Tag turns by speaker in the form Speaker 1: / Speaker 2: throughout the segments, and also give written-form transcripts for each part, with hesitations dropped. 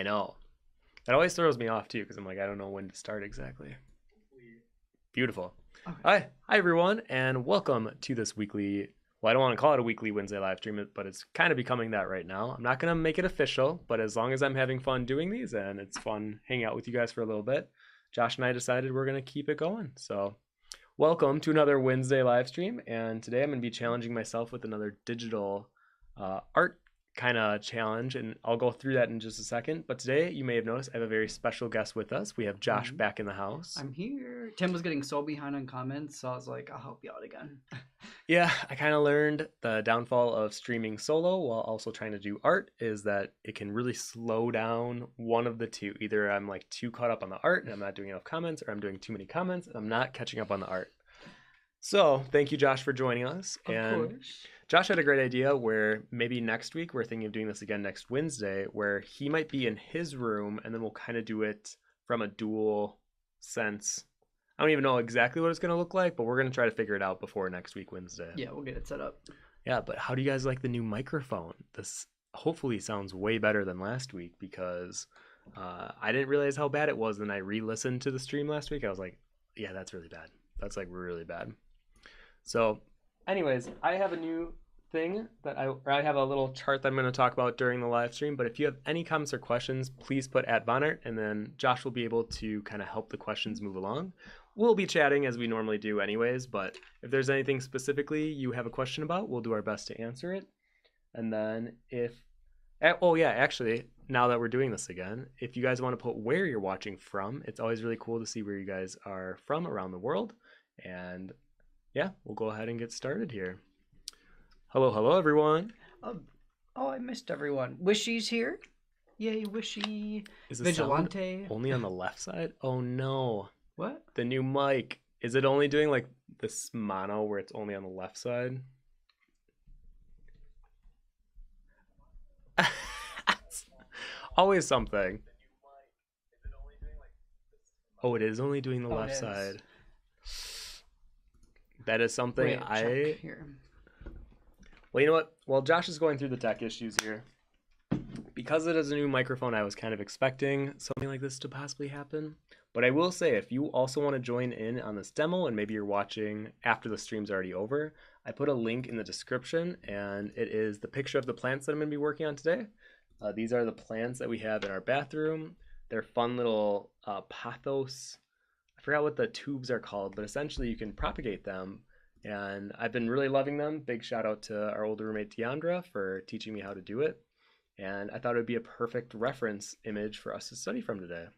Speaker 1: I know. That always throws me off too because I'm like, I don't know when to start exactly. Beautiful.
Speaker 2: Okay.
Speaker 1: Hi everyone, and welcome to this weekly. Well, I don't want to call it a weekly Wednesday live stream, but it's kind of becoming that right now. I'm not gonna make it official, but as long as I'm having fun doing these and it's fun hanging out with you guys for a little bit, Josh and I decided we're gonna keep it going. So, welcome to another Wednesday live stream, and today I'm gonna be challenging myself with another digital art kind of challenge, and I'll go through that in just a second. But today, you may have noticed, I have a very special guest with us. We have Josh back in the house.
Speaker 2: I'm here. Tim was getting so behind on comments, so I was like, I'll help you out again.
Speaker 1: Yeah, I kind of learned the downfall of streaming solo while also trying to do art is that it can really slow down one of the two. Either I'm like too caught up on the art and I'm not doing enough comments, or I'm doing too many comments and I'm not catching up on the art. So thank you, Josh, for joining us.
Speaker 2: Of course.
Speaker 1: Josh had a great idea where maybe next week, we're thinking of doing this again next Wednesday, where he might be in his room and then we'll kind of do it from a dual sense. I don't even know exactly what it's going to look like, but we're going to try to figure it out before next week, Wednesday.
Speaker 2: Yeah, we'll get it set up.
Speaker 1: Yeah, but how do you guys like the new microphone? This hopefully sounds way better than last week because I didn't realize how bad it was. Then I re-listened to the stream last week. I was like, yeah, that's really bad. That's like really bad. So anyways, I have a new thing that I have a little chart that I'm going to talk about during the live stream. But if you have any comments or questions, please put at vonnart, and then Josh will be able to kind of help the questions move along. We'll be chatting as we normally do anyways, but if there's anything specifically you have a question about, we'll do our best to answer it. And then actually, now that we're doing this again, if you guys want to put where you're watching from, it's always really cool to see where you guys are from around the world. And yeah, we'll go ahead and get started here. Hello, everyone.
Speaker 2: Oh, I missed everyone. Wishy's here. Yay, Wishy.
Speaker 1: Is the
Speaker 2: Vigilante.
Speaker 1: sound only on the left side? Oh no.
Speaker 2: What?
Speaker 1: The new mic. Is it only doing like this mono where it's only on the left side? Always something. Oh, it is only doing the left side. That is something.
Speaker 2: Wait, here.
Speaker 1: Well, you know what? While Josh is going through the tech issues here, because it is a new microphone, I was kind of expecting something like this to possibly happen. But I will say, if you also want to join in on this demo, and maybe you're watching after the stream's already over, I put a link in the description, and it is the picture of the plants that I'm going to be working on today. These are the plants that we have in our bathroom. They're fun little pothos. I forgot what the tubes are called, but essentially you can propagate them. And I've been really loving them. Big shout out to our older roommate Deandra for teaching me how to do it. And I thought it would be a perfect reference image for us to study from today. Are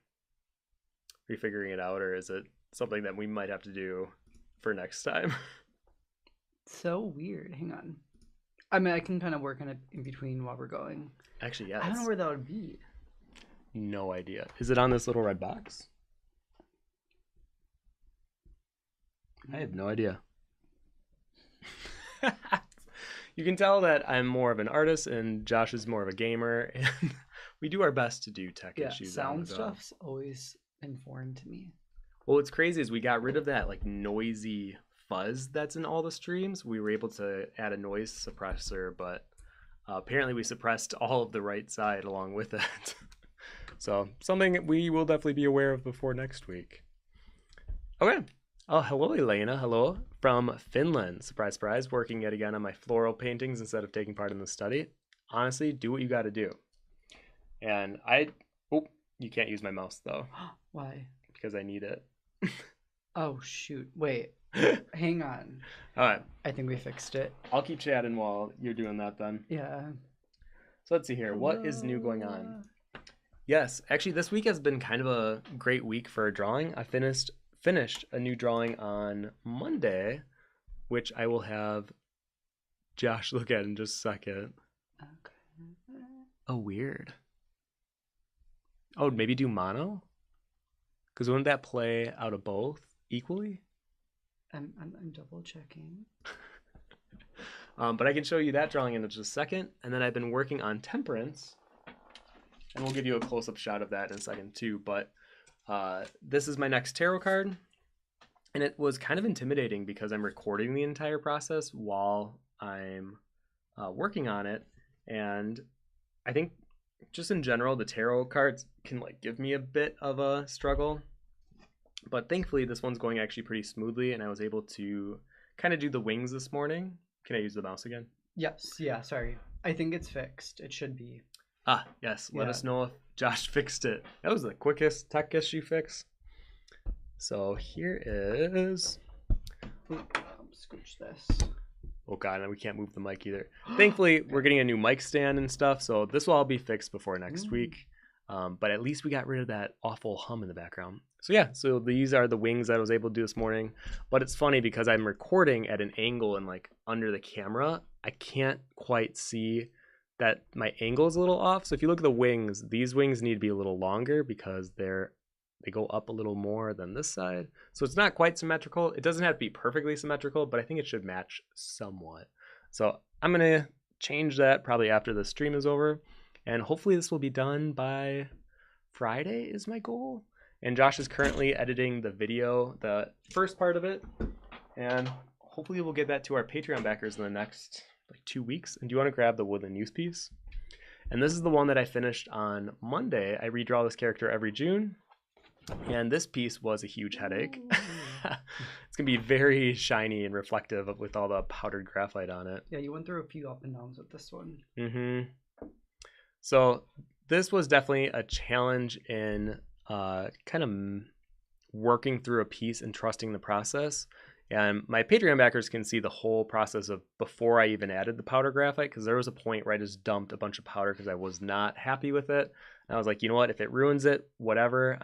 Speaker 1: you figuring it out, or is it something that we might have to do for next time?
Speaker 2: So weird. Hang on. I mean, I can kind of work on it in between while we're going.
Speaker 1: Actually, yeah.
Speaker 2: I don't know where that would be.
Speaker 1: No idea. Is it on this little red box? I have no idea. You can tell that I'm more of an artist and Josh is more of a gamer, and we do our best to do tech issues.
Speaker 2: Sound stuff's always been foreign to me.
Speaker 1: Well, what's crazy is we got rid of that like noisy fuzz that's in all the streams. We were able to add a noise suppressor, but apparently we suppressed all of the right side along with it. So something we will definitely be aware of before next week. Okay. Oh, hello, Elena. Hello from Finland. Surprise, surprise. Working yet again on my floral paintings instead of taking part in the study. Honestly, do what you got to do. And you can't use my mouse though.
Speaker 2: Why?
Speaker 1: Because I need it.
Speaker 2: Oh, shoot. Wait. Hang on.
Speaker 1: All right.
Speaker 2: I think we fixed it.
Speaker 1: I'll keep chatting while you're doing that then.
Speaker 2: Yeah.
Speaker 1: So let's see here. What is new going on? Yes, actually this week has been kind of a great week for drawing. I finished a new drawing on Monday, which I will have Josh look at in just a second.
Speaker 2: Okay.
Speaker 1: Oh, weird. Oh, maybe do mono? Because wouldn't that play out of both equally?
Speaker 2: I'm double checking.
Speaker 1: But I can show you that drawing in just a second. And then I've been working on Temperance. And we'll give you a close-up shot of that in a second too. But this is my next tarot card. And it was kind of intimidating because I'm recording the entire process while I'm working on it. And I think just in general, the tarot cards can like give me a bit of a struggle. But thankfully, this one's going actually pretty smoothly, and I was able to kind of do the wings this morning. Can I use the mouse again?
Speaker 2: Yes. Yeah. Sorry. I think it's fixed. It should be.
Speaker 1: Ah, yes. Let us know if Josh fixed it. That was the quickest tech issue fix. So here is.
Speaker 2: Scooch this.
Speaker 1: Oh god, and we can't move the mic either. Thankfully, we're getting a new mic stand and stuff, so this will all be fixed before next week. But at least we got rid of that awful hum in the background. So yeah, so these are the wings that I was able to do this morning. But it's funny because I'm recording at an angle and like under the camera, I can't quite see that my angle is a little off. So if you look at the wings, these wings need to be a little longer because they go up a little more than this side. So it's not quite symmetrical. It doesn't have to be perfectly symmetrical, but I think it should match somewhat. So I'm going to change that probably after the stream is over. And hopefully this will be done by Friday is my goal. And Josh is currently editing the video, the first part of it. And hopefully we'll get that to our Patreon backers in the next like 2 weeks. And do you want to grab the woodland use piece? And this is the one that I finished on Monday. I redraw this character every June. And this piece was a huge headache. It's going to be very shiny and reflective with all the powdered graphite on it.
Speaker 2: Yeah, you went through a few up and downs with this one.
Speaker 1: So this was definitely a challenge in kind of working through a piece and trusting the process. And my Patreon backers can see the whole process of before I even added the powder graphite, because there was a point where I just dumped a bunch of powder because I was not happy with it. And I was like, you know what, if it ruins it, whatever,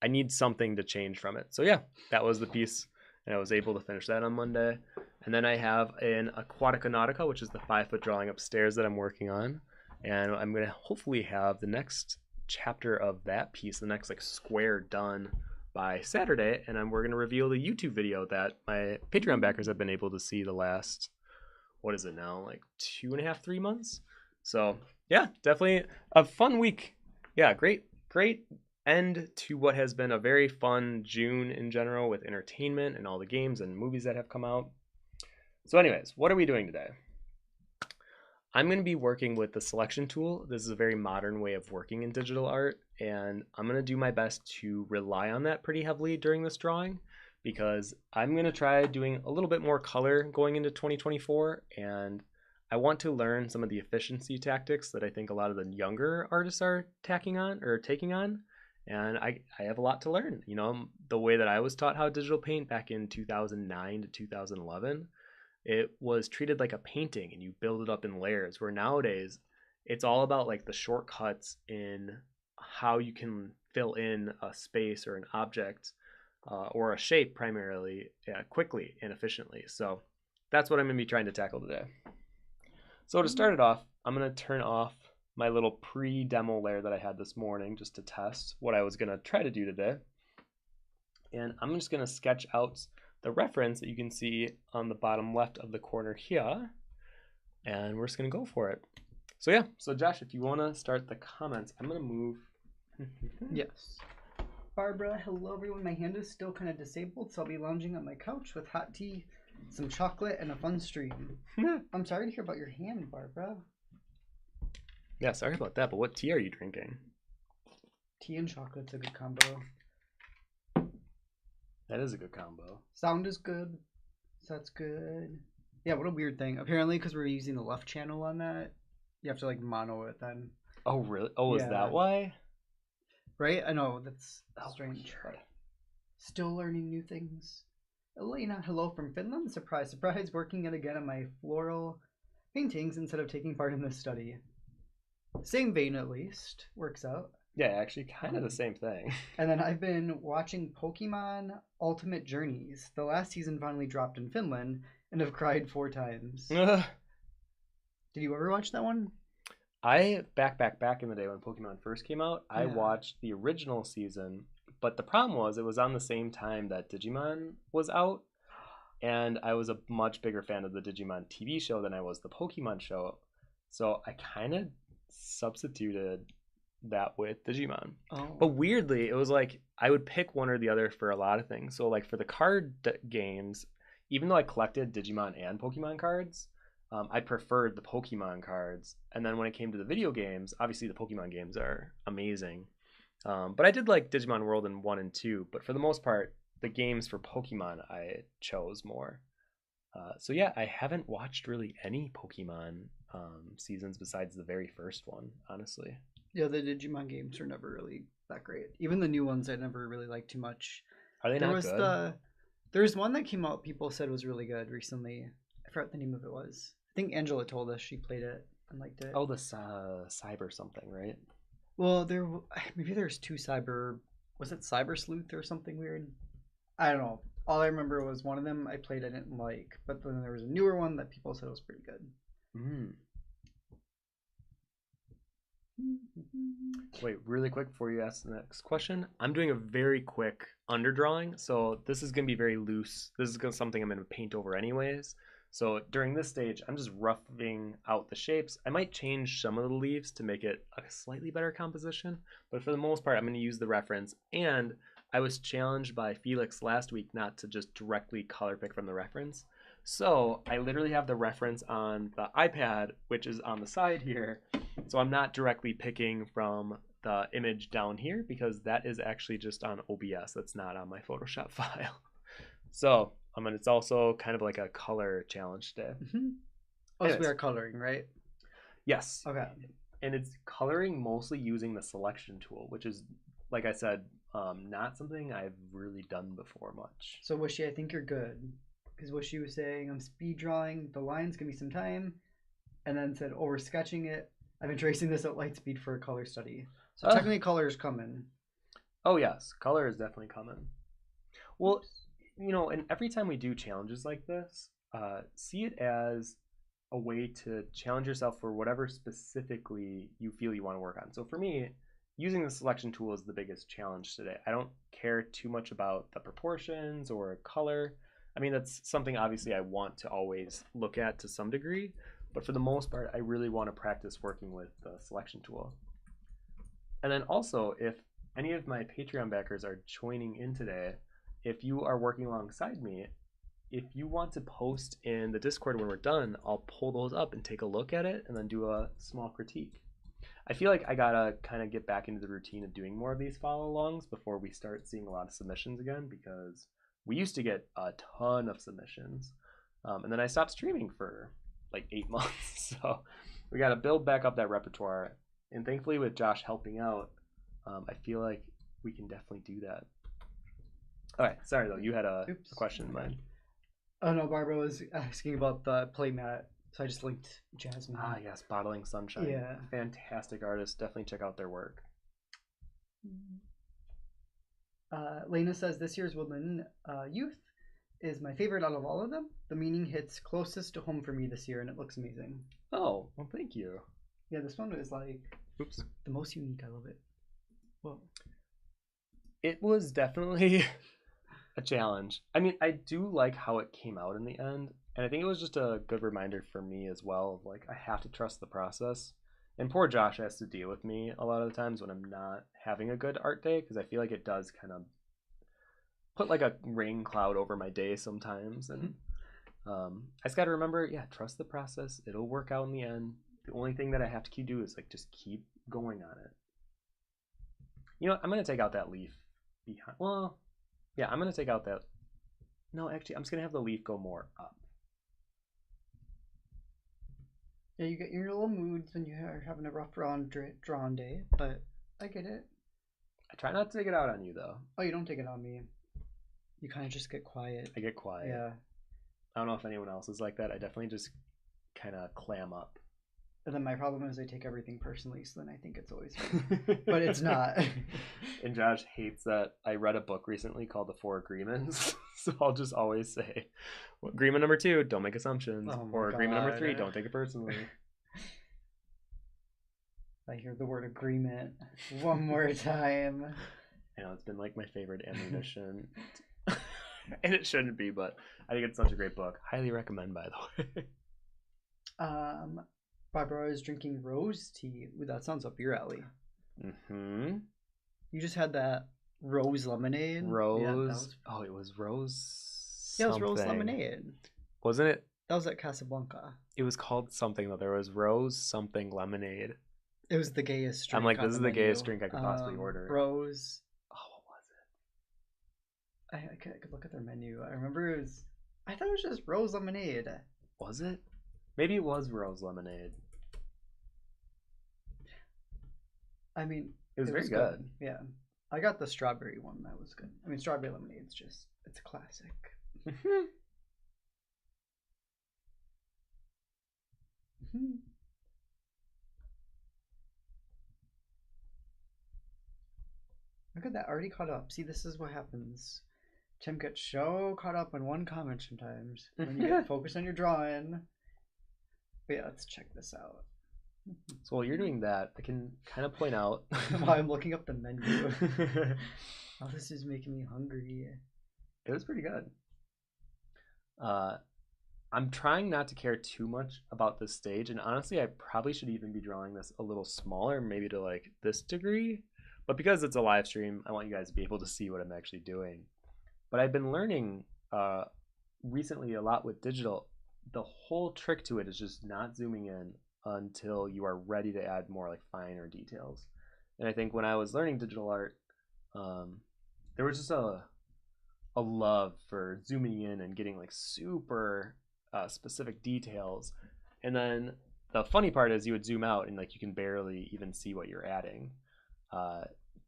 Speaker 1: I need something to change from it. So yeah, that was the piece, and I was able to finish that on Monday. And then I have an Aquatica Nautica, which is the 5-foot drawing upstairs that I'm working on. And I'm going to hopefully have the next chapter of that piece, the next like square, done by Saturday. And we're going to reveal the YouTube video that my Patreon backers have been able to see the last, what is it now, like 2.5, 3 months. So yeah, definitely a fun week. Yeah, great end to what has been a very fun June in general with entertainment and all the games and movies that have come out. So anyways, what are we doing today? I'm going to be working with the selection tool. This is a very modern way of working in digital art, and I'm going to do my best to rely on that pretty heavily during this drawing, because I'm going to try doing a little bit more color going into 2024, and I want to learn some of the efficiency tactics that I think a lot of the younger artists are taking on. And I have a lot to learn. You know, the way that I was taught how digital paint back in 2009 to 2011, it was treated like a painting and you build it up in layers, where nowadays it's all about like the shortcuts in how you can fill in a space or an object or a shape primarily quickly and efficiently. So that's what I'm going to be trying to tackle today. So to start it off, I'm going to turn off my little pre-demo layer that I had this morning just to test what I was going to try to do today. And I'm just going to sketch out the reference that you can see on the bottom left of the corner here. And we're just going to go for it. So yeah, so Josh, if you want to start the comments, I'm going to move.
Speaker 2: Yes. Barbara, hello everyone. My hand is still kind of disabled, so I'll be lounging on my couch with hot tea, some chocolate, and a fun stream. I'm sorry to hear about your hand, Barbara.
Speaker 1: Yeah, sorry about that, but what tea are you drinking?
Speaker 2: Tea and chocolate's a good combo.
Speaker 1: That is a good combo.
Speaker 2: Sound is good. So that's good. Yeah, what a weird thing. Apparently, because we're using the left channel on that, you have to like mono it then.
Speaker 1: Oh, really? Oh, yeah. Is that why?
Speaker 2: Right? I know, that's strange. But still learning new things. Elena, hello from Finland. Surprise, surprise. Working it again on my floral paintings instead of taking part in this study. Same vein, at least. Works out.
Speaker 1: Yeah, actually kind of the same thing.
Speaker 2: And then I've been watching Pokemon Ultimate Journeys. The last season finally dropped in Finland and have cried 4 times. Did you ever watch that one?
Speaker 1: I, back in the day when Pokemon first came out, I watched the original season, but the problem was it was on the same time that Digimon was out, and I was a much bigger fan of the Digimon TV show than I was the Pokemon show, so I kind of substituted that with Digimon. But weirdly, it was like I would pick one or the other for a lot of things. So like for the card games, even though I collected Digimon and Pokemon cards, I preferred the Pokemon cards. And then when it came to the video games, obviously the Pokemon games are amazing. But I did like Digimon World in 1 and 2. But for the most part, the games for Pokemon I chose more. So yeah, I haven't watched really any Pokemon seasons besides the very first one, honestly.
Speaker 2: Yeah, the Digimon games are never really that great. Even the new ones I never really liked too much.
Speaker 1: Are they not good?
Speaker 2: There's one that came out people said was really good recently. I forgot what the name of it was. I think Angela told us she played it and liked it.
Speaker 1: Oh, the Cyber something, right?
Speaker 2: Well, maybe there's two Cyber. Was it Cyber Sleuth or something weird? I don't know. All I remember was one of them I played I didn't like, but then there was a newer one that people said was pretty good.
Speaker 1: Mm. Wait, really quick before you ask the next question. I'm doing a very quick underdrawing, so this is going to be very loose. This is something I'm going to paint over anyways. So during this stage, I'm just roughing out the shapes. I might change some of the leaves to make it a slightly better composition, but for the most part, I'm going to use the reference. And I was challenged by Felix last week not to just directly color pick from the reference. So I literally have the reference on the iPad, which is on the side here. So I'm not directly picking from the image down here because that is actually just on OBS. That's not on my Photoshop file. So it's also kind of like a color challenge today.
Speaker 2: Mm-hmm. Oh, so we are coloring, right?
Speaker 1: Yes.
Speaker 2: Okay.
Speaker 1: And it's coloring mostly using the selection tool, which is, like I said, not something I've really done before much.
Speaker 2: So Wishy, I think you're good. Because Wishy was saying, I'm speed drawing, the lines give me some time, and then said, oh, we're sketching it. I've been tracing this at light speed for a color study. So technically color is coming.
Speaker 1: Oh yes, color is definitely coming. Well, and every time we do challenges like this, see it as a way to challenge yourself for whatever specifically you feel you want to work on. So for me, using the selection tool is the biggest challenge today. I don't care too much about the proportions or color. I mean, that's something obviously I want to always look at to some degree, but for the most part, I really want to practice working with the selection tool. And then also, if any of my Patreon backers are joining in today, if you are working alongside me, if you want to post in the Discord when we're done, I'll pull those up and take a look at it and then do a small critique. I feel like I gotta kind of get back into the routine of doing more of these follow-alongs before we start seeing a lot of submissions again, because we used to get a ton of submissions. And then I stopped streaming for like 8 months. So we got to build back up that repertoire. And thankfully with Josh helping out, I feel like we can definitely do that. All right. Sorry, though. You had a question in mind.
Speaker 2: Oh, no. Barbara was asking about the playmat. So I just linked Jasmine.
Speaker 1: Ah, yes. Bottling Sunshine.
Speaker 2: Yeah.
Speaker 1: Fantastic artist. Definitely check out their work.
Speaker 2: Lena says, this year's Woodland Youth is my favorite out of all of them. The meaning hits closest to home for me this year, and it looks amazing.
Speaker 1: Oh, well, thank you.
Speaker 2: Yeah, this one is like the most unique. I love it. Whoa.
Speaker 1: It was definitely a challenge. I mean, I do like how it came out in the end, and I think it was just a good reminder for me as well of like I have to trust the process. And poor Josh has to deal with me a lot of the times when I'm not having a good art day, because I feel like it does kind of put like a rain cloud over my day sometimes. And I just got to remember, yeah, trust the process. It'll work out in the end. The only thing that I have to keep doing is like just keep going on it. You know, I'm going to take out that leaf behind. Well, yeah, I'm going to take out that. No, actually, I'm just going to have the leaf go more up.
Speaker 2: Yeah, you get your little moods when you're having a rough drawn day, but I get it.
Speaker 1: I try not to take it out on you, though.
Speaker 2: Oh, you don't take it on me. You kind of just get quiet.
Speaker 1: I get quiet.
Speaker 2: Yeah.
Speaker 1: I don't know if anyone else is like that. I definitely just kind of clam up.
Speaker 2: And then my problem is I take everything personally, so then I think it's always me. But it's not.
Speaker 1: And Josh hates that. I read a book recently called The Four Agreements. So I'll just always say, well, agreement number 2, don't make assumptions. Or agreement number 3, don't take it personally.
Speaker 2: I hear the word agreement one more time.
Speaker 1: I know, it's been like my favorite ammunition. And it shouldn't be, but I think it's such a great book. Highly recommend, by the way.
Speaker 2: Barbara is drinking rose tea. Ooh, that sounds up your alley.
Speaker 1: Mm-hmm.
Speaker 2: You just had that rose lemonade.
Speaker 1: Rose. Yeah, it was rose.
Speaker 2: Yeah, it was rose lemonade.
Speaker 1: Wasn't it?
Speaker 2: That was at Casablanca.
Speaker 1: It was called something though. There was rose something lemonade.
Speaker 2: It was the gayest drink.
Speaker 1: I'm like,
Speaker 2: on
Speaker 1: this is the
Speaker 2: menu.
Speaker 1: gayest drink I could possibly order.
Speaker 2: Rose.
Speaker 1: Oh, what was it?
Speaker 2: I could look at their menu. I remember it was. I thought it was just rose lemonade.
Speaker 1: Was it? Maybe it was rose lemonade.
Speaker 2: I mean,
Speaker 1: it was very good.
Speaker 2: Yeah, I got the strawberry one. That was good. I mean, strawberry lemonade's it's a classic. Look at that, already caught up. See, this is what happens. Tim gets so caught up in one comment sometimes when you get focused on your drawing. But yeah, let's check this out.
Speaker 1: So while you're doing that, I can kind of point out
Speaker 2: while I'm looking up the menu. Oh, this is making me hungry.
Speaker 1: It was pretty good. I'm trying not to care too much about this stage, and honestly, I probably should even be drawing this a little smaller, maybe to like this degree. But because it's a live stream, I want you guys to be able to see what I'm actually doing. But I've been learning recently a lot with digital. The whole trick to it is just not zooming in until you are ready to add more like finer details. And I think when I was learning digital art, there was just a love for zooming in and getting like super specific details. And then the funny part is you would zoom out and like you can barely even see what you're adding.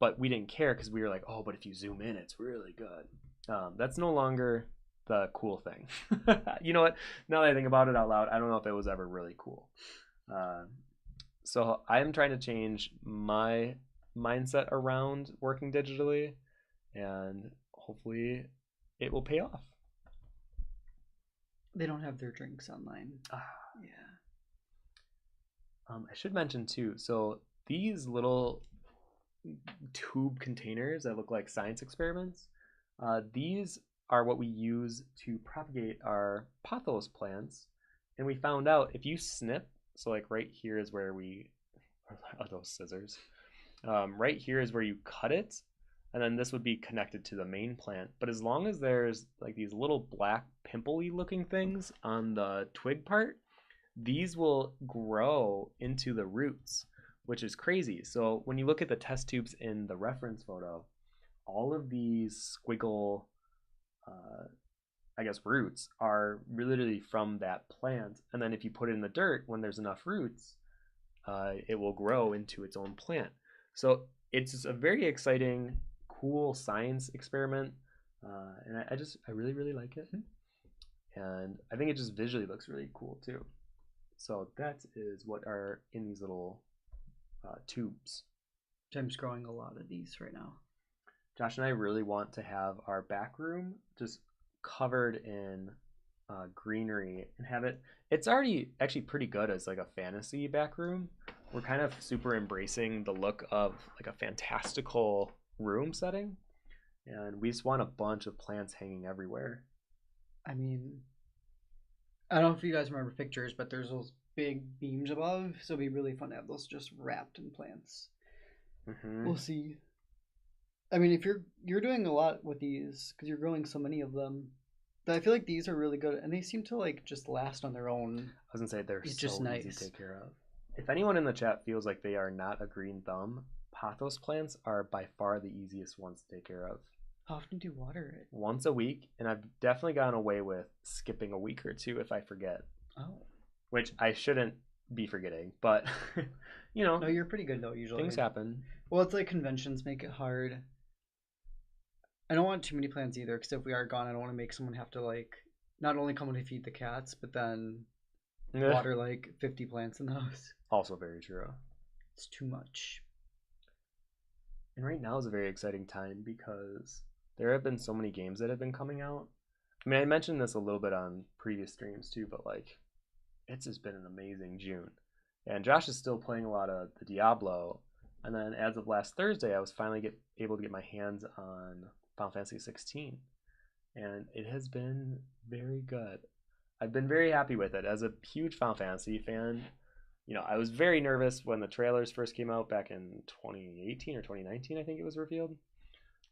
Speaker 1: But we didn't care because we were like, oh, but if you zoom in, it's really good. That's no longer the cool thing. You know what? Now that I think about it out loud, I don't know if it was ever really cool. So I am trying to change my mindset around working digitally, and hopefully it will pay off.
Speaker 2: They don't have their drinks online. Yeah.
Speaker 1: I should mention too, so these little tube containers that look like science experiments, these are what we use to propagate our pothos plants. And we found out if you snip, so like right here is where we, are those scissors? Right here is where you cut it, and then this would be connected to the main plant. But as long as there's like these little black pimple-y looking things on the twig part, these will grow into the roots, which is crazy. So when you look at the test tubes in the reference photo, all of these squiggle, I guess, roots are literally from that plant. And then if you put it in the dirt, when there's enough roots, it will grow into its own plant. So it's just a very exciting, cool science experiment. And I really, really like it. And I think it just visually looks really cool too. So that is what are in these little tubes.
Speaker 2: Tim's growing a lot of these right now.
Speaker 1: Josh and I really want to have our back room just covered in greenery and have it. It's already actually pretty good as like a fantasy back room. We're kind of super embracing the look of like a fantastical room setting, and we just want a bunch of plants hanging everywhere.
Speaker 2: I mean, I don't know if you guys remember pictures, but there's those big beams above, so it'd be really fun to have those just wrapped in plants. We'll see. I mean, if you're doing a lot with these because you're growing so many of them, but I feel like these are really good, and they seem to like just last on their own.
Speaker 1: I was gonna say they're
Speaker 2: it's
Speaker 1: so
Speaker 2: just nice.
Speaker 1: easy to take care of. If anyone in the chat feels like they are not a green thumb, pothos plants are by far the easiest ones to take care of.
Speaker 2: How often do you water it?
Speaker 1: Once a week, and I've definitely gone away with skipping a week or two if I forget.
Speaker 2: Oh.
Speaker 1: Which I shouldn't be forgetting, but you know.
Speaker 2: No, you're pretty good though, usually.
Speaker 1: Things happen.
Speaker 2: Well, it's like conventions make it hard. I don't want too many plants either, because if we are gone, I don't want to make someone have to like not only come and feed the cats, but then water like 50 plants in the house.
Speaker 1: Also very true.
Speaker 2: It's too much.
Speaker 1: And right now is a very exciting time because there have been so many games that have been coming out. I mean, I mentioned this a little bit on previous streams too, but like it's just been an amazing June. And Josh is still playing a lot of the Diablo. And then as of last Thursday, I was finally able to get my hands on Final Fantasy 16. And it has been very good. I've been very happy with it. As a huge Final Fantasy fan, you know, I was very nervous when the trailers first came out back in 2018 or 2019, I think it was revealed.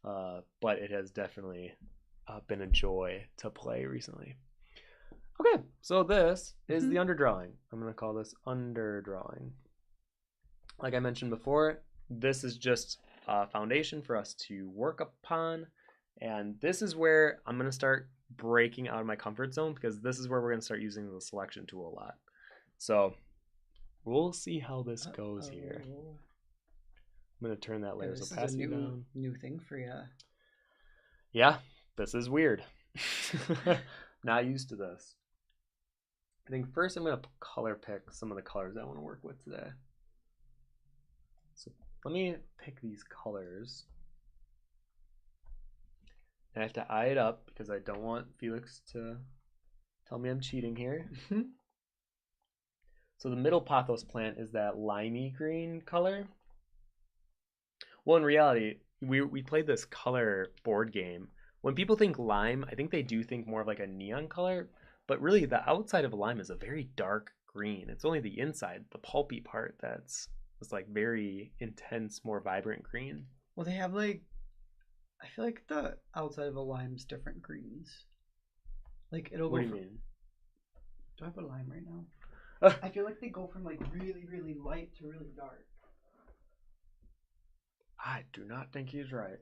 Speaker 1: But it has definitely been a joy to play recently. Okay, so this is the underdrawing. I'm going to call this underdrawing. Like I mentioned before, this is just a foundation for us to work upon. And this is where I'm going to start breaking out of my comfort zone because this is where we're going to start using the selection tool a lot. So we'll see how this goes here. I'm going to turn that layers opacity down.
Speaker 2: New thing for you.
Speaker 1: Yeah, this is weird. Not used to this. I think first I'm going to color pick some of the colors I want to work with today. So let me pick these colors. And I have to eye it up because I don't want Felix to tell me I'm cheating here. So the middle pothos plant is that limey green color. Well, in reality, we played this color board game. When people think lime, I think they do think more of like a neon color, but really the outside of a lime is a very dark green. It's only the inside, the pulpy part, that's like very intense, more vibrant green.
Speaker 2: Well, they have like, I feel like the outside of a lime's different greens. Like it'll go.
Speaker 1: What do you mean?
Speaker 2: Do I have a lime right now? I feel like they go from like really, really light to really dark.
Speaker 1: I do not think he's right.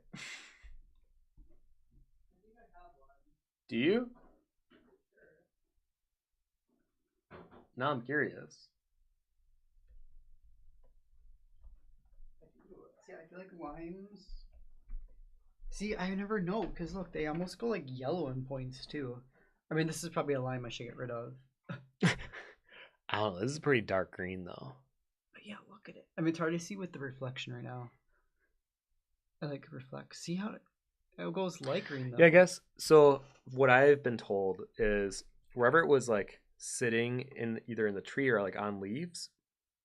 Speaker 1: Do you? Now I'm curious.
Speaker 2: See, I feel like limes. See, I never know because look, they almost go like yellow in points too. I mean, this is probably a lime I should get rid of.
Speaker 1: I don't know. This is pretty dark green though.
Speaker 2: But yeah, look at it. I mean, it's hard to see with the reflection right now. I like reflect. See how it goes light green though.
Speaker 1: Yeah, I guess. So what I've been told is wherever it was like sitting in either in the tree or like on leaves,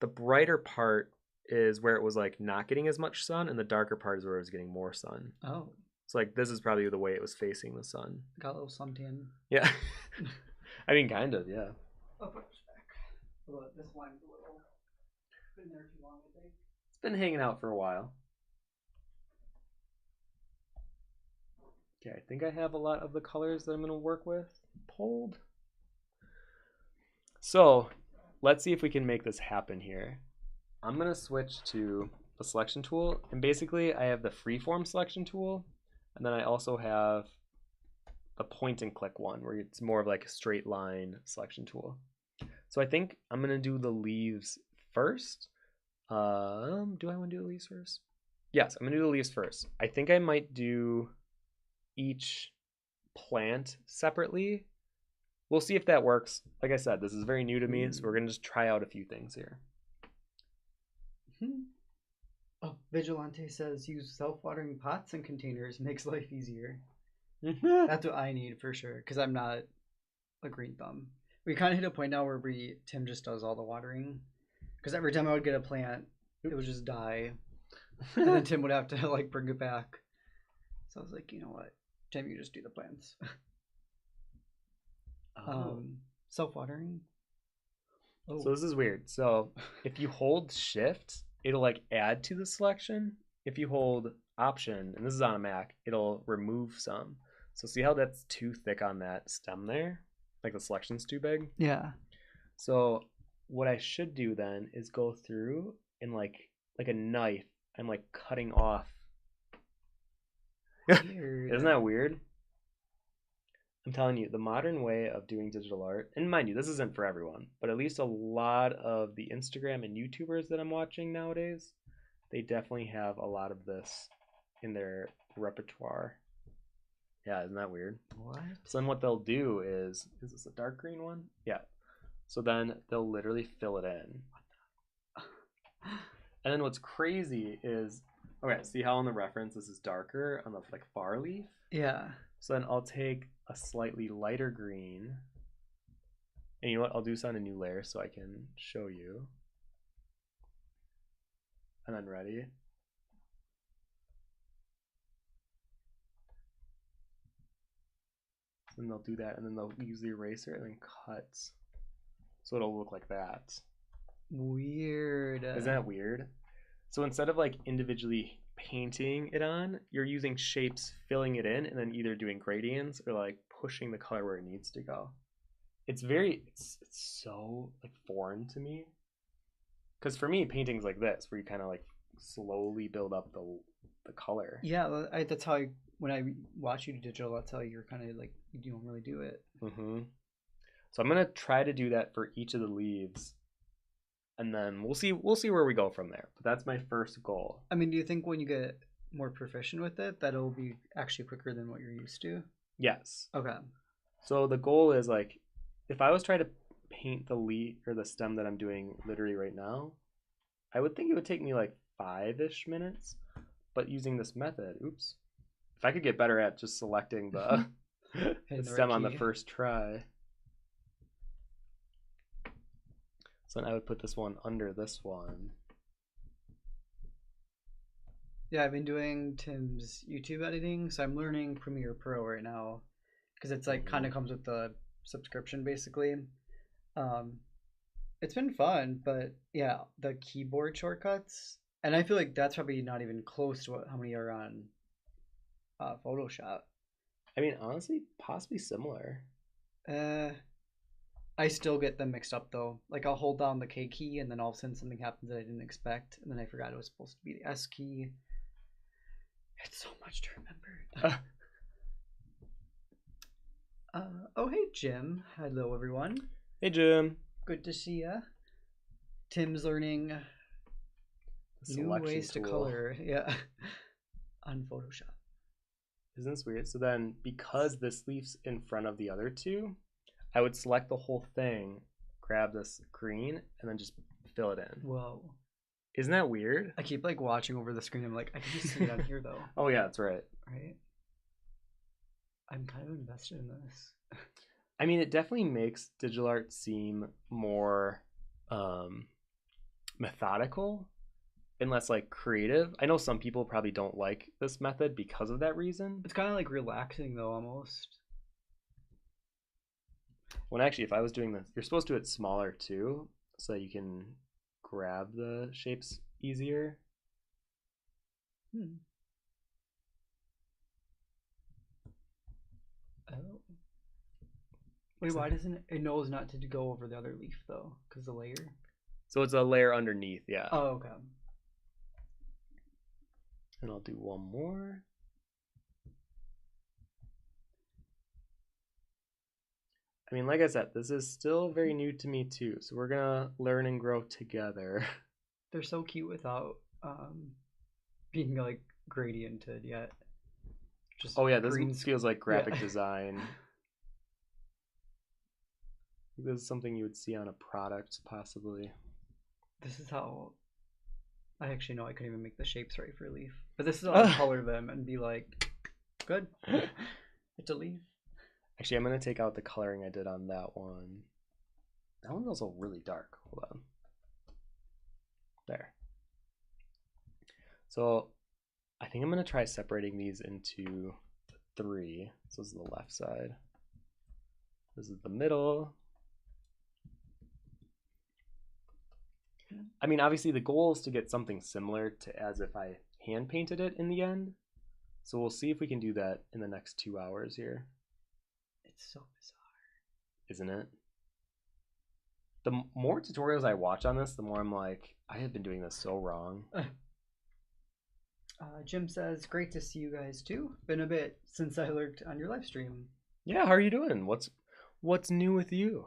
Speaker 1: the brighter part is where it was like not getting as much sun, and the darker part is where it was getting more sun.
Speaker 2: Oh.
Speaker 1: So like this is probably the way it was facing the sun.
Speaker 2: Got a little suntan.
Speaker 1: Yeah. I mean, kind of, yeah.
Speaker 2: I'll put this back. But this lime's a little been there too long, I think.
Speaker 1: It's been hanging out for a while. Okay, I think I have a lot of the colors that I'm going to work with pulled. So let's see if we can make this happen here. I'm going to switch to the selection tool, and basically I have the freeform selection tool, and then I also have the point and click one where it's more of like a straight line selection tool. So I think I'm going to do the leaves first. Do I want to do the leaves first? Yes, I'm going to do the leaves first. I think I might do each plant separately. We'll see if that works. Like I said, this is very new to me, so we're going to just try out a few things here.
Speaker 2: Oh, Vigilante says use self-watering pots and containers makes life easier. That's what I need for sure, because I'm not a green thumb. We kind of hit a point now where Tim just does all the watering, because every time I would get a plant, it would just die, and then Tim would have to like bring it back. So I was like, you know what, Tim, you just do the plants. Self-watering.
Speaker 1: Oh. So this is weird. So if you hold shift, it'll like add to the selection. If you hold option, and this is on a Mac, it'll remove some. So see how that's too thick on that stem there? Like the selection's too big?
Speaker 2: Yeah.
Speaker 1: So what I should do then is go through and like a knife, I'm like cutting off. Isn't that weird? I'm telling you, the modern way of doing digital art, and mind you, this isn't for everyone, but at least a lot of the Instagram and YouTubers that I'm watching nowadays, they definitely have a lot of this in their repertoire. Yeah, isn't that weird?
Speaker 2: What?
Speaker 1: So then what they'll do is this a dark green one? Yeah. So then they'll literally fill it in. And then what's crazy is, okay, see how on the reference this is darker on the like far leaf?
Speaker 2: Yeah.
Speaker 1: So then I'll take a slightly lighter green, and you know what, I'll do this on a new layer so I can show you. And then ready? And they'll do that, and then they'll use the eraser and then cut. So it'll look like that.
Speaker 2: Weird.
Speaker 1: Isn't that weird? So instead of like individually painting it on, you're using shapes, filling it in, and then either doing gradients or like pushing the color where it needs to go. it's so like foreign to me. Because for me, painting's like this, where you kind of like slowly build up the color.
Speaker 2: Yeah, that's how when I watch you do digital, that's how you're kind of like you don't really do it.
Speaker 1: Mm-hmm. So I'm gonna try to do that for each of the leaves, and then we'll see where we go from there. But that's my first goal.
Speaker 2: I mean, do you think when you get more proficient with it, that'll be actually quicker than what you're used to?
Speaker 1: Yes.
Speaker 2: Okay.
Speaker 1: So the goal is like, if I was trying to paint the leaf or the stem that I'm doing literally right now, I would think it would take me like 5-ish minutes. But using this method, oops, if I could get better at just selecting the, the stem on the first try. So then I would put this one under this one.
Speaker 2: Yeah, I've been doing Tim's YouTube editing, so I'm learning Premiere Pro right now because it's like kind of comes with the subscription basically. It's been fun, but yeah, the keyboard shortcuts, and I feel like that's probably not even close to how many are on Photoshop.
Speaker 1: I mean, honestly, possibly similar.
Speaker 2: I still get them mixed up though. Like I'll hold down the K key and then all of a sudden something happens that I didn't expect, and then I forgot it was supposed to be the S key. It's so much to remember. Oh hey Jim. Hello everyone.
Speaker 1: Hey Jim.
Speaker 2: Good to see ya. Tim's learning new ways to color. Yeah. On Photoshop.
Speaker 1: Isn't this weird? So then because this leaf's in front of the other two, I would select the whole thing, grab this green, and then just fill it in.
Speaker 2: Whoa.
Speaker 1: Isn't that weird?
Speaker 2: I keep like watching over the screen. I'm like, I can just see it on here though.
Speaker 1: Oh yeah, that's right.
Speaker 2: Right? I'm kind of invested in this.
Speaker 1: I mean, it definitely makes digital art seem more methodical and less like creative. I know some people probably don't like this method because of that reason.
Speaker 2: It's kind of like relaxing though, almost.
Speaker 1: When actually, if I was doing this, you're supposed to do it smaller too, so that you can grab the shapes easier.
Speaker 2: Oh. Wait, why doesn't it knows not to go over the other leaf though? Because the layer?
Speaker 1: So it's a layer underneath, yeah.
Speaker 2: Oh, okay.
Speaker 1: And I'll do one more. I mean, like I said, this is still very new to me too, so we're gonna learn and grow together.
Speaker 2: They're so cute without being like gradiented yet.
Speaker 1: Just oh yeah, this feels like graphic design. This is something you would see on a product, possibly.
Speaker 2: This is how I actually know I couldn't even make the shapes right for a leaf. But this is how I color them and be like, good. It's a leaf.
Speaker 1: Actually, I'm going to take out the coloring I did on that one. That one's also really dark. Hold on. There. So I think I'm going to try separating these into 3. So this is the left side. This is the middle. I mean, obviously the goal is to get something similar to as if I hand painted it in the end. So we'll see if we can do that in the next 2 hours here.
Speaker 2: It's so bizarre.
Speaker 1: Isn't it? The more tutorials I watch on this, the more I'm like, I have been doing this so wrong.
Speaker 2: Jim says, great to see you guys too. Been a bit since I lurked on your live stream.
Speaker 1: Yeah, how are you doing? What's new with you?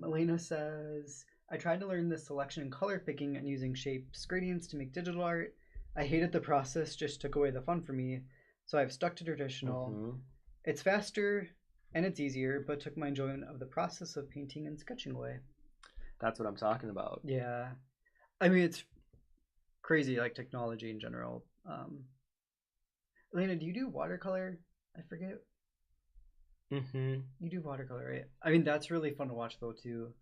Speaker 2: Elena says, I tried to learn the selection and color picking and using shapes gradients to make digital art. I hated the process, just took away the fun for me. So I've stuck to traditional. It's faster and it's easier, but took my enjoyment of the process of painting and sketching away.
Speaker 1: That's what I'm talking about.
Speaker 2: Yeah. I mean, it's crazy, like technology in general. Elena, do you do watercolor? I forget. You do watercolor, right? I mean, that's really fun to watch though too.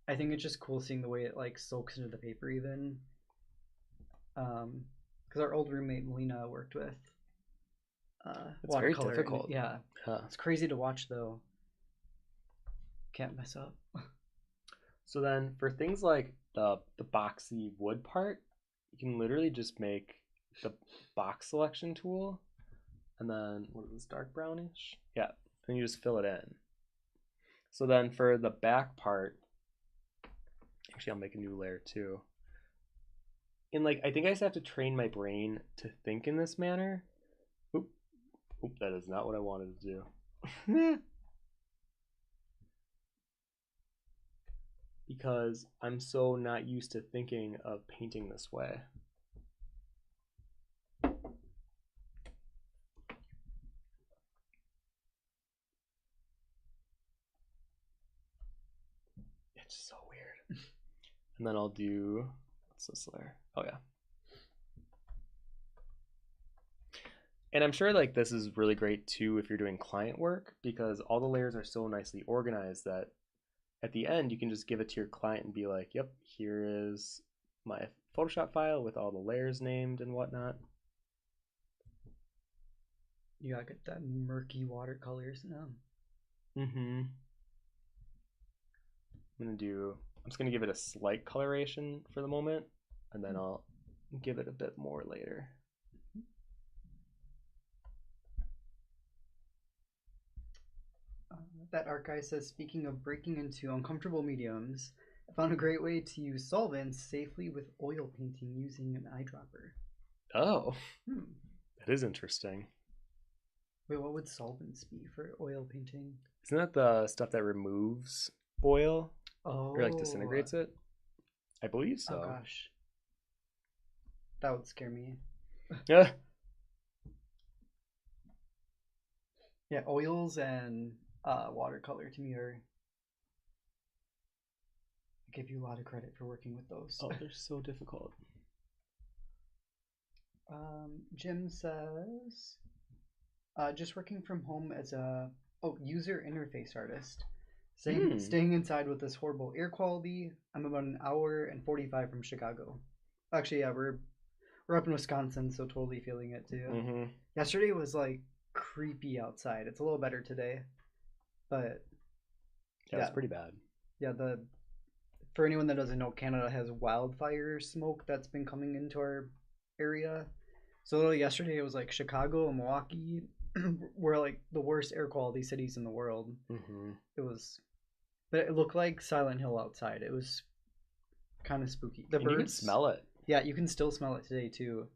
Speaker 2: I think it's just cool seeing the way it like soaks into the paper even. Because our old roommate Melina worked with
Speaker 1: it's very difficult.
Speaker 2: Yeah. It's crazy to watch though. Can't mess up.
Speaker 1: So then for things like the boxy wood part, you can literally just make the box selection tool, and then what is this, dark brownish? Yeah, and you just fill it in. So then for the back part, actually I'll make a new layer too. And like, I think I just have to train my brain to think in this manner. Oop, that is not what I wanted to do. Because I'm so not used to thinking of painting this way. It's so weird. And then I'll do, what's this layer? Oh yeah. And I'm sure like this is really great too if you're doing client work, because all the layers are so nicely organized that at the end you can just give it to your client and be like, yep, here is my Photoshop file with all the layers named and whatnot.
Speaker 2: You gotta get that murky watercolors now.
Speaker 1: I'm just gonna give it a slight coloration for the moment, and then I'll give it a bit more later.
Speaker 2: That art guy says, speaking of breaking into uncomfortable mediums, I found a great way to use solvents safely with oil painting using an eyedropper.
Speaker 1: Oh, that is interesting.
Speaker 2: Wait, what would solvents be for oil painting?
Speaker 1: Isn't that the stuff that removes oil?
Speaker 2: Oh.
Speaker 1: Or like disintegrates it? I believe so.
Speaker 2: Oh gosh. That would scare me.
Speaker 1: Yeah.
Speaker 2: Yeah, oils and watercolor to me are... I give you a lot of credit for working with those.
Speaker 1: Oh, they're so difficult.
Speaker 2: Jim says, just working from home as a user interface artist. Staying inside with this horrible air quality. I'm about an hour and 45 from Chicago. Actually, yeah, we're up in Wisconsin, so totally feeling it too. Yesterday was like creepy outside. It's a little better today, but
Speaker 1: yeah, it's pretty bad.
Speaker 2: Yeah, for anyone that doesn't know, Canada has wildfire smoke that's been coming into our area. So yesterday it was like Chicago and Milwaukee were like the worst air quality cities in the world. It was, but it looked like Silent Hill outside. It was kind of spooky. The birds,
Speaker 1: you can smell it.
Speaker 2: Yeah, you can still smell it today too.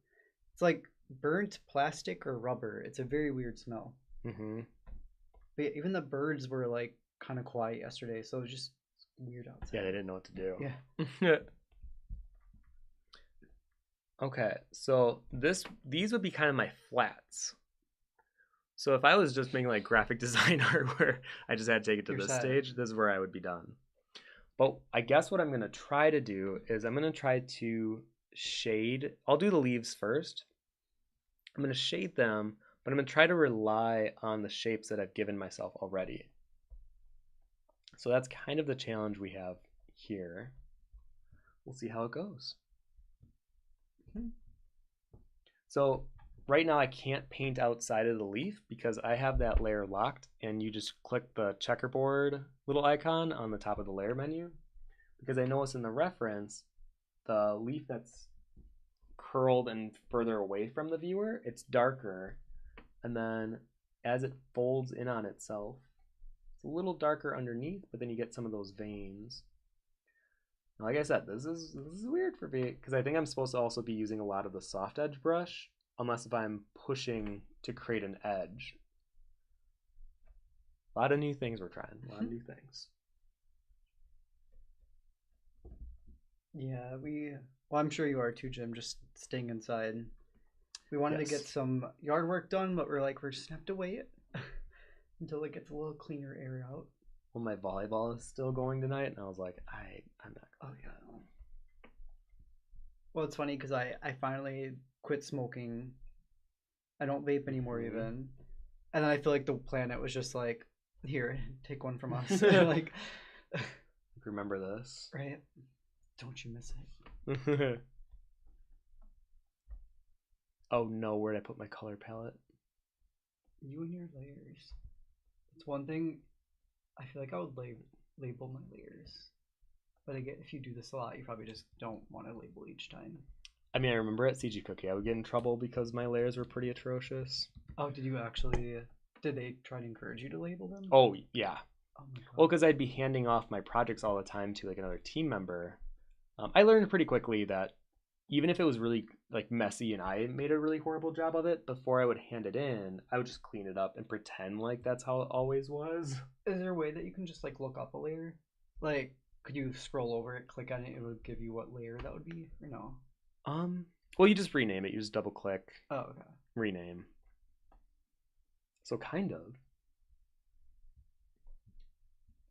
Speaker 2: It's like burnt plastic or rubber. It's a very weird smell. But even the birds were like kind of quiet yesterday, so it was just weird outside.
Speaker 1: Yeah, they didn't know what to do.
Speaker 2: Yeah.
Speaker 1: Okay, so these would be kind of my flats. So if I was just making like graphic design art where I just had to take it to this stage, this is where I would be done. But I guess what I'm going to try to do is I'm going to try to shade. I'll do the leaves first. I'm going to shade them, but I'm going to try to rely on the shapes that I've given myself already. So that's kind of the challenge we have here. We'll see how it goes. So right now I can't paint outside of the leaf because I have that layer locked, and you just click the checkerboard little icon on the top of the layer menu, because I notice in the reference the leaf that's curled and further away from the viewer, it's darker, and then as it folds in on itself, it's a little darker underneath, but then you get some of those veins. Like I said, this is weird for me because I think I'm supposed to also be using a lot of the soft edge brush, unless if I'm pushing to create an edge. A lot of new things we're trying. A lot of new things.
Speaker 2: Yeah, well, I'm sure you are too, Jim, just staying inside. We wanted to get some yard work done, but we're just gonna have to wait until it gets a little cleaner air out.
Speaker 1: Well, my volleyball is still going tonight, and I was like, I'm not.
Speaker 2: Oh yeah. Well, it's funny because I finally quit smoking. I don't vape anymore even, and then I feel like the planet was just like, here, take one from us. Like,
Speaker 1: remember this,
Speaker 2: right? Don't you miss it?
Speaker 1: Oh no, where'd I put my color palette?
Speaker 2: You and your layers. It's one thing. I feel like I would label my layers, but again, if you do this a lot, you probably just don't want to label each time.
Speaker 1: I mean, I remember at CG Cookie I would get in trouble because my layers were pretty atrocious.
Speaker 2: Oh, did you actually? Did they try to encourage you to label them?
Speaker 1: Oh yeah,
Speaker 2: Oh my god.
Speaker 1: Well, because I'd be handing off my projects all the time to like another team member. I learned pretty quickly that even if it was really like messy and I made a really horrible job of it, before I would hand it in, I would just clean it up and pretend like that's how it always was.
Speaker 2: Is there a way that you can just like look up a layer? Like, could you scroll over it, click on it, it would give you what layer that would be, or no?
Speaker 1: Well, you just rename it. You just double click,
Speaker 2: Oh, okay.
Speaker 1: rename. So kind of.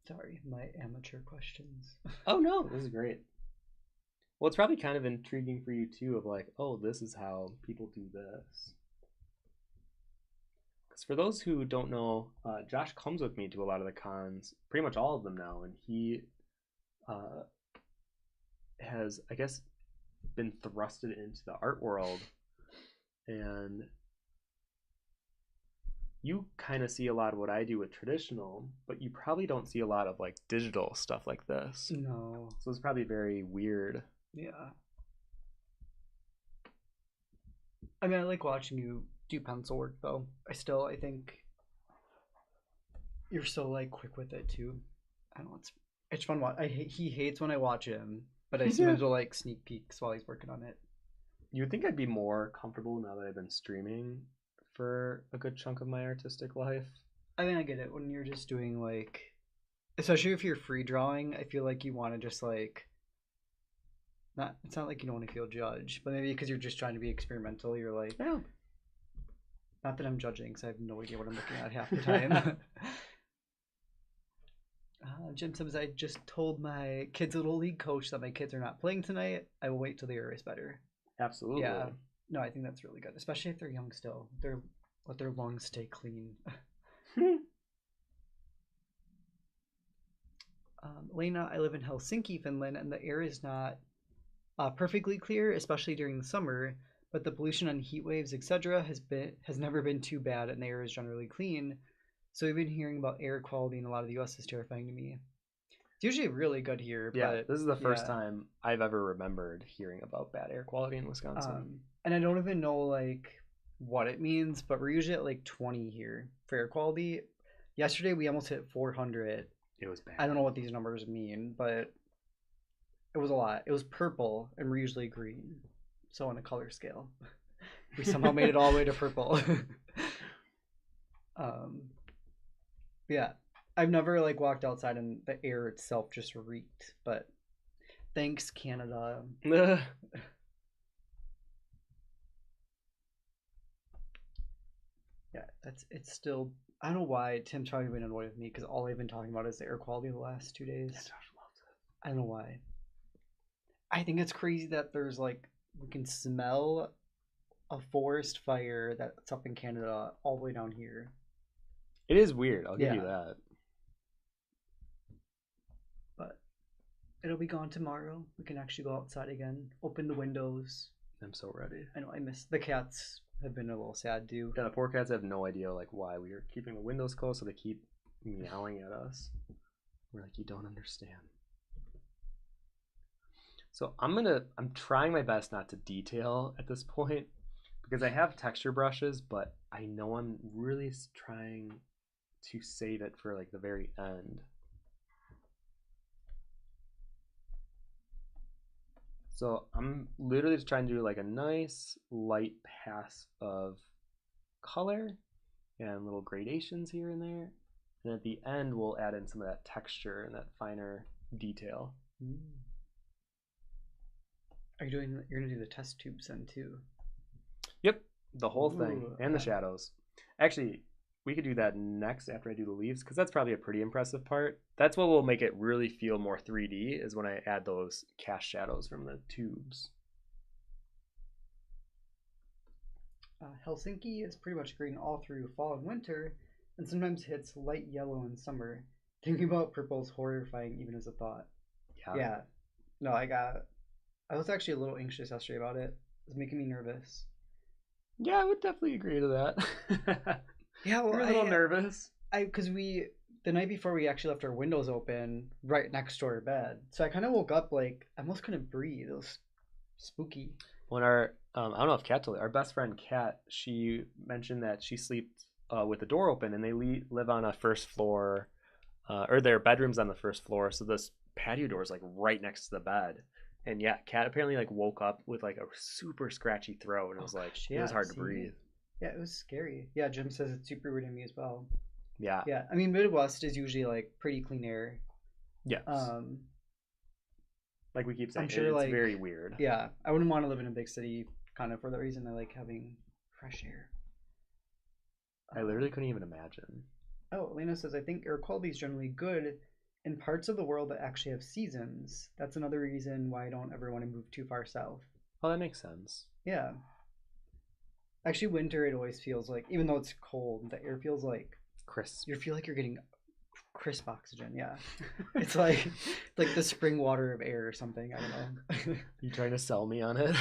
Speaker 2: Sorry, my amateur questions.
Speaker 1: Oh no, this is great. Well, it's probably kind of intriguing for you too, of like, oh, this is how people do this. Because for those who don't know, Josh comes with me to a lot of the cons, pretty much all of them now, and he has, I guess, been thrusted into the art world, and you kind of see a lot of what I do with traditional, but you probably don't see a lot of like digital stuff like this.
Speaker 2: No.
Speaker 1: So it's probably very weird.
Speaker 2: Yeah. I mean, I like watching you do pencil work, though. I think you're so like quick with it too. I don't know. It's fun. He hates when I watch him, but I sometimes will like sneak peeks while he's working on it.
Speaker 1: You would think I'd be more comfortable now that I've been streaming for a good chunk of my artistic life.
Speaker 2: I mean, I get it when you're just doing like, especially if you're free drawing. I feel like you want to just like, it's not like you don't want to feel judged, but maybe because you're just trying to be experimental, you're like,
Speaker 1: Yeah.
Speaker 2: Not that I'm judging, because I have no idea what I'm looking at half the time. Jim says, I just told my kids' little league coach that my kids are not playing tonight. I will wait till the air is better.
Speaker 1: Absolutely.
Speaker 2: Yeah. No, I think that's really good, especially if they're young still. Let their lungs stay clean. Lena, I live in Helsinki, Finland, and the air is not perfectly clear, especially during the summer. But the pollution on heat waves, etc., has never been too bad, and the air is generally clean. So we've been hearing about air quality in a lot of the U.S. is terrifying to me. It's usually really good here.
Speaker 1: Yeah,
Speaker 2: but,
Speaker 1: this is the first time I've ever remembered hearing about bad air quality in Wisconsin.
Speaker 2: And I don't even know like what it means, but we're usually at like 20 here for air quality. Yesterday we almost hit 400.
Speaker 1: It was bad.
Speaker 2: I don't know what these numbers mean, but it was a lot. It was purple, and we're usually green. So on a color scale, we somehow made it all the way to purple. Yeah, I've never like walked outside and the air itself just reeked, but thanks Canada. Yeah, it's still, I don't know why Tim's probably been annoyed with me because all I've been talking about is the air quality the last 2 days.
Speaker 1: Josh loves it.
Speaker 2: I don't know why. I think it's crazy that there's like, we can smell a forest fire that's up in Canada all the way down here.
Speaker 1: It is weird, I'll give you that.
Speaker 2: But it'll be gone tomorrow. We can actually go outside again, open the windows.
Speaker 1: I'm so ready.
Speaker 2: I know, I miss the cats. Have been a little sad too.
Speaker 1: Yeah, the poor cats have no idea like why we are keeping the windows closed, so they keep meowing at us. We're like, you don't understand. So I'm trying my best not to detail at this point because I have texture brushes, but I know I'm really trying to save it for like the very end. So I'm literally just trying to do like a nice light pass of color and little gradations here and there. And at the end, we'll add in some of that texture and that finer detail.
Speaker 2: You're gonna do the test tubes then too?
Speaker 1: Yep, the whole thing and the shadows. Actually, we could do that next after I do the leaves because that's probably a pretty impressive part. That's what will make it really feel more 3D is when I add those cast shadows from the tubes.
Speaker 2: Helsinki is pretty much green all through fall and winter, and sometimes hits light yellow in summer. Thinking about purple is horrifying even as a thought. Yeah. No, I was actually a little anxious yesterday about it. It was making me nervous.
Speaker 1: Yeah, I would definitely agree to that.
Speaker 2: Yeah, well,
Speaker 1: you're a little nervous.
Speaker 2: Because the night before we actually left our windows open right next to our bed, so I kind of woke up like I almost couldn't breathe. It was spooky.
Speaker 1: When our I don't know if Kat told you, our best friend Kat, she mentioned that she sleeps with the door open, and they live on a first floor or their bedroom's on the first floor, so this patio door is like right next to the bed. And yeah, cat apparently like woke up with like a super scratchy throat, and it was like it was hard to breathe.
Speaker 2: Yeah, it was scary. Yeah, Jim says it's super weird to me as well.
Speaker 1: Yeah.
Speaker 2: Yeah, I mean Midwest is usually like pretty clean air.
Speaker 1: Yes. Like we keep saying,
Speaker 2: I'm sure
Speaker 1: it's
Speaker 2: like
Speaker 1: very weird.
Speaker 2: Yeah, I wouldn't want to live in a big city, kind of for the reason I like having fresh air.
Speaker 1: I literally couldn't even imagine.
Speaker 2: Oh, Elena says I think air quality is generally good in parts of the world that actually have seasons. That's another reason why I don't ever want to move too far south.
Speaker 1: Oh, that makes sense.
Speaker 2: Yeah. Actually, winter it always feels like, even though it's cold, the air feels like
Speaker 1: crisp.
Speaker 2: You feel like you're getting crisp oxygen. Yeah, it's like the spring water of air or something. I don't know.
Speaker 1: You trying to sell me on it?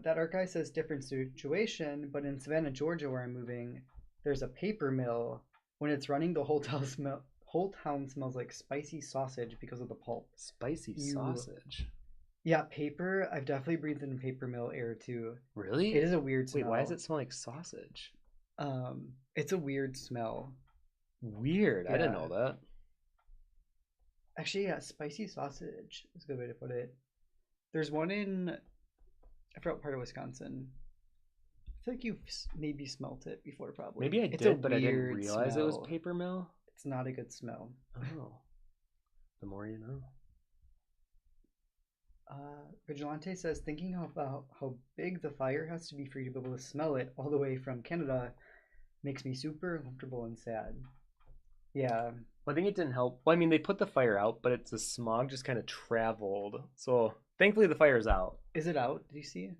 Speaker 2: That archive says different situation, but in Savannah, Georgia, where I'm moving, there's a paper mill. When it's running, the whole town smells like spicy sausage because of the pulp.
Speaker 1: Spicy sausage.
Speaker 2: Yeah, paper. I've definitely breathed in paper mill air too.
Speaker 1: Really?
Speaker 2: It is a weird smell.
Speaker 1: Wait, why does it smell like sausage?
Speaker 2: It's a weird smell.
Speaker 1: Weird. Yeah. I didn't know that.
Speaker 2: Actually, yeah, spicy sausage is a good way to put it. There's one in, I forgot what part of Wisconsin. I feel like you've maybe smelt it before, probably.
Speaker 1: Maybe I did, but I didn't realize it was paper mill.
Speaker 2: It's not a good smell.
Speaker 1: Oh, the more you know.
Speaker 2: Vigilante says, thinking about how big the fire has to be for you to be able to smell it all the way from Canada makes me super uncomfortable and sad. Yeah.
Speaker 1: Well, I think it didn't help. Well, I mean, they put the fire out, but the smog just kind of traveled. So thankfully the fire's out.
Speaker 2: Is it out? Did you see it?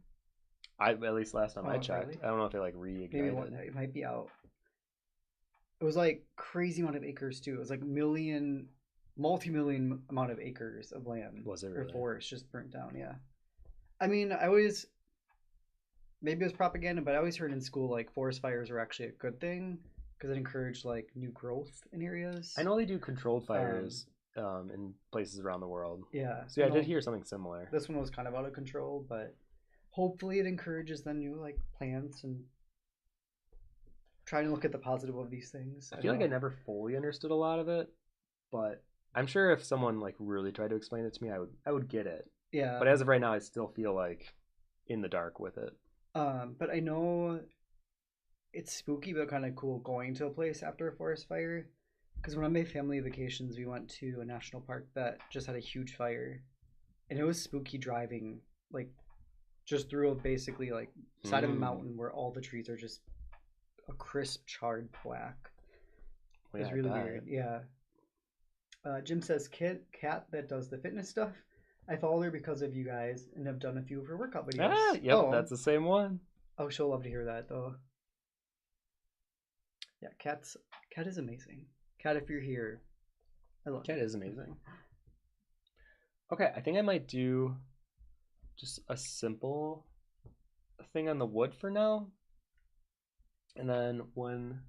Speaker 1: At least last time I checked. Really? I don't know if it like reignited.
Speaker 2: Maybe it might be out. It was like crazy amount of acres too. It was like multi-million amount of acres of land.
Speaker 1: Was it really?
Speaker 2: Or forest just burnt down, yeah. I mean, maybe it was propaganda, but I always heard in school like forest fires were actually a good thing because it encouraged like new growth in areas.
Speaker 1: I know they do controlled fires in places around the world.
Speaker 2: Yeah.
Speaker 1: So yeah, I did hear something similar.
Speaker 2: This one was kind of out of control, but hopefully it encourages the new like plants and trying to look at the positive of these things.
Speaker 1: I feel like I never fully understood a lot of it, but I'm sure if someone like really tried to explain it to me, I would get it.
Speaker 2: Yeah.
Speaker 1: But as of right now, I still feel like in the dark with it.
Speaker 2: But I know it's spooky but kind of cool going to a place after a forest fire. Because one of my family vacations, we went to a national park that just had a huge fire, and it was spooky driving like just through basically like side of a mountain where all the trees are just a crisp charred black. Well, it's really weird. Yeah. Jim says, cat that does the fitness stuff. I follow her because of you guys and have done a few of her workout videos.
Speaker 1: Ah, yep, that's the same one.
Speaker 2: Oh, she'll love to hear that though. Yeah, Cat is amazing. Cat, if you're here, I love
Speaker 1: Cat is amazing. Okay, I think I might do just a simple thing on the wood for now. And then when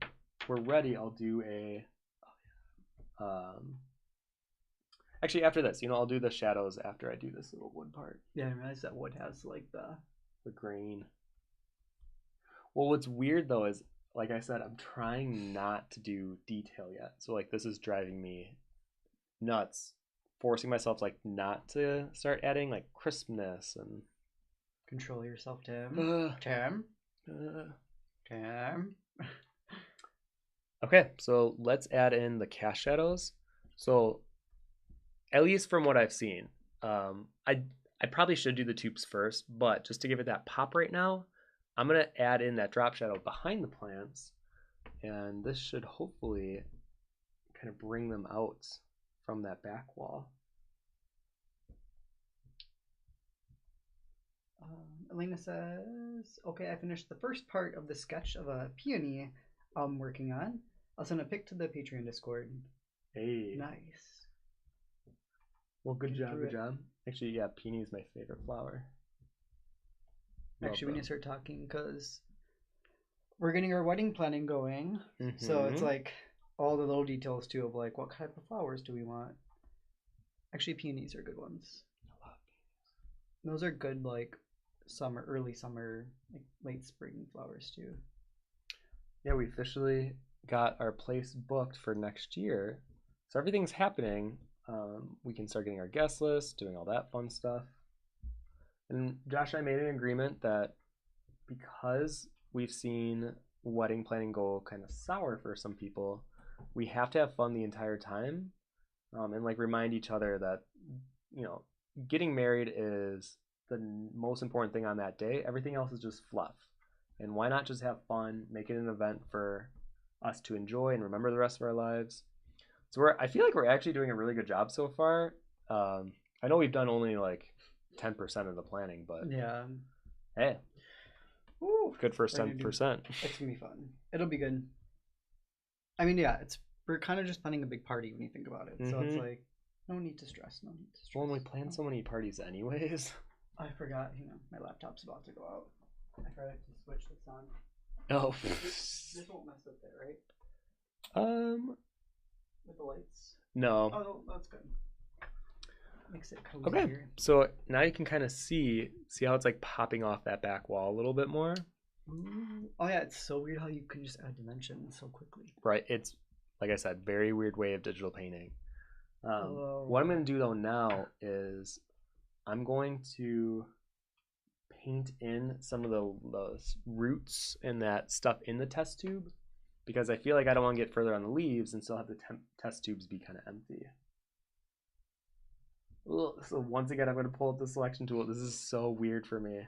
Speaker 1: we're ready, I'll do a actually after this, I'll do the shadows after I do this little wood part.
Speaker 2: Yeah, I realize that wood has like
Speaker 1: the grain. Well, what's weird though is, like I said, I'm trying not to do detail yet. So like this is driving me nuts, forcing myself like not to start adding like crispness and
Speaker 2: control yourself, Tim. Tim.
Speaker 1: Okay, so let's add in the cast shadows. So at least from what I've seen, I probably should do the tubes first, but just to give it that pop right now, I'm going to add in that drop shadow behind the plants, and this should hopefully kind of bring them out from that back wall.
Speaker 2: Elena says, okay, I finished the first part of the sketch of a peony I'm working on. I'll send a pic to the Patreon Discord.
Speaker 1: Hey.
Speaker 2: Nice.
Speaker 1: Well, good job. Actually, yeah, peony is my favorite flower.
Speaker 2: Actually, we need to start talking because we're getting our wedding planning going. Mm-hmm. So it's like all the little details too of like what type of flowers do we want. Actually, peonies are good ones.
Speaker 1: I love peonies.
Speaker 2: Those are good like early summer, like late spring flowers too.
Speaker 1: Yeah, we officially got our place booked for next year. So everything's happening. We can start getting our guest list, doing all that fun stuff. And Josh and I made an agreement that because we've seen wedding planning go kind of sour for some people, we have to have fun the entire time, and like remind each other that, you know, getting married is the most important thing on that day. Everything else is just fluff. And why not just have fun, make it an event for us to enjoy and remember the rest of our lives. So I feel like we're actually doing a really good job so far. I know we've done only like 10% of the planning, but
Speaker 2: yeah.
Speaker 1: hey,
Speaker 2: Ooh,
Speaker 1: good first 10%.
Speaker 2: It's gonna be fun. It'll be good. I mean, yeah, we're kind of just planning a big party when you think about it. So it's like no need to stress.
Speaker 1: Well, and we plan so many parties anyways.
Speaker 2: I forgot. My laptop's about to go out. I forgot to switch this on.
Speaker 1: Oh.
Speaker 2: This won't mess up there, right? With the lights.
Speaker 1: No.
Speaker 2: Oh, no, that's good. Makes it cozy.
Speaker 1: Okay,
Speaker 2: here.
Speaker 1: so now you can kind of see how it's like popping off that back wall a little bit more.
Speaker 2: Ooh. Oh yeah, it's so weird how you can just add dimensions so quickly.
Speaker 1: Right, it's like I said, very weird way of digital painting. What I'm going to do though now is I'm going to paint in some of the roots and that stuff in the test tube, because I feel like I don't want to get further on the leaves and still have the test tubes be kind of empty. Ugh, so once again, I'm going to pull up the selection tool. This is so weird for me.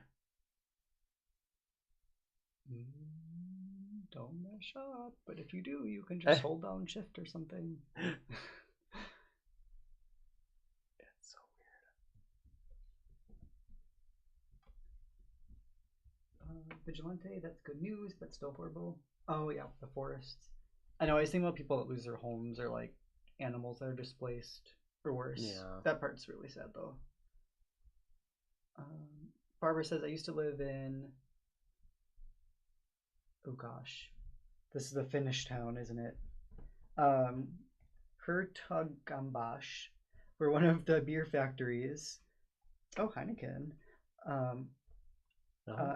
Speaker 2: Don't mess up, but if you do, you can just hold down shift or something.
Speaker 1: It's so
Speaker 2: weird. Vigilante, that's good news, but still horrible. Oh yeah, the forests. I know, I was thinking about people that lose their homes or like animals that are displaced or worse.
Speaker 1: Yeah.
Speaker 2: That part's really sad though. Barbara says, I used to live in, oh gosh, this is the Finnish town, isn't it? Hertogambash, where one of the beer factories, oh, Heineken,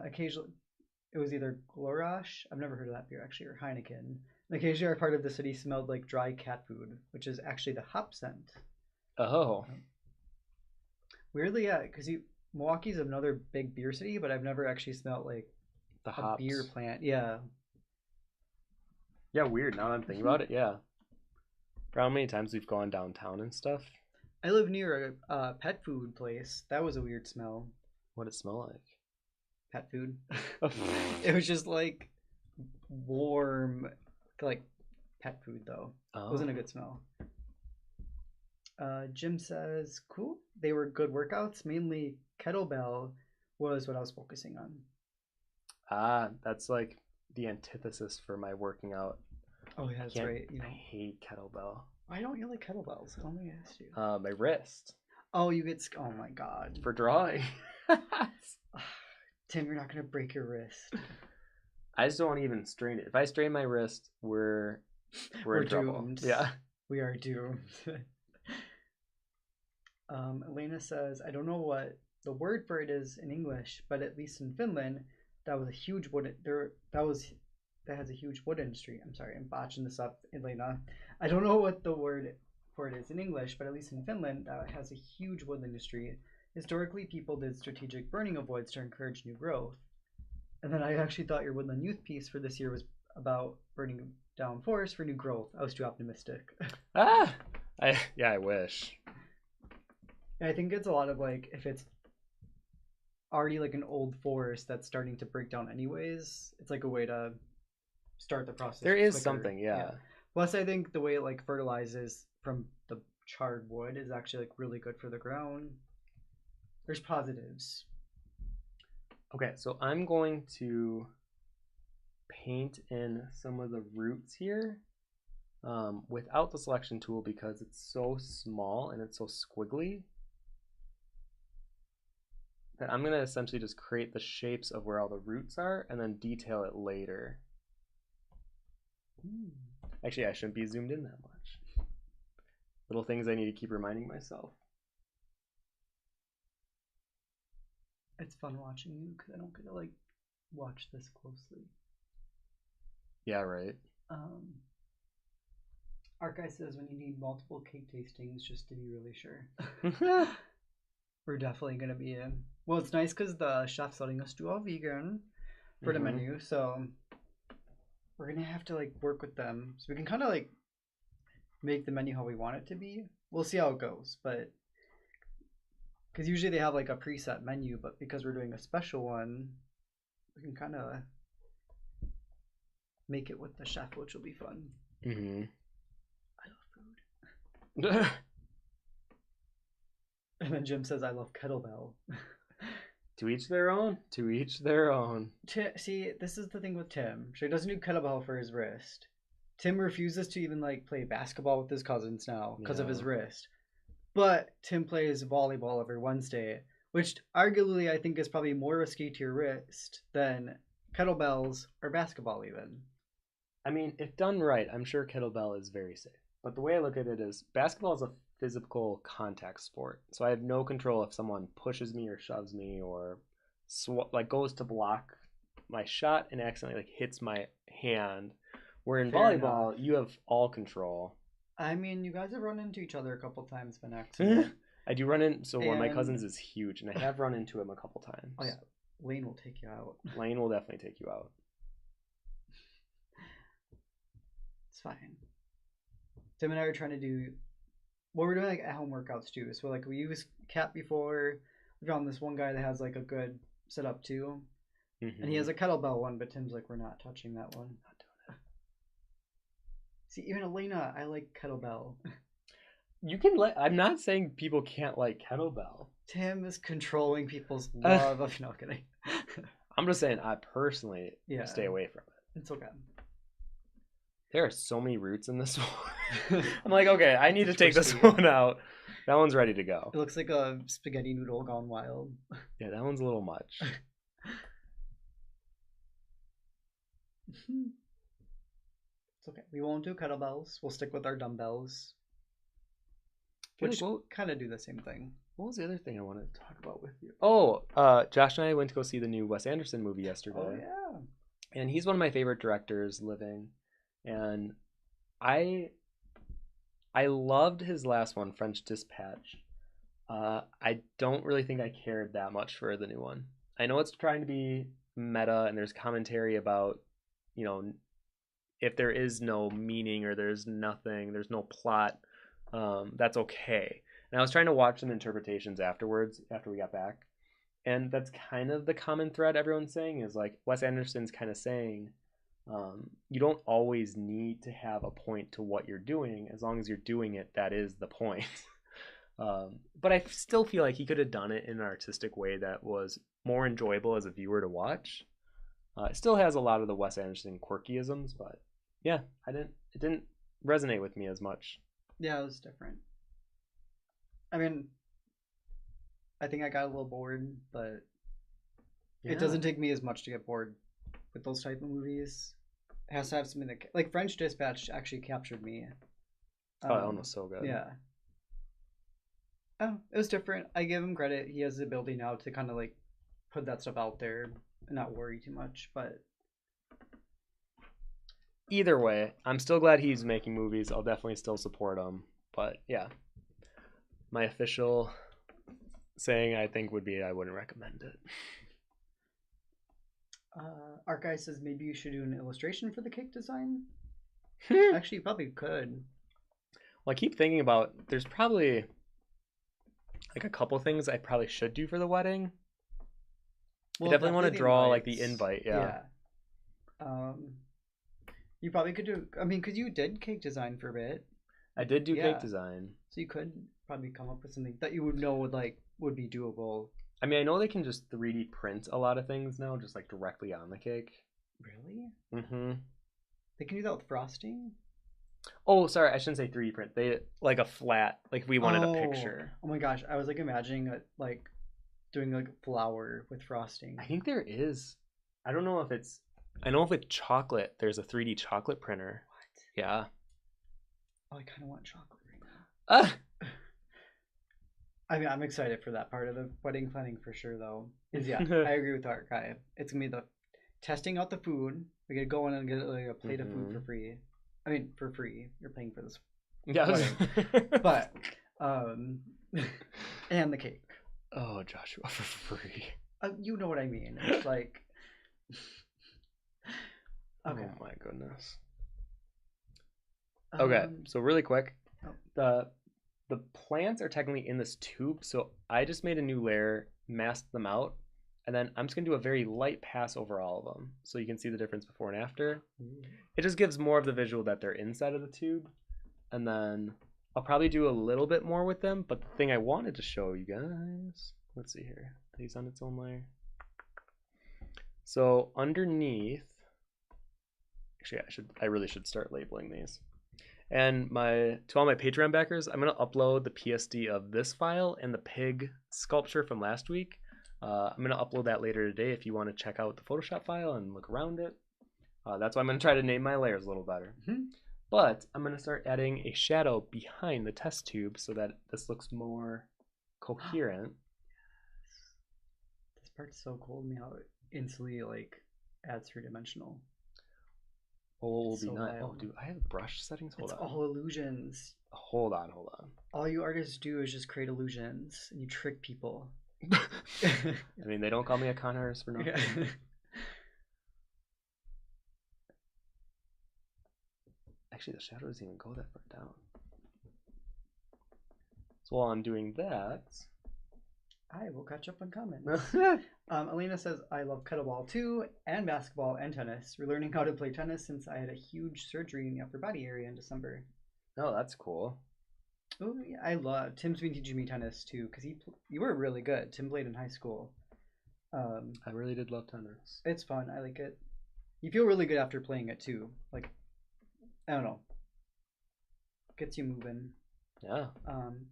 Speaker 2: occasionally, it was either Glorosh, I've never heard of that beer actually, or Heineken. And occasionally our part of the city smelled like dry cat food, which is actually the hop scent.
Speaker 1: Oh.
Speaker 2: Weirdly, yeah, because Milwaukee's another big beer city, but I've never actually smelled like
Speaker 1: the
Speaker 2: a
Speaker 1: hops.
Speaker 2: Beer plant. Yeah.
Speaker 1: Yeah, weird. Now that I'm thinking about it, yeah. For how many times we've gone downtown and stuff.
Speaker 2: I live near a pet food place. That was a weird smell.
Speaker 1: What'd it smell like?
Speaker 2: Pet food. It was just like warm, like pet food though. It wasn't a good smell. Jim says, cool. They were good workouts. Mainly kettlebell was what I was focusing on.
Speaker 1: Ah, that's like the antithesis for my working out.
Speaker 2: Oh yeah, that's right.
Speaker 1: I hate kettlebell.
Speaker 2: Why don't you like kettlebells? Let me ask you.
Speaker 1: My wrist.
Speaker 2: Oh, you get. Oh my god.
Speaker 1: For drawing.
Speaker 2: Tim, you're not gonna break your wrist.
Speaker 1: I just don't even strain it. If I strain my wrist, we're in trouble.
Speaker 2: Doomed.
Speaker 1: Yeah.
Speaker 2: We are doomed. Elena says, I don't know what the word for it is in English, but at least in Finland, that was a huge wood. That has a huge wood industry. I'm sorry, I'm botching this up, Elena. I don't know what the word for it is in English, but at least in Finland, that has a huge wood industry. Historically, people did strategic burning of woods to encourage new growth. And then I actually thought your woodland youth piece for this year was about burning down forests for new growth. I was too optimistic.
Speaker 1: I wish.
Speaker 2: I think it's a lot of like, if it's already like an old forest that's starting to break down anyways, it's like a way to start the process.
Speaker 1: There is
Speaker 2: quicker.
Speaker 1: something, yeah.
Speaker 2: Plus, I think the way it like fertilizes from the charred wood is actually like really good for the ground. There's positives.
Speaker 1: Okay, so I'm going to paint in some of the roots here without the selection tool because it's so small and it's so squiggly that I'm going to essentially just create the shapes of where all the roots are and then detail it later. Actually, I shouldn't be zoomed in that much. Little things I need to keep reminding myself.
Speaker 2: It's fun watching you because I don't get to like watch this closely.
Speaker 1: Yeah, right.
Speaker 2: Art guy says when you need multiple cake tastings, just to be really sure. We're definitely gonna be in. Well, it's nice because the chef's letting us do all vegan for the menu, so we're gonna have to like work with them so we can kind of like make the menu how we want it to be. We'll see how it goes, but because usually they have like a preset menu, but because we're doing a special one, we can kind of make it with the chef, which will be fun. I love food. And then Jim says, I love kettlebell.
Speaker 1: To each their own. To each their own.
Speaker 2: See, this is the thing with Tim. So he doesn't do kettlebell for his wrist. Tim refuses to even like play basketball with his cousins now because of his wrist. But Tim plays volleyball every Wednesday, which arguably I think is probably more risky to your wrist than kettlebells or basketball even.
Speaker 1: I mean, if done right, I'm sure kettlebell is very safe. But the way I look at it is basketball is a physical contact sport. So I have no control if someone pushes me or shoves me or like goes to block my shot and accidentally like hits my hand. Where in volleyball, you have all control.
Speaker 2: I mean, you guys have run into each other a couple times by accident.
Speaker 1: I do run in. So one of my cousins is huge, and I have run into him a couple times.
Speaker 2: Oh yeah, Lane will take you out.
Speaker 1: Lane will definitely take you out.
Speaker 2: It's fine. Tim and I are trying to do. Well, we're doing like at-home workouts too. So like we used Cat before. We found this one guy that has like a good setup too, and he has a kettlebell one. But Tim's like, we're not touching that one. Not doing it. See, even Elena, I like kettlebell.
Speaker 1: You can let. I'm not saying people can't like kettlebell.
Speaker 2: Tim is controlling people's love of. No, kidding.
Speaker 1: I'm just saying, I personally stay away from it.
Speaker 2: It's okay.
Speaker 1: There are so many roots in this one. I'm like, okay, I need to take this one out. That one's ready to go.
Speaker 2: It looks like a spaghetti noodle gone wild.
Speaker 1: Yeah, that one's a little much.
Speaker 2: It's okay. We won't do kettlebells. We'll stick with our dumbbells. Which will kind of do the same thing.
Speaker 1: What was the other thing I wanted to talk about with you? Oh, Josh and I went to go see the new Wes Anderson movie yesterday.
Speaker 2: Oh, yeah.
Speaker 1: And he's one of my favorite directors living. And I loved his last one, French Dispatch. I don't really think I cared that much for the new one. I know it's trying to be meta and there's commentary about, you know, if there is no meaning or there's nothing, there's no plot, that's okay. And I was trying to watch some interpretations afterwards, after we got back. And that's kind of the common thread everyone's saying is like Wes Anderson's kind of saying, you don't always need to have a point to what you're doing. As long as you're doing it, that is the point. But I still feel like he could have done it in an artistic way that was more enjoyable as a viewer to watch. It still has a lot of the Wes Anderson quirkyisms, but yeah, it didn't resonate with me as much.
Speaker 2: Yeah, it was different. I mean, I think I got a little bored, but it doesn't take me as much to get bored with those type of movies. It has to have something that, like French Dispatch actually captured me.
Speaker 1: That one was so good.
Speaker 2: Yeah. Oh, it was different. I give him credit. He has the ability now to kind of like put that stuff out there and not worry too much, but
Speaker 1: either way, I'm still glad he's making movies. I'll definitely still support him. But yeah, my official saying I think would be I wouldn't recommend it.
Speaker 2: Art Guy says maybe you should do an illustration for the cake design.
Speaker 1: Hmm.
Speaker 2: Actually, you probably could.
Speaker 1: Well, I keep thinking about there's probably like a couple things I probably should do for the wedding. Well, I definitely want to draw like the invite. Yeah.
Speaker 2: You probably could do. I mean, because you did cake design for a bit.
Speaker 1: I did do cake design.
Speaker 2: So you could probably come up with something that you would know would be doable.
Speaker 1: I mean, I know they can just 3D print a lot of things now, just like directly on the cake.
Speaker 2: Really?
Speaker 1: Mm-hmm.
Speaker 2: They can do that with frosting?
Speaker 1: Oh, sorry, I shouldn't say 3D print. They like a flat, like we wanted a picture.
Speaker 2: Oh my gosh, I was like imagining like doing like a flower with frosting.
Speaker 1: I think there is. I don't know if it's. I know if it's chocolate, there's a 3D chocolate printer.
Speaker 2: What?
Speaker 1: Yeah.
Speaker 2: Oh, I kind of want chocolate right now.
Speaker 1: Ah.
Speaker 2: I mean, I'm excited for that part of the wedding planning for sure, though. I agree with Art Guy. It's gonna be testing out the food. We could go in and get like a plate of food for free. I mean, for free. You're paying for this.
Speaker 1: Yeah.
Speaker 2: But, and the cake.
Speaker 1: Oh, Joshua, for free.
Speaker 2: You know what I mean. It's like... Okay.
Speaker 1: Oh my goodness. Okay, so really quick. The plants are technically in this tube, so I just made a new layer, masked them out, and then I'm just going to do a very light pass over all of them, so you can see the difference before and after. It just gives more of the visual that they're inside of the tube, and then I'll probably do a little bit more with them, but the thing I wanted to show you guys, let's see here, are these on its own layer? So underneath, actually I really should start labeling these. And to all my Patreon backers, I'm going to upload the PSD of this file and the pig sculpture from last week. I'm going to upload that later today if you want to check out the Photoshop file and look around it. That's why I'm going to try to name my layers a little better. But I'm going to start adding a shadow behind the test tube so that this looks more coherent.
Speaker 2: This part's so cool to me how it instantly like adds three-dimensional.
Speaker 1: Oh, will be nice. Oh, dude, I have brush settings. Hold on.
Speaker 2: It's all illusions.
Speaker 1: Hold on.
Speaker 2: All you artists do is just create illusions, and you trick people.
Speaker 1: I mean, they don't call me a con artist for nothing. Yeah. Actually, the shadow doesn't even go that far down. So while I'm doing that,
Speaker 2: I will catch up on comments. Elena says, I love kettlebell too, and basketball and tennis. We're learning how to play tennis since I had a huge surgery in the upper body area in December.
Speaker 1: Oh, that's cool.
Speaker 2: Oh, yeah, I love Tim's been teaching me tennis too, because you were really good. Tim played in high school.
Speaker 1: I really did love tennis.
Speaker 2: It's fun. I like it. You feel really good after playing it too. Like, I don't know. Gets you moving.
Speaker 1: Yeah.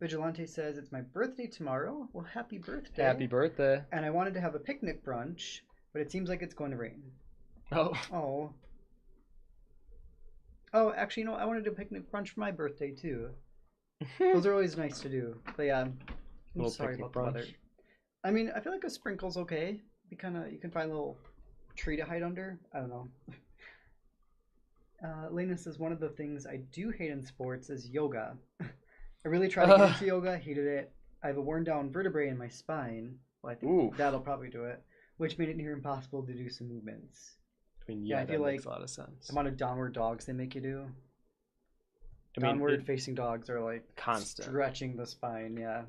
Speaker 2: Vigilante says, it's my birthday tomorrow. Well, happy birthday.
Speaker 1: Happy birthday.
Speaker 2: And I wanted to have a picnic brunch, but it seems like it's going to rain.
Speaker 1: Oh.
Speaker 2: Oh, actually, I wanted to do a picnic brunch for my birthday, too. Those are always nice to do. But yeah, I'm sorry about the weather. I mean, I feel like a sprinkle's okay. You can find a little tree to hide under. I don't know. Lena says, one of the things I do hate in sports is yoga. I really tried to get into yoga, hated it. I have a worn down vertebrae in my spine. Well, I think that'll probably do it, which made it near impossible to do some movements.
Speaker 1: I mean, yeah, I feel that makes a lot of sense.
Speaker 2: The amount of downward dogs they make you do. Downward facing dogs are like
Speaker 1: constant
Speaker 2: stretching the spine. Yeah.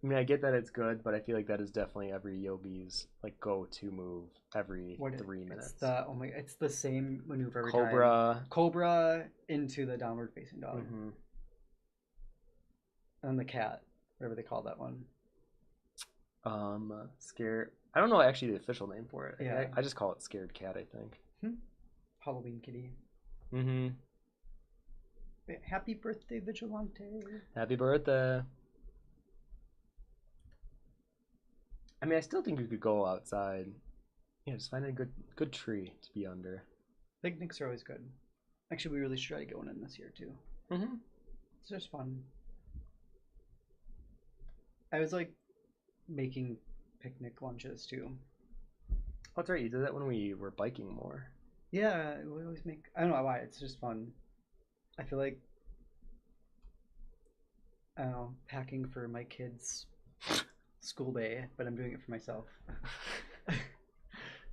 Speaker 1: I mean, I get that it's good, but I feel like that is definitely every yogi's like go-to move every 3 minutes.
Speaker 2: It's the same maneuver every time. Cobra into the downward facing dog. And the cat, whatever they call that one.
Speaker 1: Scared. I don't know actually the official name for it.
Speaker 2: Yeah.
Speaker 1: I just call it scared cat, I think.
Speaker 2: Halloween kitty.
Speaker 1: Mm-hmm.
Speaker 2: Happy birthday, Vigilante.
Speaker 1: Happy birthday. I mean, I still think you could go outside. Yeah, just find a good tree to be under.
Speaker 2: Picnics are always good. Actually, we really should try to get one in this year, too. It's just fun. I was, like, making picnic lunches, too.
Speaker 1: Oh, that's right. You did that when we were biking more.
Speaker 2: Yeah, we always make... I don't know why. It's just fun. I feel like... I don't know, packing for my kids' school day, but I'm doing it for myself.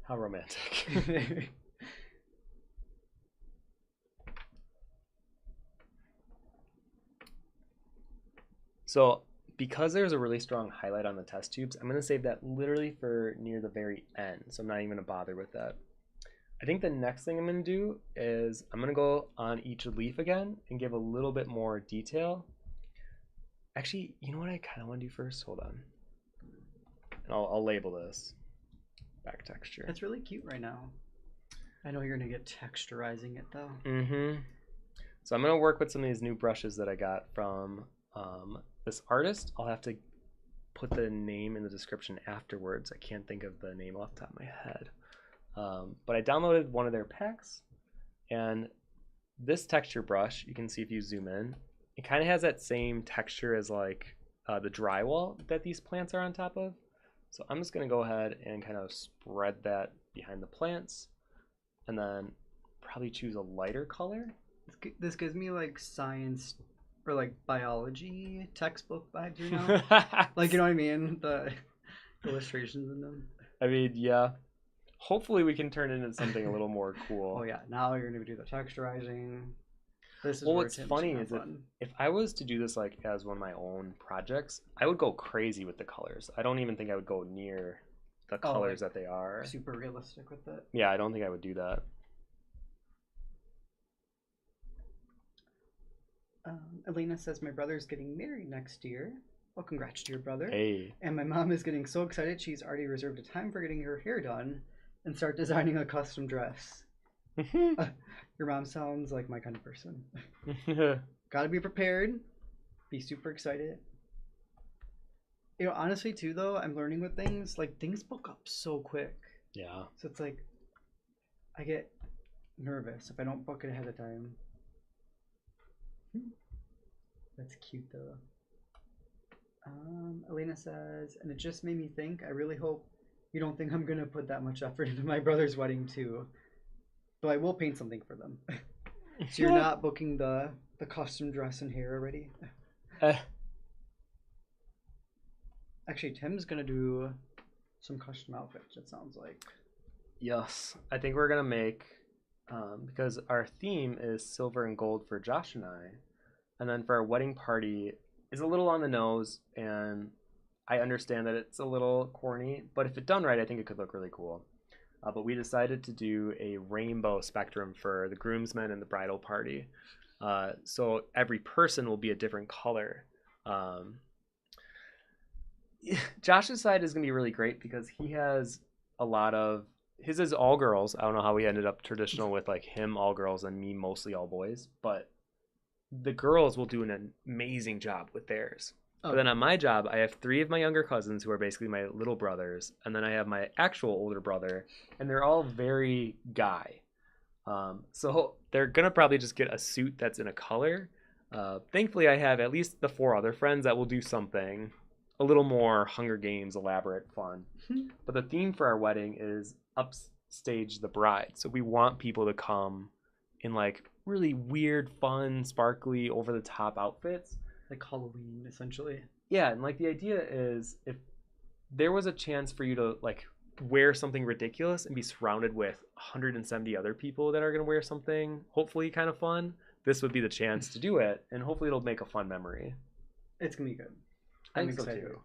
Speaker 1: How romantic. So, because there's a really strong highlight on the test tubes, I'm going to save that literally for near the very end, so I'm not even going to bother with that. I think the next thing I'm going to do is I'm going to go on each leaf again and give a little bit more detail. Actually, you know what I kind of want to do first? Hold on. And I'll label this back texture.
Speaker 2: It's really cute right now. I know you're going to get texturizing it though.
Speaker 1: So I'm going to work with some of these new brushes that I got from this artist. I'll have to put the name in the description afterwards. I can't think of the name off the top of my head. But I downloaded one of their packs, and this texture brush, you can see if you zoom in, it kind of has that same texture as like the drywall that these plants are on top of. So I'm just going to go ahead and kind of spread that behind the plants, and then probably choose a lighter color.
Speaker 2: This gives me like science or like biology textbook vibes right now. Like, you know what I mean? The illustrations in them.
Speaker 1: I mean, yeah. Hopefully we can turn it into something a little more cool.
Speaker 2: Oh yeah, now you're gonna do the texturizing. This is
Speaker 1: well,
Speaker 2: where
Speaker 1: what's
Speaker 2: Tim's
Speaker 1: funny
Speaker 2: gonna
Speaker 1: is
Speaker 2: have fun.
Speaker 1: if I was to do this like as one of my own projects, I would go crazy with the colors. I don't even think I would go near the colors
Speaker 2: like
Speaker 1: that they are.
Speaker 2: super realistic with it.
Speaker 1: Yeah, I don't think I would do that.
Speaker 2: Elena says my brother's getting married next year. Well, congrats to your brother.
Speaker 1: Hey.
Speaker 2: And my mom is getting so excited she's already reserved a time for getting her hair done and start designing a custom dress. Your mom sounds like my kind of person. Gotta be prepared. Be super excited. You know, honestly too though, I'm learning with things, like things book up so quick.
Speaker 1: Yeah.
Speaker 2: So it's like I get nervous if I don't book it ahead of time. That's cute though. Elena says, and it just made me think, I really hope you don't think I'm gonna put that much effort into my brother's wedding too. Though I will paint something for them. So you're not booking the custom dress and hair already? Actually, Tim's gonna do some custom outfits, it sounds like.
Speaker 1: Yes. I think we're gonna make because our theme is silver and gold for Josh and I. And then for our wedding party is a little on the nose, and I understand that it's a little corny, but if it done right, I think it could look really cool. But we decided to do a rainbow spectrum for the groomsmen and the bridal party. So every person will be a different color. Josh's side is going to be really great because he has a lot of... His is all girls. I don't know how we ended up traditional with like him all girls and me mostly all boys, but the girls will do an amazing job with theirs. But then on my job, I have 3 of my younger cousins who are basically my little brothers, and then I have my actual older brother, and they're all very guy. So they're gonna probably just get a suit that's in a color. Thankfully, I have at least the 4 other friends that will do something a little more Hunger Games elaborate fun. But the theme for our wedding is upstage the bride. So we want people to come in like really weird, fun, sparkly, over the top outfits.
Speaker 2: Like Halloween, essentially.
Speaker 1: Yeah, and like the idea is if there was a chance for you to like wear something ridiculous and be surrounded with 170 other people that are going to wear something hopefully kind of fun, this would be the chance to do it, and hopefully it'll make a fun memory.
Speaker 2: It's going to be good.
Speaker 1: I'm
Speaker 2: excited.
Speaker 1: So too.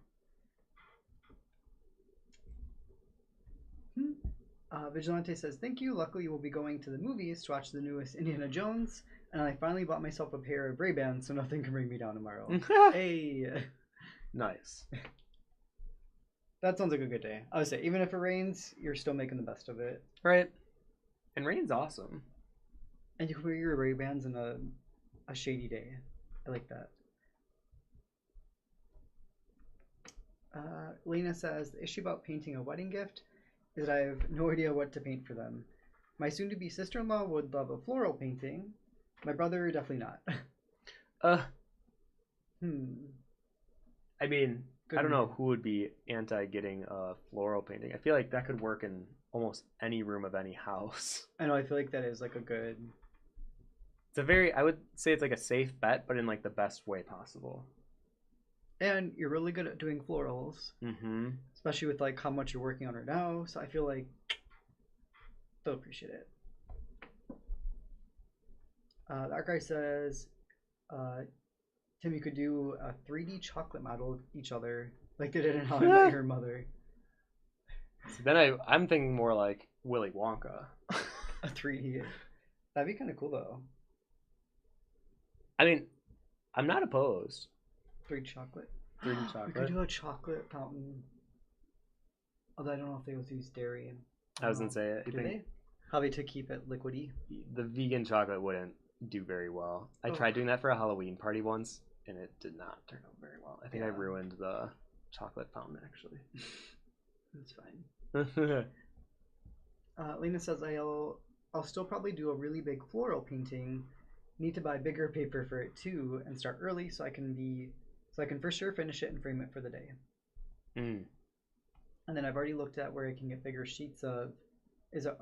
Speaker 2: Vigilante says, thank you. Luckily, we'll be going to the movies to watch the newest Indiana Jones, and I finally bought myself a pair of Ray-Bans, so nothing can bring me down tomorrow. Hey!
Speaker 1: Nice.
Speaker 2: That sounds like a good day. I would say, even if it rains, you're still making the best of it.
Speaker 1: Right. And rain's awesome.
Speaker 2: And you can wear your Ray-Bans in a shady day. I like that. Lena says, the issue about painting a wedding gift is that I have no idea what to paint for them. My soon-to-be sister-in-law would love a floral painting. My brother, definitely not.
Speaker 1: I mean,
Speaker 2: Good
Speaker 1: I don't know
Speaker 2: man.
Speaker 1: who would be anti getting a floral painting. I feel like that could work in almost any room of any house.
Speaker 2: I know, I feel like that is like a good...
Speaker 1: It's a very, I would say it's like a safe bet, but in like the best way possible.
Speaker 2: And you're really good at doing florals.
Speaker 1: Mm-hmm.
Speaker 2: Especially with like how much you're working on right now. So I feel like they'll appreciate it. That guy says, Tim, you could do a 3D chocolate model of each other like they did in How I Met Your Mother.
Speaker 1: So then I'm thinking more like Willy Wonka.
Speaker 2: A 3D. That'd be kind of cool though.
Speaker 1: I mean, I'm not opposed.
Speaker 2: 3D chocolate.
Speaker 1: 3D
Speaker 2: We
Speaker 1: chocolate.
Speaker 2: could do a chocolate fountain. Although I don't know if they would use dairy.
Speaker 1: I was gonna say, I
Speaker 2: Do
Speaker 1: think
Speaker 2: they? Probably to keep it liquidy.
Speaker 1: the vegan chocolate wouldn't do very well. I
Speaker 2: Oh.
Speaker 1: tried doing that for a Halloween party once, and it did not turn out very well. I think I
Speaker 2: Yeah.
Speaker 1: ruined the chocolate fountain, actually.
Speaker 2: That's fine. Lena says I'll still probably do a really big floral painting. Need to buy bigger paper for it too, and start early so I can for sure finish it and frame it for the day.
Speaker 1: Mm.
Speaker 2: And then I've already looked at where I can get bigger sheets of is it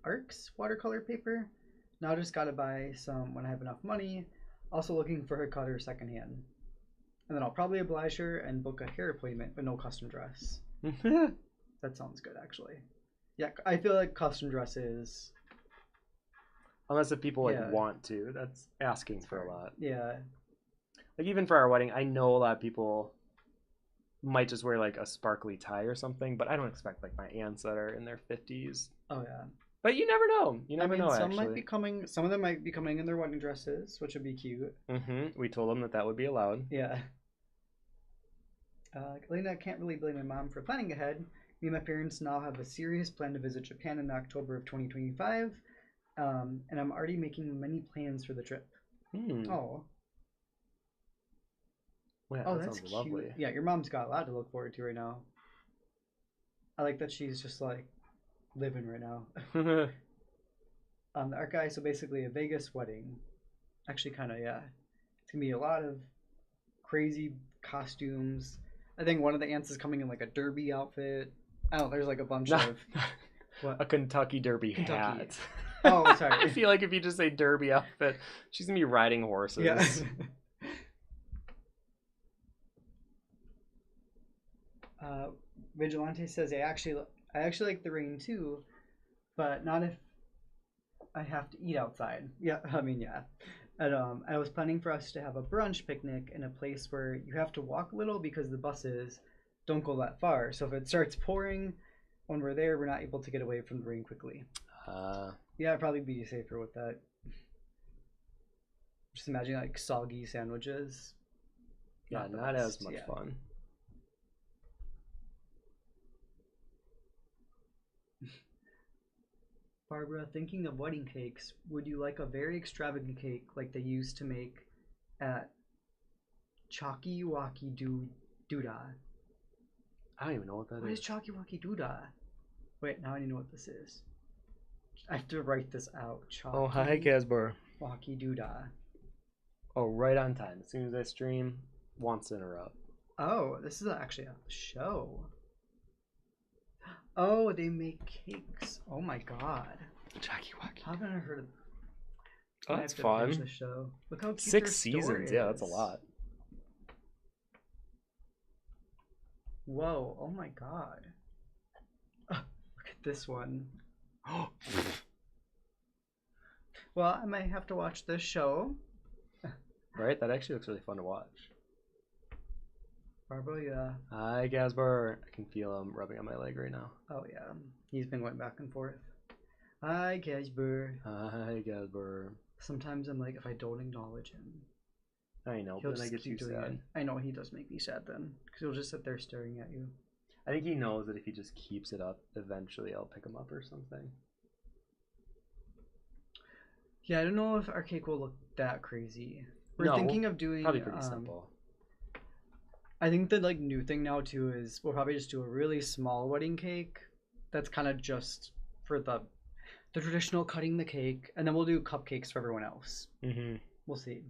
Speaker 2: Arcs watercolor paper. Now just gotta buy some when I have enough money. Also looking for her cutter secondhand. And then I'll probably oblige her and book a hair appointment, but no custom dress. That sounds good, actually. Yeah, I feel like custom dresses.
Speaker 1: Unless if people want to, that's asking for a lot.
Speaker 2: Yeah.
Speaker 1: Like even for our wedding, I know a lot of people might just wear like a sparkly tie or something, but I don't expect like my aunts that are in their 50s.
Speaker 2: Oh yeah.
Speaker 1: But you never know. You never know.
Speaker 2: Some
Speaker 1: actually
Speaker 2: might be coming. Some of them might be coming in their wedding dresses, which would be cute.
Speaker 1: We told them that would be allowed.
Speaker 2: Yeah. Elena, can't really blame my mom for planning ahead. Me and my parents now have a serious plan to visit Japan in October of 2025, and I'm already making many plans for the trip. Oh.
Speaker 1: Yeah,
Speaker 2: oh,
Speaker 1: that
Speaker 2: that's
Speaker 1: sounds
Speaker 2: cute.
Speaker 1: lovely.
Speaker 2: Yeah, your mom's got a lot to look forward to right now. I like that she's just like living right now. The art guy, so basically a Vegas wedding. Actually, kind of, yeah. It's gonna be a lot of crazy costumes. I think one of the aunts is coming in like a derby outfit. Oh, there's like a bunch of
Speaker 1: a Kentucky Derby hat.
Speaker 2: Oh, sorry.
Speaker 1: I feel like if you just say derby outfit, she's gonna be riding horses.
Speaker 2: Yeah. Vigilante says I actually like the rain too, but not if I have to eat outside. Yeah, I mean yeah. And I was planning for us to have a brunch picnic in a place where you have to walk a little because the buses don't go that far. So if it starts pouring when we're there, we're not able to get away from the rain quickly. Yeah, I'd probably be safer with that. Just imagine like soggy sandwiches.
Speaker 1: Yeah, not as much fun.
Speaker 2: Barbara, thinking of wedding cakes, would you like a very extravagant cake like they used to make at Chalky Walkie Doodah?
Speaker 1: I don't even know what that is.
Speaker 2: What is Chalky Walkie Doodah? Wait, now I need to know what this is. I have to write this out. Chalky
Speaker 1: oh, hi, Casper.
Speaker 2: Walkie Doodah.
Speaker 1: Oh, right on time. As soon as I stream, wants to interrupt.
Speaker 2: Oh, this is actually a show. Oh, they make cakes. Oh my god.
Speaker 1: Chalky Walkie.
Speaker 2: How haven't I heard of
Speaker 1: Oh, that's fun.
Speaker 2: The show. Look how cute
Speaker 1: 6 seasons. Yeah, that's a lot.
Speaker 2: Whoa, oh my god. Look at this one. Well, I might have to watch this show.
Speaker 1: Right? That actually looks really fun to watch.
Speaker 2: Barbara, yeah.
Speaker 1: Hi, Casper. I can feel him rubbing on my leg right now.
Speaker 2: Oh, yeah. He's been going back and forth. Hi, Casper.
Speaker 1: Hi, Casper.
Speaker 2: Sometimes I'm like, if I don't acknowledge him,
Speaker 1: I know, but then I get too sad.
Speaker 2: I know, he does make me sad then. Because he'll just sit there staring at you.
Speaker 1: I think he knows that if he just keeps it up, eventually I'll pick him up or something.
Speaker 2: Yeah, I don't know if our cake will look that crazy. We're thinking of doing...
Speaker 1: probably pretty simple.
Speaker 2: I think the like new thing now too is we'll probably just do a really small wedding cake. That's kind of just for the traditional cutting the cake, and then we'll do cupcakes for everyone else. We'll see.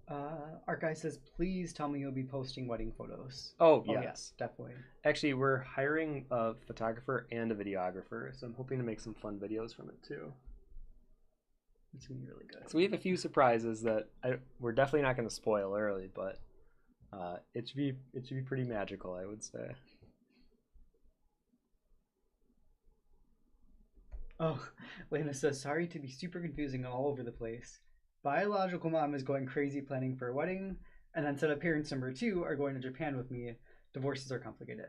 Speaker 2: Our guy says, please tell me you'll be posting wedding photos.
Speaker 1: Oh, yes.
Speaker 2: Definitely.
Speaker 1: Actually, we're hiring a photographer and a videographer, so I'm hoping to make some fun videos from it too.
Speaker 2: It's going to be really good.
Speaker 1: So we have a few surprises that we're definitely not going to spoil early, but it should be pretty magical, I would say.
Speaker 2: Oh, Lena says, sorry to be super confusing all over the place. Biological mom is going crazy planning for a wedding, and then set up parents number 2 are going to Japan with me. Divorces are complicated.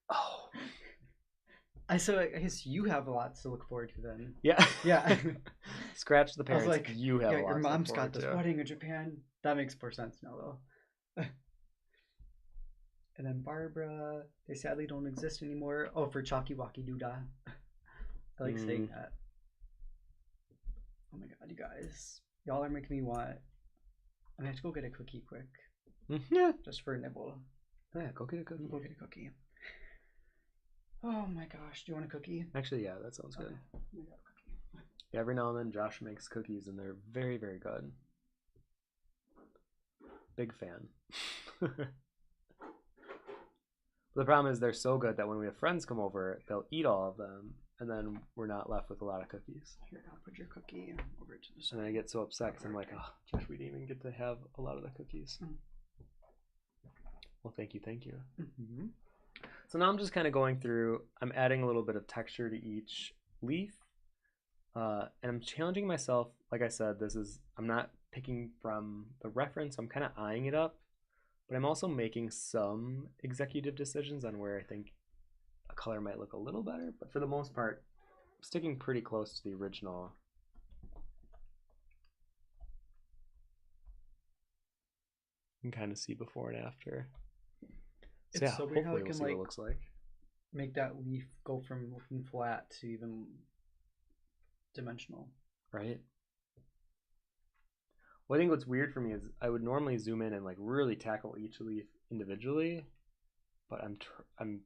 Speaker 1: Oh.
Speaker 2: I guess you have a lot to look forward to then.
Speaker 1: Yeah.
Speaker 2: Yeah.
Speaker 1: Scratch the parents.
Speaker 2: Like,
Speaker 1: you have a lot
Speaker 2: your
Speaker 1: to
Speaker 2: mom's
Speaker 1: look
Speaker 2: got this
Speaker 1: to.
Speaker 2: wedding in Japan. That makes more sense now, though. And then Barbara, they sadly don't exist anymore. Oh, for Chalky Walkie Doodah. I like saying that. Oh my god, you guys. Y'all are making me want... I'm gonna have to go get a cookie quick.
Speaker 1: Yeah.
Speaker 2: Just for a nibble.
Speaker 1: Oh, yeah, go get a cookie.
Speaker 2: Go get a cookie. Oh my gosh, do you want a cookie?
Speaker 1: Actually, yeah, that sounds good.
Speaker 2: Okay. We got a cookie.
Speaker 1: Yeah, every now and then Josh makes cookies and they're very, very good. Big fan. The problem is they're so good that when we have friends come over, they'll eat all of them, and then we're not left with a lot of cookies.
Speaker 2: Here, I'll put your cookie over to the side.
Speaker 1: And then I get so upset because I'm like, oh, Josh, we didn't even get to have a lot of the cookies. Well, thank you. Mm-hmm. So now I'm just kind of going through, I'm adding a little bit of texture to each leaf, and I'm challenging myself. Like I said, I'm not picking from the reference, I'm kind of eyeing it up, but I'm also making some executive decisions on where I think a color might look a little better, but for the most part, I'm sticking pretty close to the original. You can kind of see before and after. So yeah,
Speaker 2: so weird how
Speaker 1: hopefully
Speaker 2: it
Speaker 1: we'll
Speaker 2: can
Speaker 1: see what it looks like.
Speaker 2: make that leaf go from looking flat to even dimensional.
Speaker 1: Right? Well, I think what's weird for me is I would normally zoom in and like really tackle each leaf individually, but I'm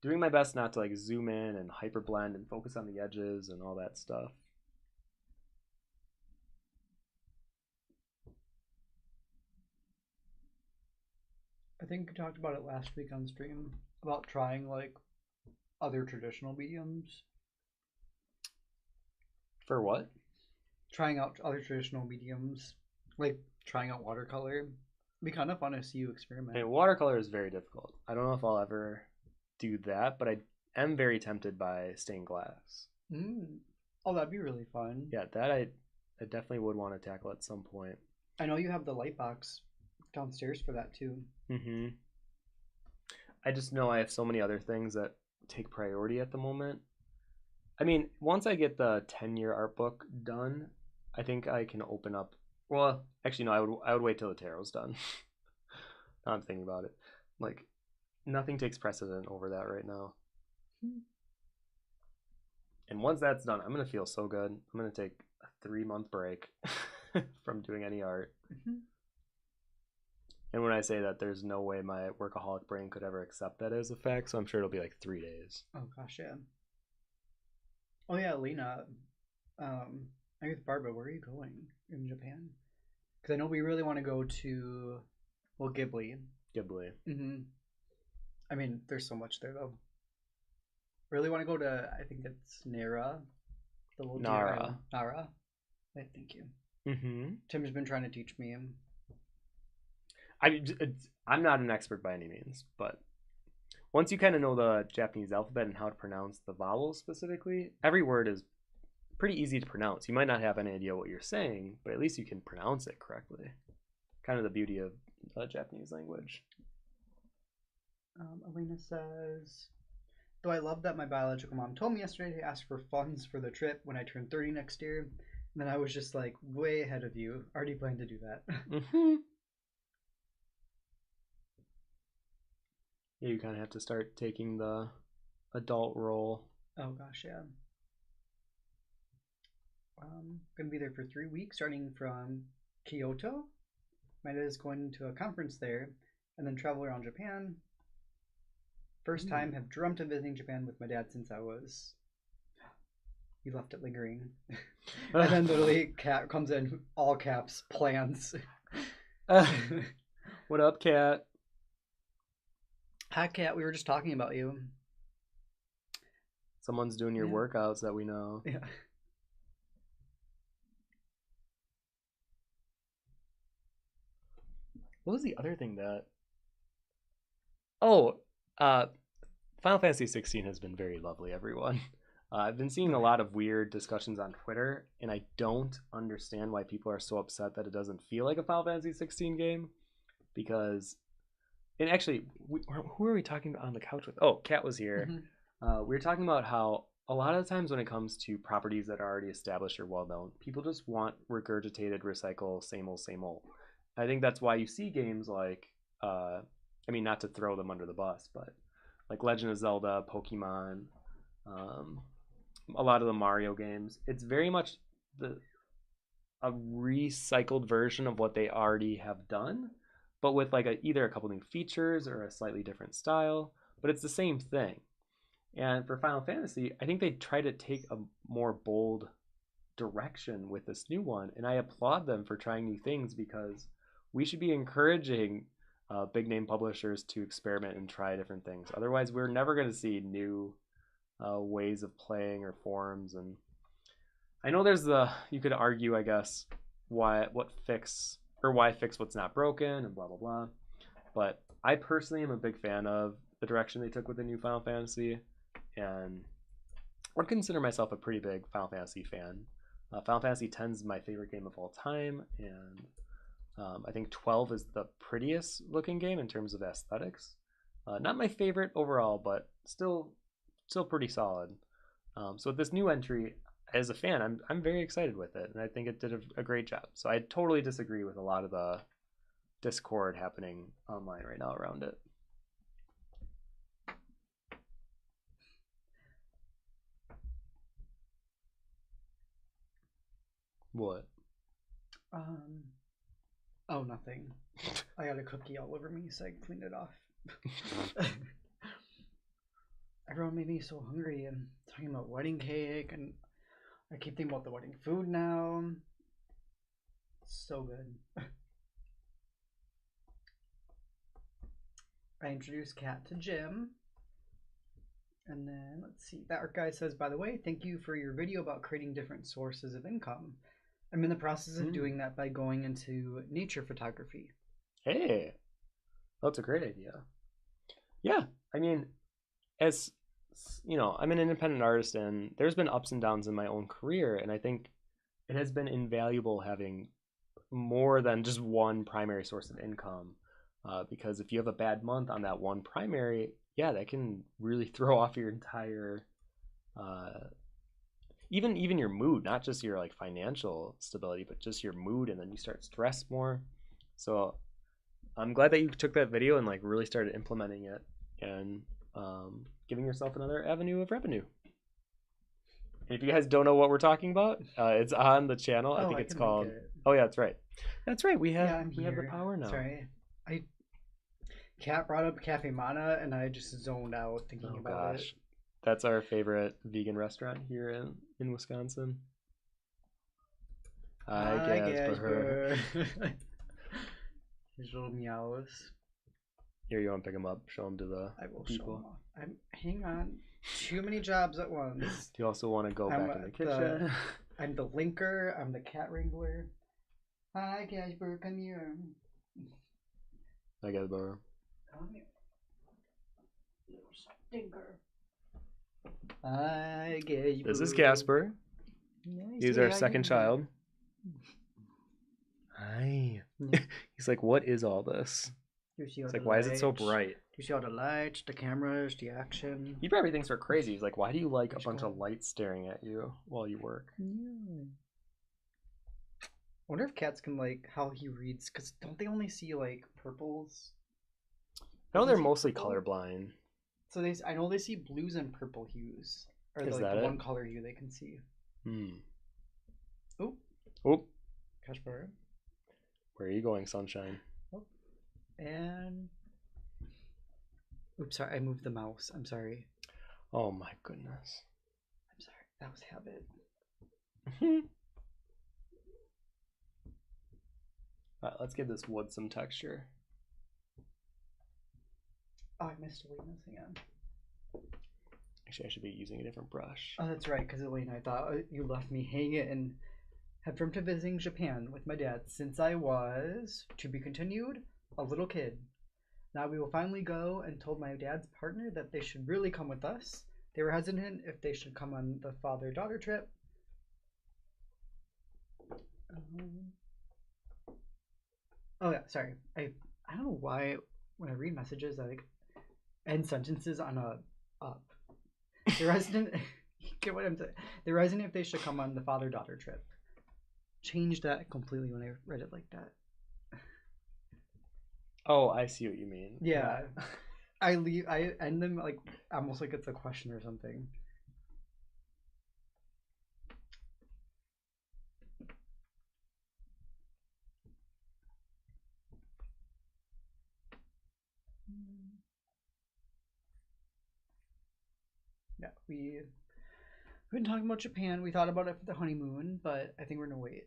Speaker 1: doing my best not to like zoom in and hyper blend and focus on the edges and all that stuff.
Speaker 2: I think we talked about it last week on stream about trying like other traditional mediums.
Speaker 1: For what?
Speaker 2: Trying out other traditional mediums, like trying out watercolor. It'd be kind of fun to see you experiment.
Speaker 1: And watercolor is very difficult. I don't know if I'll ever do that, but I am very tempted by stained glass.
Speaker 2: Oh, that'd be really fun.
Speaker 1: Yeah, that I definitely would want to tackle at some point.
Speaker 2: I know you have the light box downstairs for that too.
Speaker 1: Mm-hmm. I just know I have so many other things that take priority at the moment. I mean, once I get the 10-year art book done, I think I can open up. Well, actually, no, I would wait till the tarot's done. Now I'm thinking about it. Like, nothing takes precedent over that right now. And once that's done, I'm going to feel so good. I'm going to take a 3-month break from doing any art. And when I say that, there's no way my workaholic brain could ever accept that as a fact, so I'm sure it'll be like 3 days.
Speaker 2: Oh, gosh, yeah. Oh, yeah, Lena. I'm with Barbara. Where are you going in Japan? Because I know we really want to go to, well, Ghibli. I mean, there's so much there, though. Really want to go to, I think it's Nara. The little
Speaker 1: Nara.
Speaker 2: Nara. Thank you. Tim's been trying to teach me.
Speaker 1: I'm not an expert by any means, but once you kind of know the Japanese alphabet and how to pronounce the vowels specifically, every word is pretty easy to pronounce. You might not have any idea what you're saying, but at least you can pronounce it correctly. Kind of the beauty of the Japanese language.
Speaker 2: Elena says, though I love that my biological mom told me yesterday to ask for funds for the trip when I turn 30 next year. And then I was just like, way ahead of you. Already planned to do that.
Speaker 1: Yeah, you kind of have to start taking the adult role.
Speaker 2: Oh gosh, yeah. Gonna be there for 3 weeks, starting from Kyoto. My dad is going to a conference there, and then travel around Japan. First time, have dreamt of visiting Japan with my dad since I was. He left it lingering, and then literally Cat comes in, all caps, plans.
Speaker 1: What up, Cat?
Speaker 2: Hi, Cat. We were just talking about you.
Speaker 1: Someone's doing your workouts that we know.
Speaker 2: Yeah.
Speaker 1: What was the other thing that... Oh, Final Fantasy 16 has been very lovely, everyone. I've been seeing a lot of weird discussions on Twitter, and I don't understand why people are so upset that it doesn't feel like a Final Fantasy 16 game. Because... And actually, who are we talking about on the couch with? Oh, Kat was here. We were talking about how a lot of the times when it comes to properties that are already established or well-known, people just want regurgitated, recycle, same old, same old. I think that's why you see games like, I mean, not to throw them under the bus, but like Legend of Zelda, Pokemon, a lot of the Mario games. It's very much a recycled version of what they already have done, but with like either a couple new features or a slightly different style, but it's the same thing. And for Final Fantasy, I think they try to take a more bold direction with this new one, and I applaud them for trying new things, because we should be encouraging big name publishers to experiment and try different things. Otherwise, we're never going to see new ways of playing or forms. And I know you could argue, I guess, why fix what's not broken and blah blah blah. But I personally am a big fan of the direction they took with the new Final Fantasy, and I would consider myself a pretty big Final Fantasy fan. Final Fantasy X is my favorite game of all time, and I think 12 is the prettiest looking game in terms of aesthetics. Not my favorite overall, but still pretty solid. So with this new entry, as a fan, I'm very excited with it, and I think it did a great job. So I totally disagree with a lot of the discord happening online right now around it. What?
Speaker 2: Oh, nothing. I got a cookie all over me, so I cleaned it off. Everyone made me so hungry, and talking about wedding cake, and I keep thinking about the wedding food now. It's so good. I introduced Kat to Jim. And then, let's see, that art guy says, by the way, thank you for your video about creating different sources of income. I'm in the process of doing that by going into nature photography.
Speaker 1: Hey, that's a great idea. Yeah, I mean, as you know, I'm an independent artist, and there's been ups and downs in my own career, and I think it has been invaluable having more than just one primary source of income, because if you have a bad month on that one primary, yeah, that can really throw off your entire even your mood, not just your like financial stability, but just your mood, and then you start stress more. So I'm glad that you took that video and like really started implementing it and giving yourself another avenue of revenue. And if you guys don't know what we're talking about, it's on the channel. I think it's called. Oh yeah, that's right. That's right. We have the power now.
Speaker 2: Sorry, Kat brought up Cafe Mana, and I just zoned out thinking about it.
Speaker 1: That's our favorite vegan restaurant here in Wisconsin. I guess for her.
Speaker 2: His little meows.
Speaker 1: Here, you want to pick him up? Show him to the people.
Speaker 2: Show him. Hang on. Too many jobs at once.
Speaker 1: Do you also want to go back in the kitchen?
Speaker 2: I'm the linker. I'm the cat wrangler. Hi, Casper. Come here.
Speaker 1: Hi, Casper.
Speaker 2: Come here. Little stinker. Hi, Casper.
Speaker 1: This is Casper.
Speaker 2: Nice.
Speaker 1: He's our second child. Hi. He's like, what is all this? It's like, why is it so bright?
Speaker 2: You see all the lights, the cameras, the action.
Speaker 1: He probably thinks we're crazy. He's like, why do you like a bunch of lights staring at you while you work?
Speaker 2: Yeah. I wonder if cats can like how he reads, because don't they only see like purples?
Speaker 1: I know they're mostly colorblind.
Speaker 2: So I know they see blues and purple hues. Or
Speaker 1: is
Speaker 2: like
Speaker 1: that
Speaker 2: the
Speaker 1: it?
Speaker 2: one color hue they can see. Oh.
Speaker 1: Oh.
Speaker 2: Kashbar.
Speaker 1: Where are you going, sunshine?
Speaker 2: Oh. And oops, sorry, I moved the mouse. I'm sorry.
Speaker 1: Oh my goodness.
Speaker 2: I'm sorry. That was habit.
Speaker 1: Alright, let's give this wood some texture.
Speaker 2: Oh, I missed Elena's hand.
Speaker 1: Actually, I should be using a different brush.
Speaker 2: Oh, that's right, because Elena, I thought you left me hanging and have dreamt of visiting Japan with my dad since I was, to be continued, a little kid. Now we will finally go, and told my dad's partner that they should really come with us. They were hesitant if they should come on the father-daughter trip. Oh yeah, sorry. I don't know why when I read messages I like end sentences on a up. The resident get what I'm saying. The resident if they should come on the father-daughter trip. Changed that completely when I read it like that.
Speaker 1: Oh, I see what you mean.
Speaker 2: Yeah. I end them like almost like it's a question or something. Yeah, we've been talking about Japan. We thought about it for the honeymoon, but I think we're gonna wait.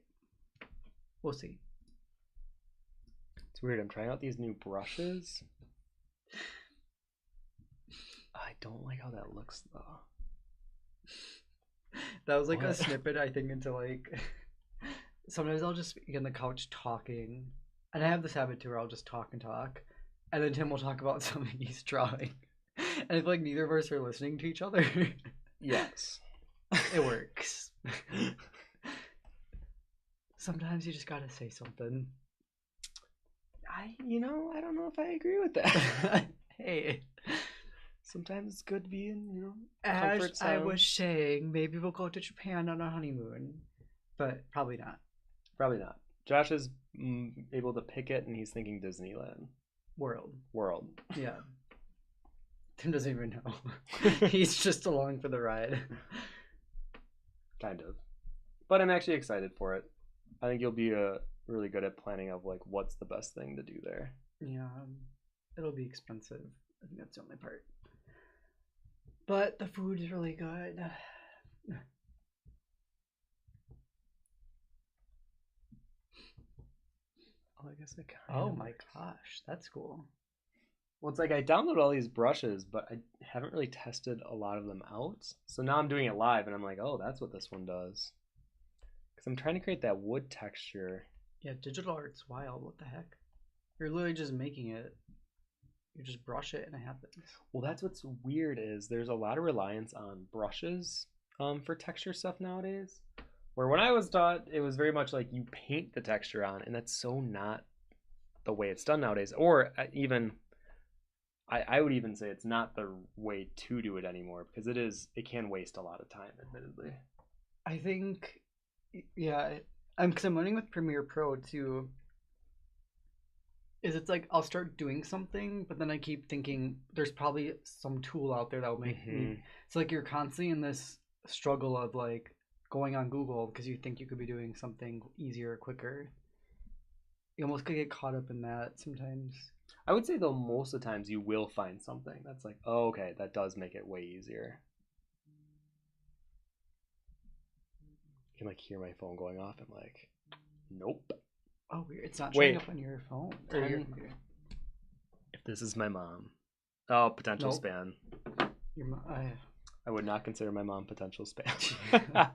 Speaker 2: We'll see.
Speaker 1: weird. I'm trying out these new brushes. I don't like how that looks though.
Speaker 2: That was like a
Speaker 1: What?
Speaker 2: snippet, I think, into like. Sometimes I'll just be on the couch talking, and I have this habit too where I'll just talk, and then Tim will talk about something he's drawing, and I feel like neither of us are listening to each other.
Speaker 1: Yes.
Speaker 2: It works. Sometimes you just gotta say something.
Speaker 1: I don't know if I agree with that.
Speaker 2: Hey.
Speaker 1: Sometimes it's good being,
Speaker 2: As
Speaker 1: comfort
Speaker 2: I
Speaker 1: zone.
Speaker 2: was saying, maybe we'll go to Japan on a honeymoon, but probably not.
Speaker 1: Probably not. Josh is able to pick it, and he's thinking Disneyland
Speaker 2: World.
Speaker 1: World.
Speaker 2: Yeah. Tim doesn't even know. He's just along for the ride.
Speaker 1: Kind of. But I'm actually excited for it. I think you'll be really good at planning of like what's the best thing to do there.
Speaker 2: Yeah. It'll be expensive. I think that's the only part. But the food is really good.
Speaker 1: Oh, I guess I kind
Speaker 2: Oh
Speaker 1: of
Speaker 2: my
Speaker 1: works.
Speaker 2: gosh, that's cool.
Speaker 1: Well, it's like I downloaded all these brushes, but I haven't really tested a lot of them out. So now I'm doing it live, and I'm like, oh, that's what this one does. Because I'm trying to create that wood texture.
Speaker 2: Yeah, digital art's wild. What the heck? You're literally just making it. You just brush it and it happens.
Speaker 1: Well, that's what's weird is there's a lot of reliance on brushes for texture stuff nowadays. Where when I was taught, it was very much like you paint the texture on, and that's so not the way it's done nowadays. Or even, I would even say it's not the way to do it anymore because it can waste a lot of time, admittedly.
Speaker 2: I think, yeah, because I'm learning with Premiere Pro too. It's like I'll start doing something, but then I keep thinking there's probably some tool out there that will make me. It's like you're constantly in this struggle of like going on Google because you think you could be doing something easier or quicker. You almost could get caught up in that sometimes.
Speaker 1: I would say though most of the times you will find something that's like, oh, okay, that does make it way easier. You can like hear my phone going off. I'm like, nope.
Speaker 2: Oh, weird. It's not showing
Speaker 1: Wait.
Speaker 2: up on your phone or your
Speaker 1: Ten-
Speaker 2: computer.
Speaker 1: If this is my mom, oh, potential
Speaker 2: Nope.
Speaker 1: spam.
Speaker 2: Your
Speaker 1: I would not consider my mom potential spam.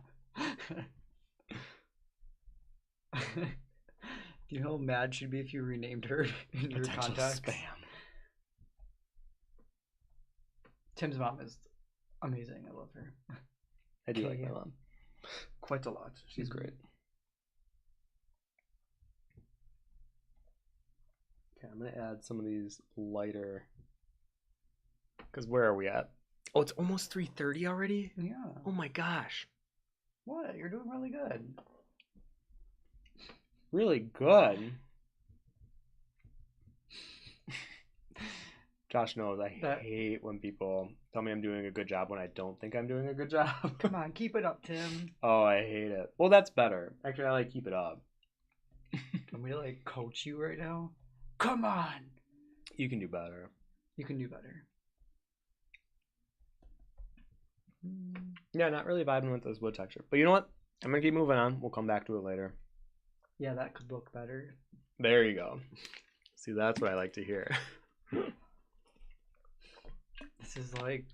Speaker 2: Do you know how mad she'd be if you renamed her in your
Speaker 1: Potential
Speaker 2: contacts?
Speaker 1: spam.
Speaker 2: Tim's mom is amazing. I love her.
Speaker 1: I do
Speaker 2: Okay.
Speaker 1: like my mom quite a lot. She's great. Okay, I'm gonna add some of these lighter. Because where are we at? Oh, it's almost 3:30 already.
Speaker 2: Yeah.
Speaker 1: Oh my gosh,
Speaker 2: What? You're doing really good.
Speaker 1: really good. Josh knows I hate when people tell me I'm doing a good job when I don't think I'm doing a good job.
Speaker 2: Come on, keep it up, Tim.
Speaker 1: Oh, I hate it. Well, that's better. Actually, I like keep it up.
Speaker 2: Want me to like coach you right now? Come on.
Speaker 1: You can do better.
Speaker 2: You can do better.
Speaker 1: Yeah, not really vibing with this wood texture. But you know what? I'm going to keep moving on. We'll come back to it later.
Speaker 2: Yeah, that could look better.
Speaker 1: There you go. See, that's what I like to hear.
Speaker 2: This is like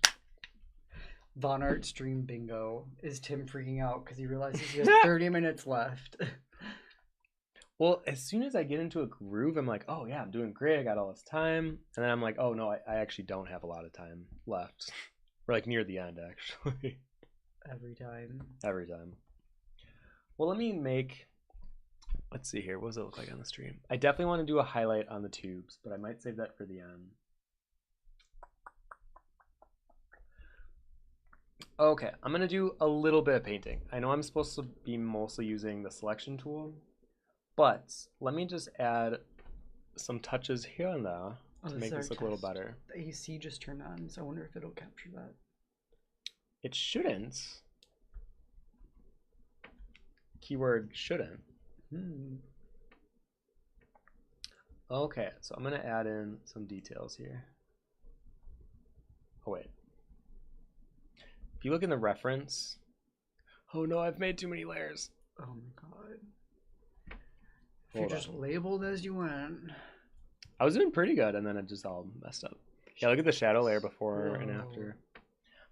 Speaker 2: vonnart stream bingo. Is Tim freaking out because he realizes he has 30 minutes left?
Speaker 1: Well, as soon as I get into a groove, I'm like, oh, yeah, I'm doing great. I got all this time. And then I'm like, oh, no, I actually don't have a lot of time left. We're like near the end, actually.
Speaker 2: Every time.
Speaker 1: Every time. Well, let me make... Let's see here. What does it look like on the stream? I definitely want to do a highlight on the tubes, but I might save that for the end. Okay, I'm going to do a little bit of painting. I know I'm supposed to be mostly using the selection tool, but let me just add some touches here and there to make this look a little better.
Speaker 2: The AC just turned on, so I wonder if it'll capture that.
Speaker 1: It shouldn't. Keyword shouldn't. Okay, so I'm going to add in some details here. Oh, wait. If you look in the reference... Oh no, I've made too many layers.
Speaker 2: Oh my god. If
Speaker 1: Hold
Speaker 2: you're just labeled as you went.
Speaker 1: I was doing pretty good, and then it just all messed up. Yeah, look at the shadow layer before and
Speaker 2: Whoa.
Speaker 1: after.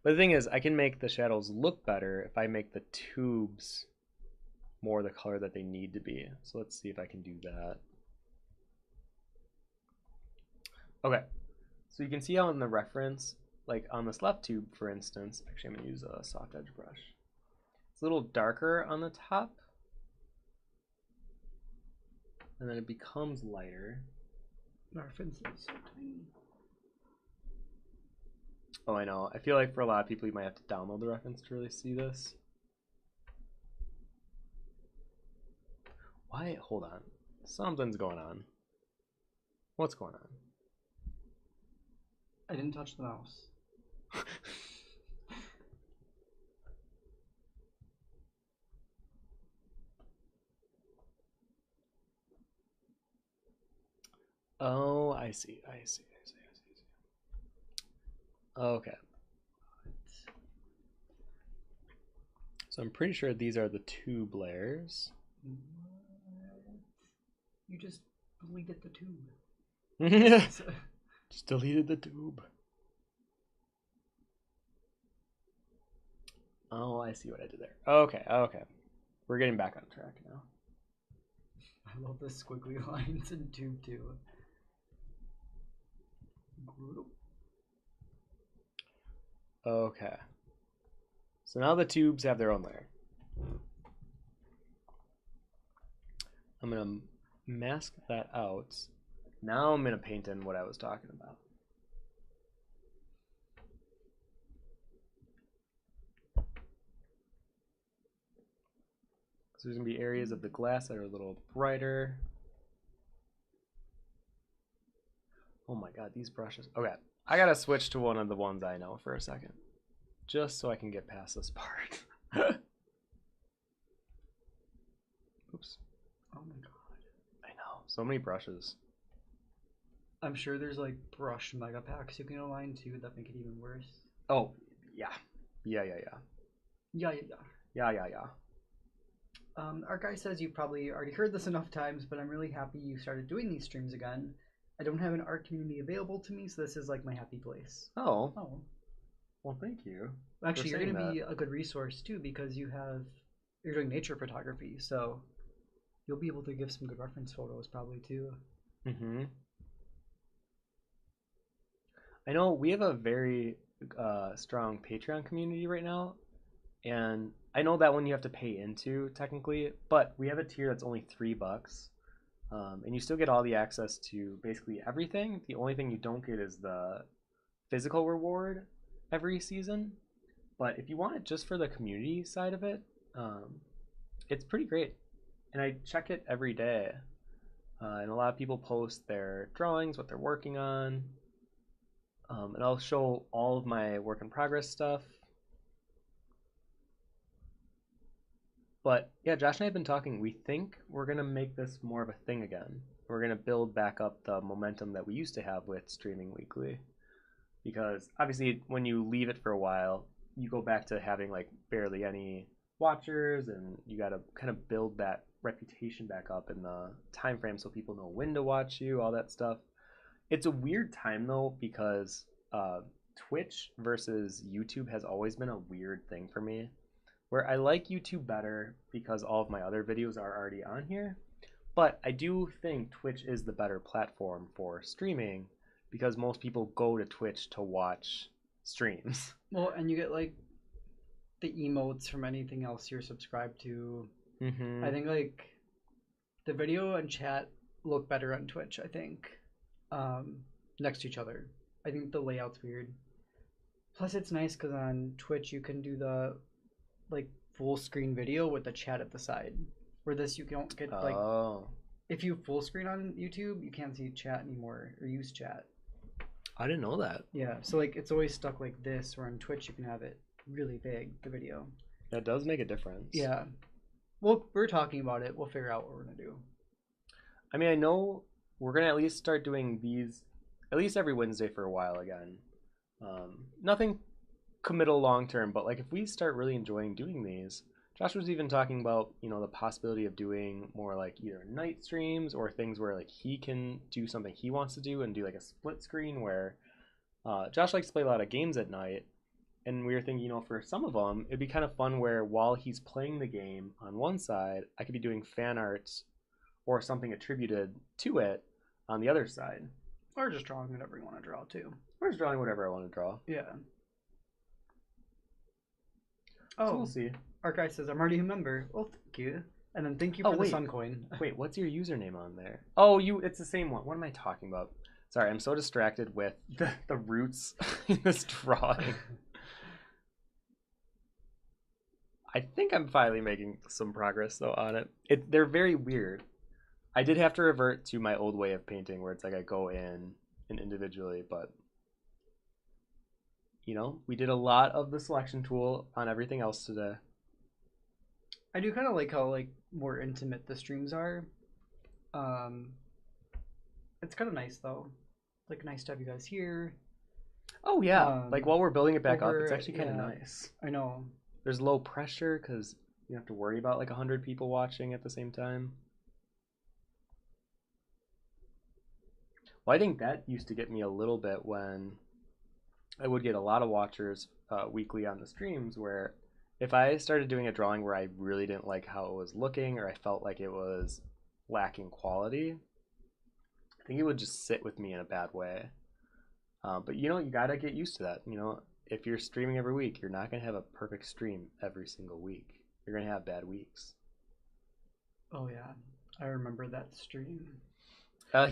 Speaker 1: But the thing is, I can make the shadows look better if I make the tubes more the color that they need to be. So let's see if I can do that. Okay, so you can see how in the reference, like on this left tube, for instance, actually I'm going to use a soft edge brush. It's a little darker on the top, and then it becomes lighter.
Speaker 2: Reference is so tiny.
Speaker 1: Oh, I know. I feel like for a lot of people, you might have to download the reference to really see this. Why? Hold on. Something's going on. What's going on?
Speaker 2: I didn't touch the mouse.
Speaker 1: Oh, I see. Okay. So I'm pretty sure these are the tube layers.
Speaker 2: What? You just deleted the tube.
Speaker 1: Just deleted the tube. Oh, I see what I did there. Okay. We're getting back on track now.
Speaker 2: I love the squiggly lines in tube 2.
Speaker 1: Okay. So now the tubes have their own layer. I'm going to mask that out. Now I'm going to paint in what I was talking about. So there's going to be areas of the glass that are a little brighter. Oh my god, these brushes. Okay, I got to switch to one of the ones I know for a second. Just so I can get past this part. Oops.
Speaker 2: Oh my god.
Speaker 1: I know, so many brushes.
Speaker 2: I'm sure there's like brush mega packs you can align to that make it even worse.
Speaker 1: Oh, yeah. Yeah.
Speaker 2: Our guy says you probably already heard this enough times, but I'm really happy you started doing these streams again. I don't have an art community available to me, so this is like my happy place.
Speaker 1: Oh. Well, thank you.
Speaker 2: Actually, you're going to be a good resource too because you're doing nature photography, so you'll be able to give some good reference photos probably too.
Speaker 1: Mm-hmm. I know we have a very strong Patreon community right now, and I know that one you have to pay into technically, but we have a tier that's only $3, and you still get all the access to basically everything. The only thing you don't get is the physical reward every season, but if you want it just for the community side of it, it's pretty great, and I check it every day, and a lot of people post their drawings, what they're working on. And I'll show all of my work in progress stuff. But yeah, Josh and I have been talking. We think we're going to make this more of a thing again. We're going to build back up the momentum that we used to have with streaming weekly. Because obviously when you leave it for a while, you go back to having like barely any watchers, and you got to kind of build that reputation back up in the time frame so people know when to watch you, all that stuff. It's a weird time though, because Twitch versus YouTube has always been a weird thing for me, where I like YouTube better because all of my other videos are already on here, but I do think Twitch is the better platform for streaming because most people go to Twitch to watch streams.
Speaker 2: Well, and you get like the emotes from anything else you're subscribed to.
Speaker 1: Mm-hmm.
Speaker 2: I think like the video and chat look better on Twitch, I think. Next to each other. I think the layout's weird. Plus it's nice because on Twitch you can do the like full screen video with the chat at the side. Where this you don't get like if you full screen on YouTube you can't see chat anymore or use chat.
Speaker 1: I didn't know that.
Speaker 2: Yeah, so like it's always stuck like this, where on Twitch you can have it really big, the video.
Speaker 1: That does make a difference.
Speaker 2: Yeah. Well, we're talking about it. We'll figure out what we're gonna do.
Speaker 1: I mean, I know we're gonna at least start doing these at least every Wednesday for a while again. Nothing committal long term, but like if we start really enjoying doing these, Josh was even talking about, the possibility of doing more like either night streams or things where like he can do something he wants to do and do like a split screen where Josh likes to play a lot of games at night. And we were thinking, for some of them, it'd be kind of fun where while he's playing the game on one side, I could be doing fan arts or something attributed to it on the other side.
Speaker 2: Or just drawing whatever you want to draw, too.
Speaker 1: Or just drawing whatever I want to draw.
Speaker 2: Yeah.
Speaker 1: So we'll see.
Speaker 2: Archive says, I'm already a member. Well, thank you. And then thank you for the Sun Coin.
Speaker 1: Wait, what's your username on there? Oh, it's the same one. What am I talking about? Sorry, I'm so distracted with the roots in this drawing. I think I'm finally making some progress, though, on it. They're very weird. I did have to revert to my old way of painting where it's like I go in and individually, but we did a lot of the selection tool on everything else today.
Speaker 2: I do kind of like how more intimate the streams are. It's kind of nice though. Like nice to have you guys here.
Speaker 1: Oh yeah, like while we're building it back up, it's actually kind of nice.
Speaker 2: I know.
Speaker 1: There's low pressure because you don't have to worry about like 100 people watching at the same time. Well, I think that used to get me a little bit when I would get a lot of watchers weekly on the streams where if I started doing a drawing where I really didn't like how it was looking or I felt like it was lacking quality, I think it would just sit with me in a bad way. But you gotta get used to that. If you're streaming every week, you're not gonna have a perfect stream every single week. You're gonna have bad weeks.
Speaker 2: Oh yeah, I remember that stream.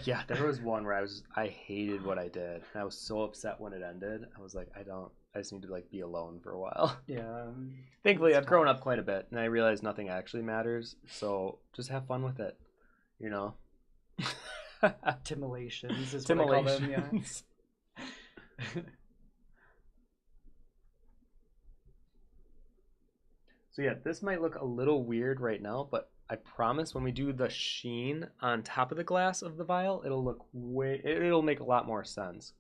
Speaker 1: Yeah, there was one where I hated what I did. And I was so upset when it ended. I was like, I just need to be alone for a while.
Speaker 2: Yeah.
Speaker 1: Thankfully, I've grown up quite a bit, and I realized nothing actually matters. So just have fun with it,
Speaker 2: Timulations is what I call them, yeah.
Speaker 1: So yeah, this might look a little weird right now, but I promise when we do the sheen on top of the glass of the vial, it'll make a lot more sense.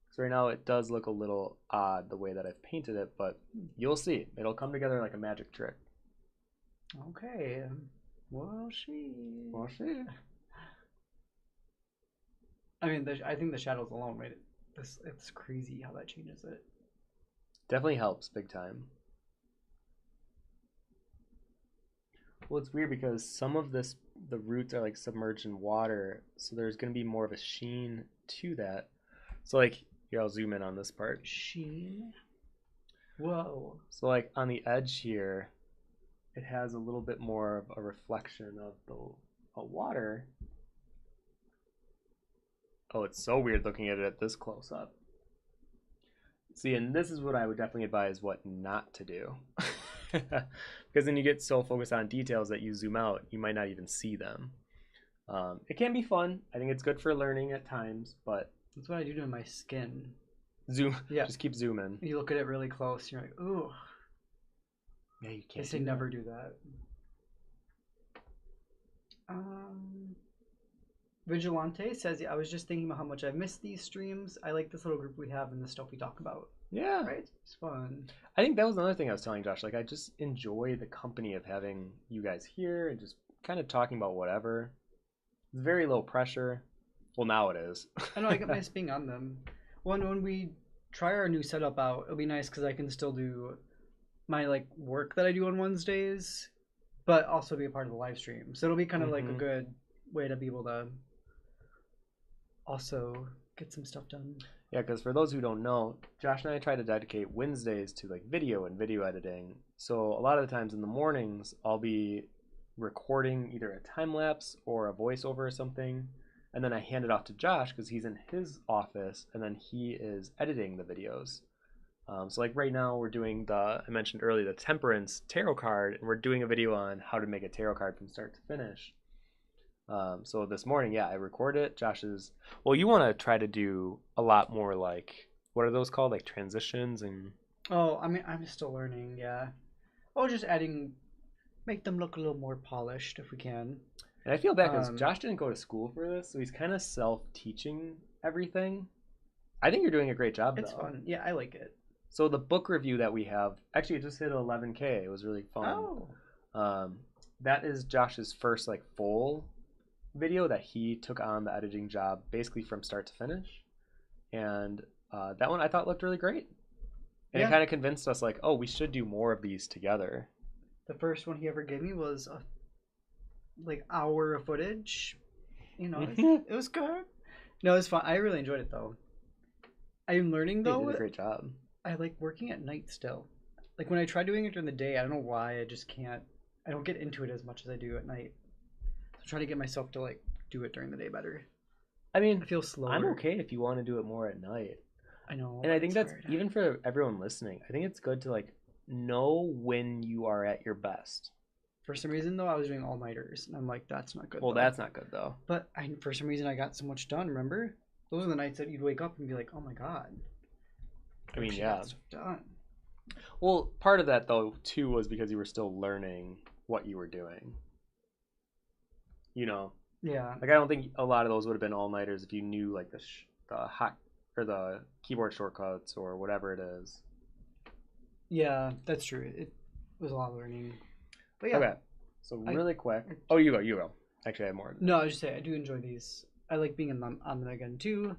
Speaker 1: So right now it does look a little odd the way that I've painted it, but you'll see. It'll come together like a magic trick.
Speaker 2: Okay. We'll see. I mean, I think the shadows alone made it. It's crazy how that changes it.
Speaker 1: Definitely helps big time. Well, it's weird because some of the roots are submerged in water, so there's going to be more of a sheen to that. So here, I'll zoom in on this part.
Speaker 2: Sheen? Whoa.
Speaker 1: So on the edge here, it has a little bit more of a reflection of the water. Oh, it's so weird looking at it at this close up. See, and this is what I would definitely advise what not to do. Because then you get so focused on details that you zoom out, you might not even see them. It can be fun. I think it's good for learning at times, but
Speaker 2: that's what I do to my skin.
Speaker 1: Zoom. Yeah. Just keep zooming.
Speaker 2: You look at it really close, you're like, ooh.
Speaker 1: Yeah, you can't.
Speaker 2: I say never do that. Vigilante says, I was just thinking about how much I've missed these streams. I like this little group we have and the stuff we talk about.
Speaker 1: Yeah.
Speaker 2: Right? It's fun.
Speaker 1: I think that was another thing I was telling Josh. I just enjoy the company of having you guys here and just kind of talking about whatever. It's very low pressure. Well, now it is.
Speaker 2: I know, I get nice being on them. When we try our new setup out, it'll be nice because I can still do my work that I do on Wednesdays, but also be a part of the live stream. So it'll be kind of a good way to be able to also get some stuff done.
Speaker 1: Yeah, because for those who don't know, Josh and I try to dedicate Wednesdays to video and video editing. So a lot of the times in the mornings, I'll be recording either a time lapse or a voiceover or something, and then I hand it off to Josh because he's in his office, and then he is editing the videos. So right now we're doing I mentioned earlier, the Temperance tarot card, and we're doing a video on how to make a tarot card from start to finish. So this morning, I recorded it. You want to try to do a lot more what are those called? Transitions and...
Speaker 2: Oh, I mean, I'm still learning, yeah. Oh, just make them look a little more polished if we can.
Speaker 1: And I feel bad because Josh didn't go to school for this, so he's kind of self-teaching everything. I think you're doing a great job,
Speaker 2: It's fun. Yeah, I like it.
Speaker 1: So the book review that we have, actually it just hit 11K. It was really fun.
Speaker 2: Oh.
Speaker 1: That is Josh's first like full video that he took on the editing job basically from start to finish. And that one I thought looked really great. And it kind of convinced us like, oh, we should do more of these together.
Speaker 2: The first one he ever gave me was a like hour of footage. You know, it was good. No, it was fun. I really enjoyed it though. I'm learning though.
Speaker 1: You did a great job.
Speaker 2: I like working at night still. Like when I try doing it during the day, I don't know why, I just can't. I don't get into it as much as I do at night. So I try to get myself to like do it during the day better.
Speaker 1: I mean,
Speaker 2: I feel slower.
Speaker 1: I'm okay if you want to do it more at night.
Speaker 2: I know.
Speaker 1: And I think that's even for everyone listening. I think it's good to like know when you are at your best.
Speaker 2: For some reason though, I was doing all-nighters, and I'm like, that's not good.
Speaker 1: Well, that's not good though.
Speaker 2: But for some reason, I got so much done. Remember, those are the nights that you'd wake up and be like, oh my god.
Speaker 1: I mean, yeah.
Speaker 2: Done.
Speaker 1: Well, part of that though too was because you were still learning what you were doing. You know.
Speaker 2: Yeah.
Speaker 1: Like I don't think a lot of those would have been all-nighters if you knew like the hot or the keyboard shortcuts or whatever it is.
Speaker 2: Yeah, that's true. It was a lot of learning. But yeah.
Speaker 1: Okay. So really quick. Oh, you go. Actually, I have more.
Speaker 2: No, I was just saying I do enjoy these. I like being on them again too.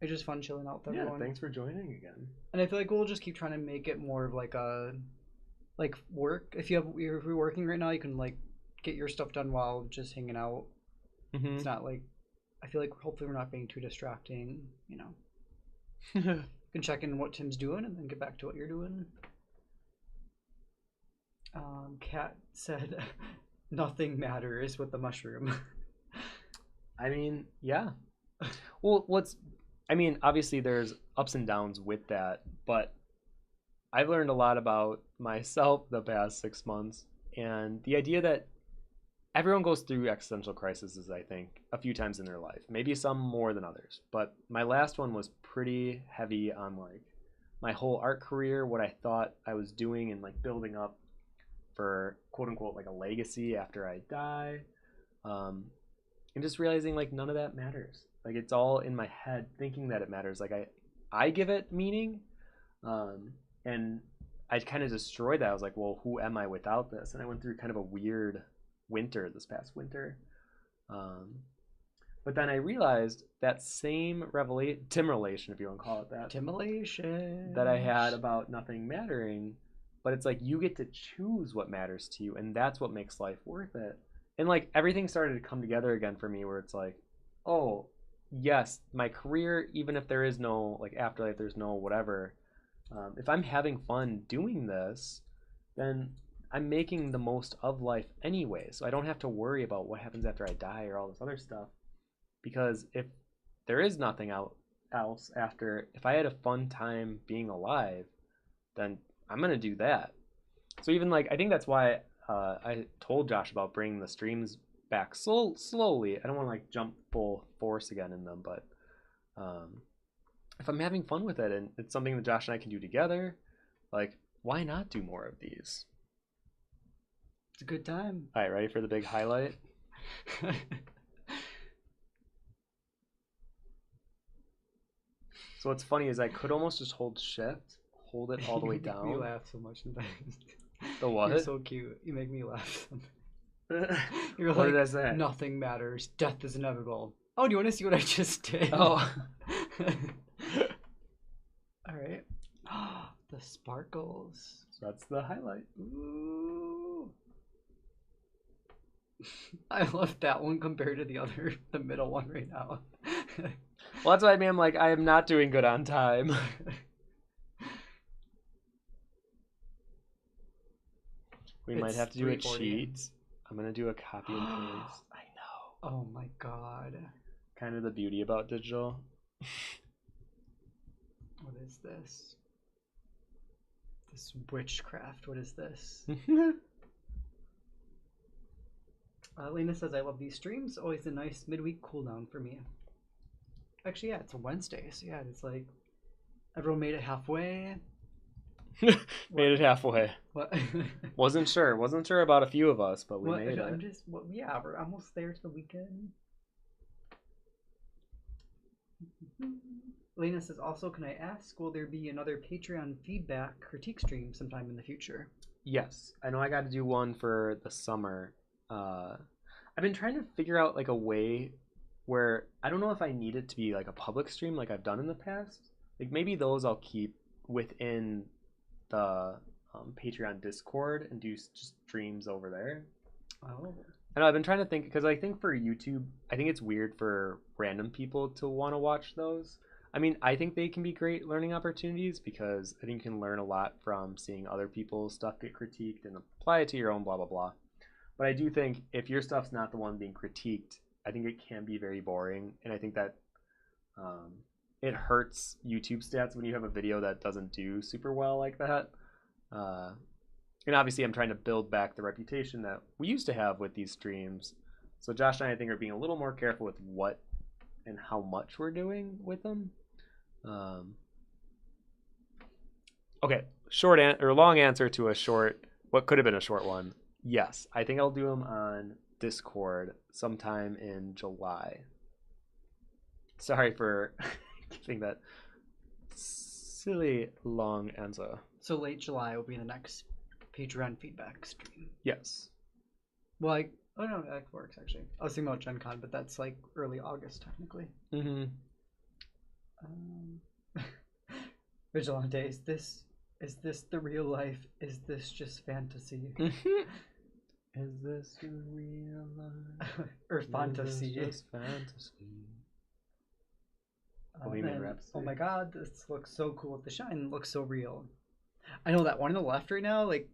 Speaker 2: It's just fun chilling out with everyone.
Speaker 1: Yeah, thanks for joining again.
Speaker 2: And I feel like we'll just keep trying to make it more of like a work. If you're working right now, you can like get your stuff done while just hanging out. Mm-hmm. It's not like I feel like hopefully we're not being too distracting. You know, you can check in what Tim's doing and then get back to what you're doing. Kat said, "Nothing matters with the mushroom."
Speaker 1: I mean, yeah. Well, obviously there's ups and downs with that, but I've learned a lot about myself the past 6 months, and the idea that everyone goes through existential crises, I think, a few times in their life. Maybe some more than others, but my last one was pretty heavy on like my whole art career, what I thought I was doing and like building up for quote unquote like a legacy after I die, and just realizing like none of that matters. Like it's all in my head thinking that it matters. Like I give it meaning, and I kind of destroyed that. I was like, well, who am I without this? And I went through kind of a weird winter this past winter, but then I realized that same timrelation, if you want to call it that,
Speaker 2: timrelation
Speaker 1: that I had about nothing mattering. But it's like you get to choose what matters to you, and that's what makes life worth it. And like everything started to come together again for me, where it's like, oh yes, my career, even if there is no like afterlife, there's no whatever, if I'm having fun doing this, then I'm making the most of life anyway. So I don't have to worry about what happens after I die or all this other stuff, because if there is nothing else after, if I had a fun time being alive, then I'm gonna do that. So even like I think that's why I told Josh about bringing the streams back slowly. I don't want to like jump full force again in them, but if I'm having fun with it and it's something that Josh and I can do together, like why not do more of these?
Speaker 2: It's a good time.
Speaker 1: All right, ready for the big highlight? So what's funny is I could almost just hold shift, hold it all the way down.
Speaker 2: You laugh so much sometimes.
Speaker 1: The what?
Speaker 2: You're so cute. You make me laugh. You're
Speaker 1: what
Speaker 2: like,
Speaker 1: did I say?
Speaker 2: Nothing matters. Death is inevitable. Oh, do you want to see what I just did?
Speaker 1: Oh.
Speaker 2: All right. The sparkles.
Speaker 1: So that's the highlight.
Speaker 2: Ooh. I love that one compared to the middle one right now.
Speaker 1: Well, that's what I mean. I'm like, I am not doing good on time. We might have to do a cheat. I'm going to do a copy and paste.
Speaker 2: I know. Oh my god.
Speaker 1: Kind of the beauty about digital.
Speaker 2: What is this? This witchcraft. What is this? Lena says, I love these streams. Always a nice midweek cool down for me. Actually, yeah, it's a Wednesday. So yeah, it's like everyone made it halfway.
Speaker 1: Made it halfway.
Speaker 2: What?
Speaker 1: Wasn't sure about a few of us, but we made it.
Speaker 2: Yeah, we're almost there to the weekend. Lena says, also, can I ask, will there be another Patreon feedback critique stream sometime in the future?
Speaker 1: Yes. I know I got to do one for the summer. I've been trying to figure out like a way where I don't know if I need it to be like a public stream like I've done in the past. Like maybe those I'll keep within the Patreon Discord and do just streams over there.
Speaker 2: Oh.
Speaker 1: I know I've been trying to think because I think for YouTube, I think it's weird for random people to want to watch those. I mean, I think they can be great learning opportunities because I think you can learn a lot from seeing other people's stuff get critiqued and apply it to your own blah blah blah. But I do think if your stuff's not the one being critiqued, I think it can be very boring, and I think that it hurts YouTube stats when you have a video that doesn't do super well like that. And obviously, I'm trying to build back the reputation that we used to have with these streams. So Josh and I think are being a little more careful with what and how much we're doing with them. Okay, long answer to a short, what could have been a short one. Yes, I think I'll do them on Discord sometime in July. Sorry for giving that silly long answer.
Speaker 2: So late July will be the next Patreon feedback stream.
Speaker 1: Yes.
Speaker 2: Well, oh no, that works actually. I was thinking about Gen Con, but that's like early August technically.
Speaker 1: Mm-hmm.
Speaker 2: Vigilante, is this the real life? Is this just fantasy?
Speaker 1: Is this real life?
Speaker 2: Or fantasy?
Speaker 1: Is this just fantasy?
Speaker 2: Oh my god, this looks so cool with the shine. It looks so real. I know that one on the left right now, like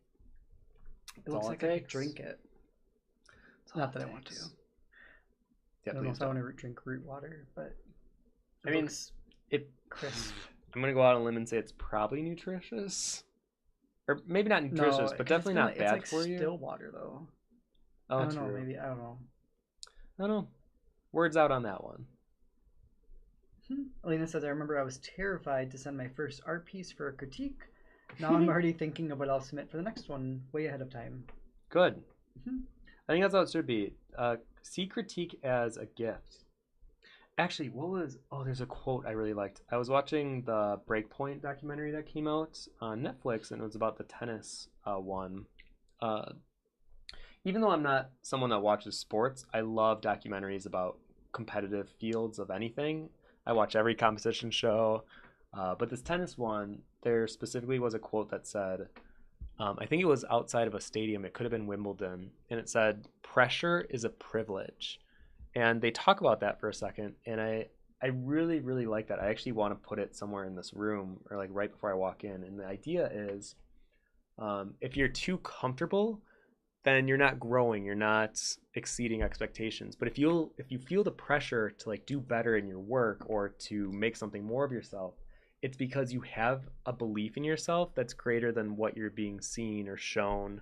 Speaker 2: it looks like I could drink it. Not that I want to.
Speaker 1: Yeah,
Speaker 2: I don't know if I want to drink root water, but
Speaker 1: I mean, it
Speaker 2: crisp.
Speaker 1: I'm gonna go out on a limb and say it's probably nutritious, or maybe not nutritious, but definitely not bad
Speaker 2: like
Speaker 1: for you.
Speaker 2: Still water though.
Speaker 1: Oh,
Speaker 2: I don't
Speaker 1: true.
Speaker 2: know. Maybe I don't know.
Speaker 1: I don't know. Words out on that one.
Speaker 2: Alina says, I remember I was terrified to send my first art piece for a critique. Now I'm already thinking of what I'll submit for the next one way ahead of time.
Speaker 1: Good. I think that's how it should be. See critique as a gift. Actually, there's a quote I really liked. I was watching the Breakpoint documentary that came out on Netflix, and it was about the tennis one. Even though I'm not someone that watches sports, I love documentaries about competitive fields of anything. I watch every competition show. But this tennis one, there specifically was a quote that said, I think it was outside of a stadium, it could have been Wimbledon, and it said, pressure is a privilege. And they talk about that for a second, and I really, really like that. I actually want to put it somewhere in this room, or like right before I walk in. And the idea is, if you're too comfortable, then you're not growing, you're not exceeding expectations. But if you feel the pressure to like do better in your work or to make something more of yourself, it's because you have a belief in yourself that's greater than what you're being seen or shown,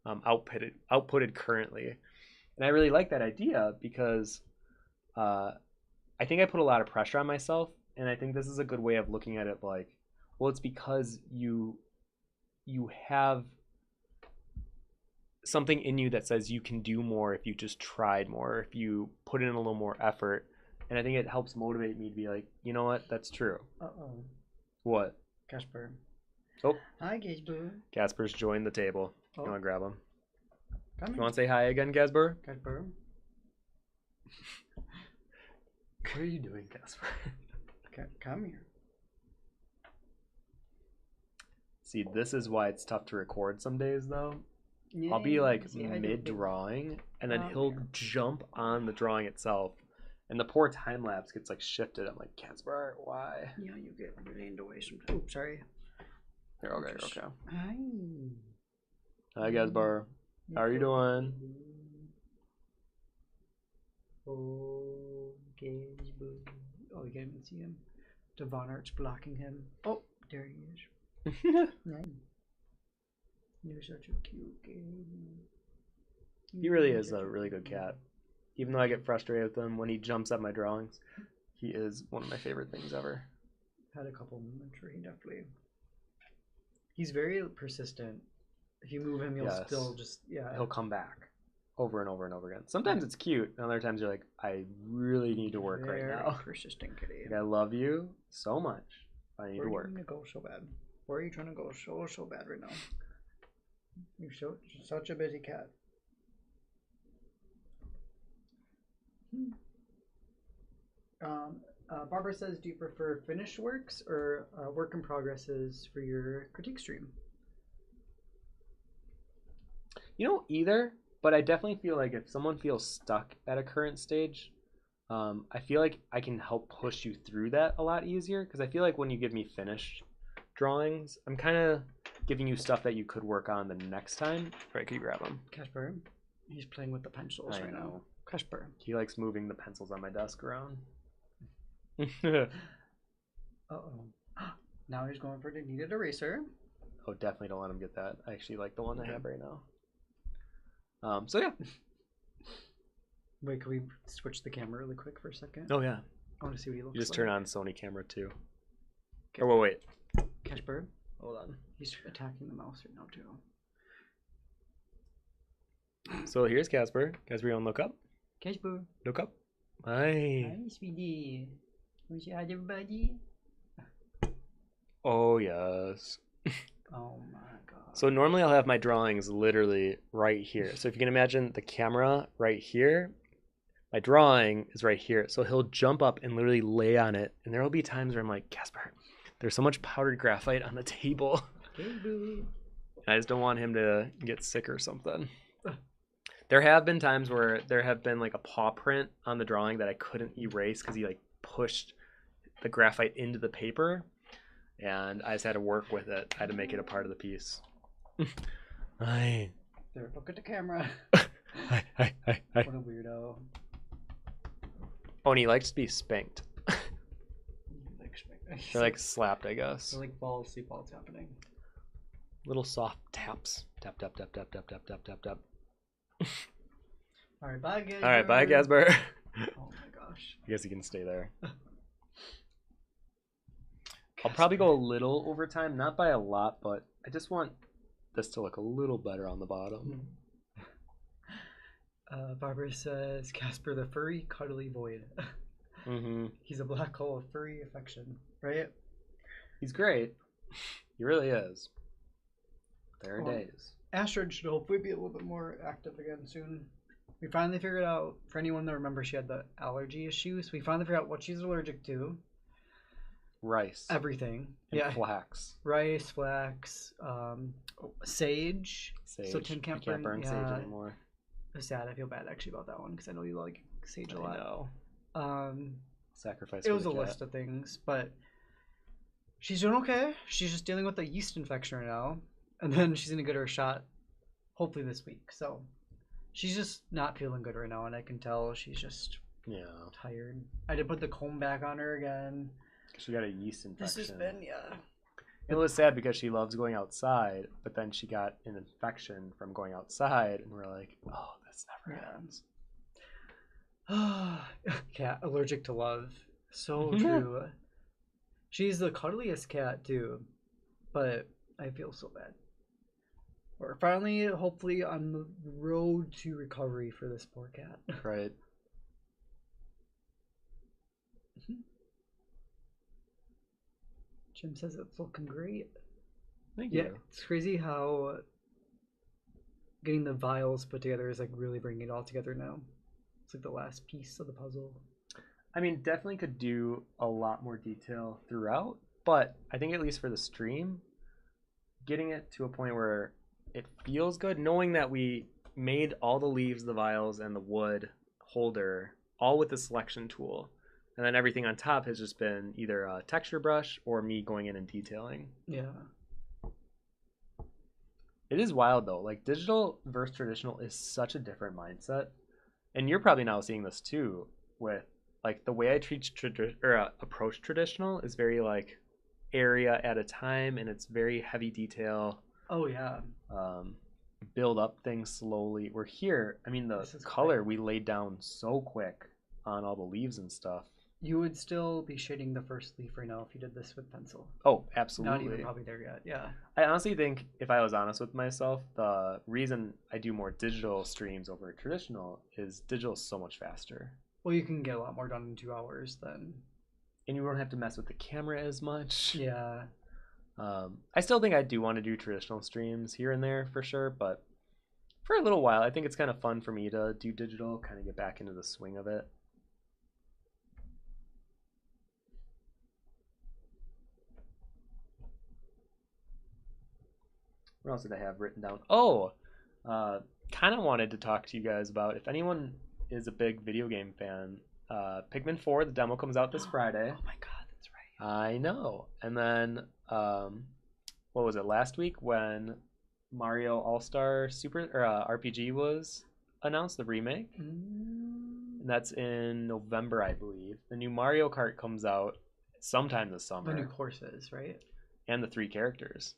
Speaker 1: outputted currently. And I really like that idea because I think I put a lot of pressure on myself, and I think this is a good way of looking at it. Like, well, it's because you have something in you that says you can do more if you just tried more, if you put in a little more effort. And I think it helps motivate me to be like, you know what, that's true.
Speaker 2: Uh-oh.
Speaker 1: What?
Speaker 2: Casper.
Speaker 1: Oh.
Speaker 2: Hi, Casper.
Speaker 1: Casper's joined the table. You want to grab him?
Speaker 2: Come
Speaker 1: you want to say hi again, Casper?
Speaker 2: Casper.
Speaker 1: What are you doing, Casper?
Speaker 2: Come here.
Speaker 1: See, this is why it's tough to record some days, though.
Speaker 2: Yeah,
Speaker 1: I'll be like mid-drawing, and then he'll jump on the drawing itself. And the poor time lapse gets like shifted. I'm like, Casper, why?
Speaker 2: Yeah, you get leaned away sometimes. Oops, sorry.
Speaker 1: You're okay. Okay.
Speaker 2: Hi.
Speaker 1: Hi, Casper. How are you doing?
Speaker 2: Oh, Casper. Oh, you can't even see him. The vonnart's blocking him. Oh, there he is. Nice. You're such a cute kid.
Speaker 1: He really is a really good cat. Even though I get frustrated with him when he jumps at my drawings, he is one of my favorite things ever.
Speaker 2: Had a couple moments where he definitely... He's very persistent. If you move him, he'll still just... Yeah.
Speaker 1: He'll come back. over and over and over again. Sometimes it's cute, and other times you're like, I really need to work right now.
Speaker 2: Persistent kitty.
Speaker 1: Like, I love you so much. I need to work.
Speaker 2: Where are you trying to go so bad? Where are you trying to go so bad right now? You're such a busy cat. Barbara says, do you prefer finished works or work in progresses for your critique stream?
Speaker 1: You know, either, but I definitely feel like if someone feels stuck at a current stage, I feel like I can help push you through that a lot easier, because I feel like when you give me finished drawings, I'm kind of giving you stuff that you could work on the next time. Right, could you grab him?
Speaker 2: Casper, he's playing with the pencils right now. Casper.
Speaker 1: He likes moving the pencils on my desk around.
Speaker 2: Uh-oh. Now he's going for the Kneaded Eraser.
Speaker 1: Oh, definitely don't let him get that. I actually like the one I have right now. So yeah.
Speaker 2: Wait, can we switch the camera really quick for a second?
Speaker 1: Oh yeah.
Speaker 2: I want to see what he looks like.
Speaker 1: You just turn on Sony camera too. Okay. Oh, wait.
Speaker 2: Catchbird.
Speaker 1: Hold on.
Speaker 2: He's attacking the mouse right now too.
Speaker 1: So here's Casper. Casper, you want to look up?
Speaker 2: Casper.
Speaker 1: Look up. Hi.
Speaker 2: Hi, sweetie. Want to say hi to everybody?
Speaker 1: Oh, yes.
Speaker 2: Oh my god.
Speaker 1: So normally I'll have my drawings literally right here. So if you can imagine the camera right here, my drawing is right here. So he'll jump up and literally lay on it. And there will be times where I'm like, Casper, there's so much powdered graphite on the table. I just don't want him to get sick or something. There have been times where there have been like a paw print on the drawing that I couldn't erase because he like pushed the graphite into the paper, and I just had to work with it. I had to make it a part of the piece. Hi.
Speaker 2: There, look at the camera.
Speaker 1: Hi.
Speaker 2: What a weirdo.
Speaker 1: Oh, and he likes to be spanked. They're like slapped, I guess.
Speaker 2: They're like balls, see balls happening.
Speaker 1: Little soft taps. Tap, tap, tap, tap, tap, tap, tap, tap, tap.
Speaker 2: All right, bye, Casper.
Speaker 1: All right, bye, Casper.
Speaker 2: Oh my gosh.
Speaker 1: I guess he can stay there. I'll probably go a little over time, not by a lot, but I just want this to look a little better on the bottom.
Speaker 2: Barbara says, Casper the furry, cuddly void. He's a black hole of furry affection, right?
Speaker 1: He's great. He really is. There are days.
Speaker 2: Astrid should hopefully be a little bit more active again soon. We finally figured out, for anyone that remembers she had the allergy issues, we finally figured out what she's allergic to.
Speaker 1: Rice.
Speaker 2: Everything.
Speaker 1: And flax.
Speaker 2: Rice, flax, sage. So Tim can't
Speaker 1: burn sage anymore.
Speaker 2: It's sad. I feel bad actually about that one because I know you like sage a lot.
Speaker 1: I know. Sacrifice.
Speaker 2: It was a list of things, but she's doing okay. She's just dealing with a yeast infection right now, and then she's gonna get her shot hopefully this week. So she's just not feeling good right now, and I can tell she's just tired. I did put the comb back on her again.
Speaker 1: She got a yeast infection.
Speaker 2: This has been
Speaker 1: It was sad because she loves going outside, but then she got an infection from going outside, and we're like, oh, this never happens.
Speaker 2: Cat allergic to love. So true. She's the cuddliest cat too, but I feel so bad. We're finally, hopefully, on the road to recovery for this poor cat.
Speaker 1: Right.
Speaker 2: Jim says it's looking great.
Speaker 1: Thank you.
Speaker 2: It's crazy how getting the vials put together is like really bringing it all together now. It's like the last piece of the puzzle.
Speaker 1: I mean, definitely could do a lot more detail throughout, but I think at least for the stream, getting it to a point where it feels good, knowing that we made all the leaves, the vials, and the wood holder all with the selection tool. And then everything on top has just been either a texture brush or me going in and detailing.
Speaker 2: Yeah.
Speaker 1: It is wild though. Like digital versus traditional is such a different mindset. And you're probably now seeing this too with like the way I approach traditional is very like area at a time, and it's very heavy detail.
Speaker 2: Oh yeah.
Speaker 1: Build up things slowly. We're here. I mean the color we laid down so quick on all the leaves and stuff.
Speaker 2: You would still be shading the first leaf right now if you did this with pencil.
Speaker 1: Oh, absolutely.
Speaker 2: Not even probably there yet. Yeah.
Speaker 1: I honestly think, if I was honest with myself, the reason I do more digital streams over traditional is digital is so much faster.
Speaker 2: Well, you can get a lot more done in 2 hours than.
Speaker 1: And you don't have to mess with the camera as much.
Speaker 2: Yeah.
Speaker 1: I still think I do want to do traditional streams here and there for sure, but for a little while, I think it's kind of fun for me to do digital, kind of get back into the swing of it. What else did I have written down? Oh, kind of wanted to talk to you guys about, if anyone is a big video game fan, Pikmin 4, the demo comes out this Friday.
Speaker 2: Oh my god, that's right.
Speaker 1: I know. And then, what was it, last week when Mario All-Star Super RPG was announced, the remake? And that's in November, I believe. The new Mario Kart comes out sometime this summer.
Speaker 2: The new courses, right?
Speaker 1: And the 3 characters.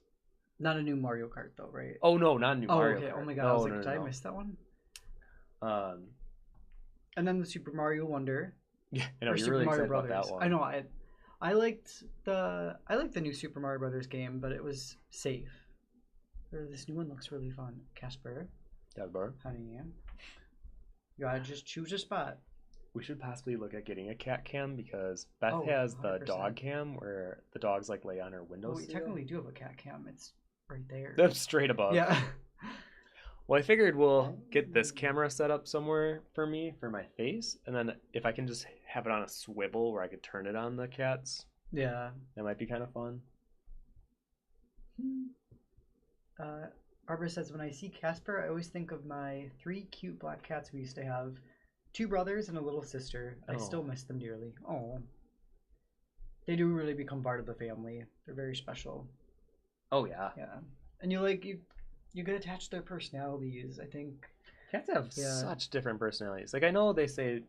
Speaker 2: Not a new Mario Kart though, right?
Speaker 1: Oh no, not a new Mario
Speaker 2: okay.
Speaker 1: Kart.
Speaker 2: Oh my god,
Speaker 1: no,
Speaker 2: I was like,
Speaker 1: no,
Speaker 2: did I
Speaker 1: no.
Speaker 2: miss that one?
Speaker 1: And
Speaker 2: then the Super Mario Wonder.
Speaker 1: Yeah, I know,
Speaker 2: or
Speaker 1: you're
Speaker 2: Super
Speaker 1: really
Speaker 2: Mario
Speaker 1: excited
Speaker 2: Brothers.
Speaker 1: about that one.
Speaker 2: I know. I liked the new Super Mario Brothers game, but it was safe. This new one looks really fun. Casper. Honey. You gotta just choose a spot.
Speaker 1: We should possibly look at getting a cat cam because Beth has the
Speaker 2: 100%.
Speaker 1: dog cam where the dogs like lay on her window.
Speaker 2: Well, we technically do have a cat cam. It's right there.
Speaker 1: That's straight above.
Speaker 2: Yeah.
Speaker 1: Well, I figured we'll get this camera set up somewhere for me for my face, and then if I can just have it on a swivel where I could turn it on the cats,
Speaker 2: Yeah.
Speaker 1: that might be kind of fun.
Speaker 2: Barbara says, when I see Casper, I always think of my 3 cute black cats we used to have. 2 brothers and a little sister. I still miss them dearly. Oh. They do really become part of the family. They're very special.
Speaker 1: Oh yeah.
Speaker 2: Yeah. And you get attached to their personalities, I think.
Speaker 1: Cats have such different personalities. Like, I know they say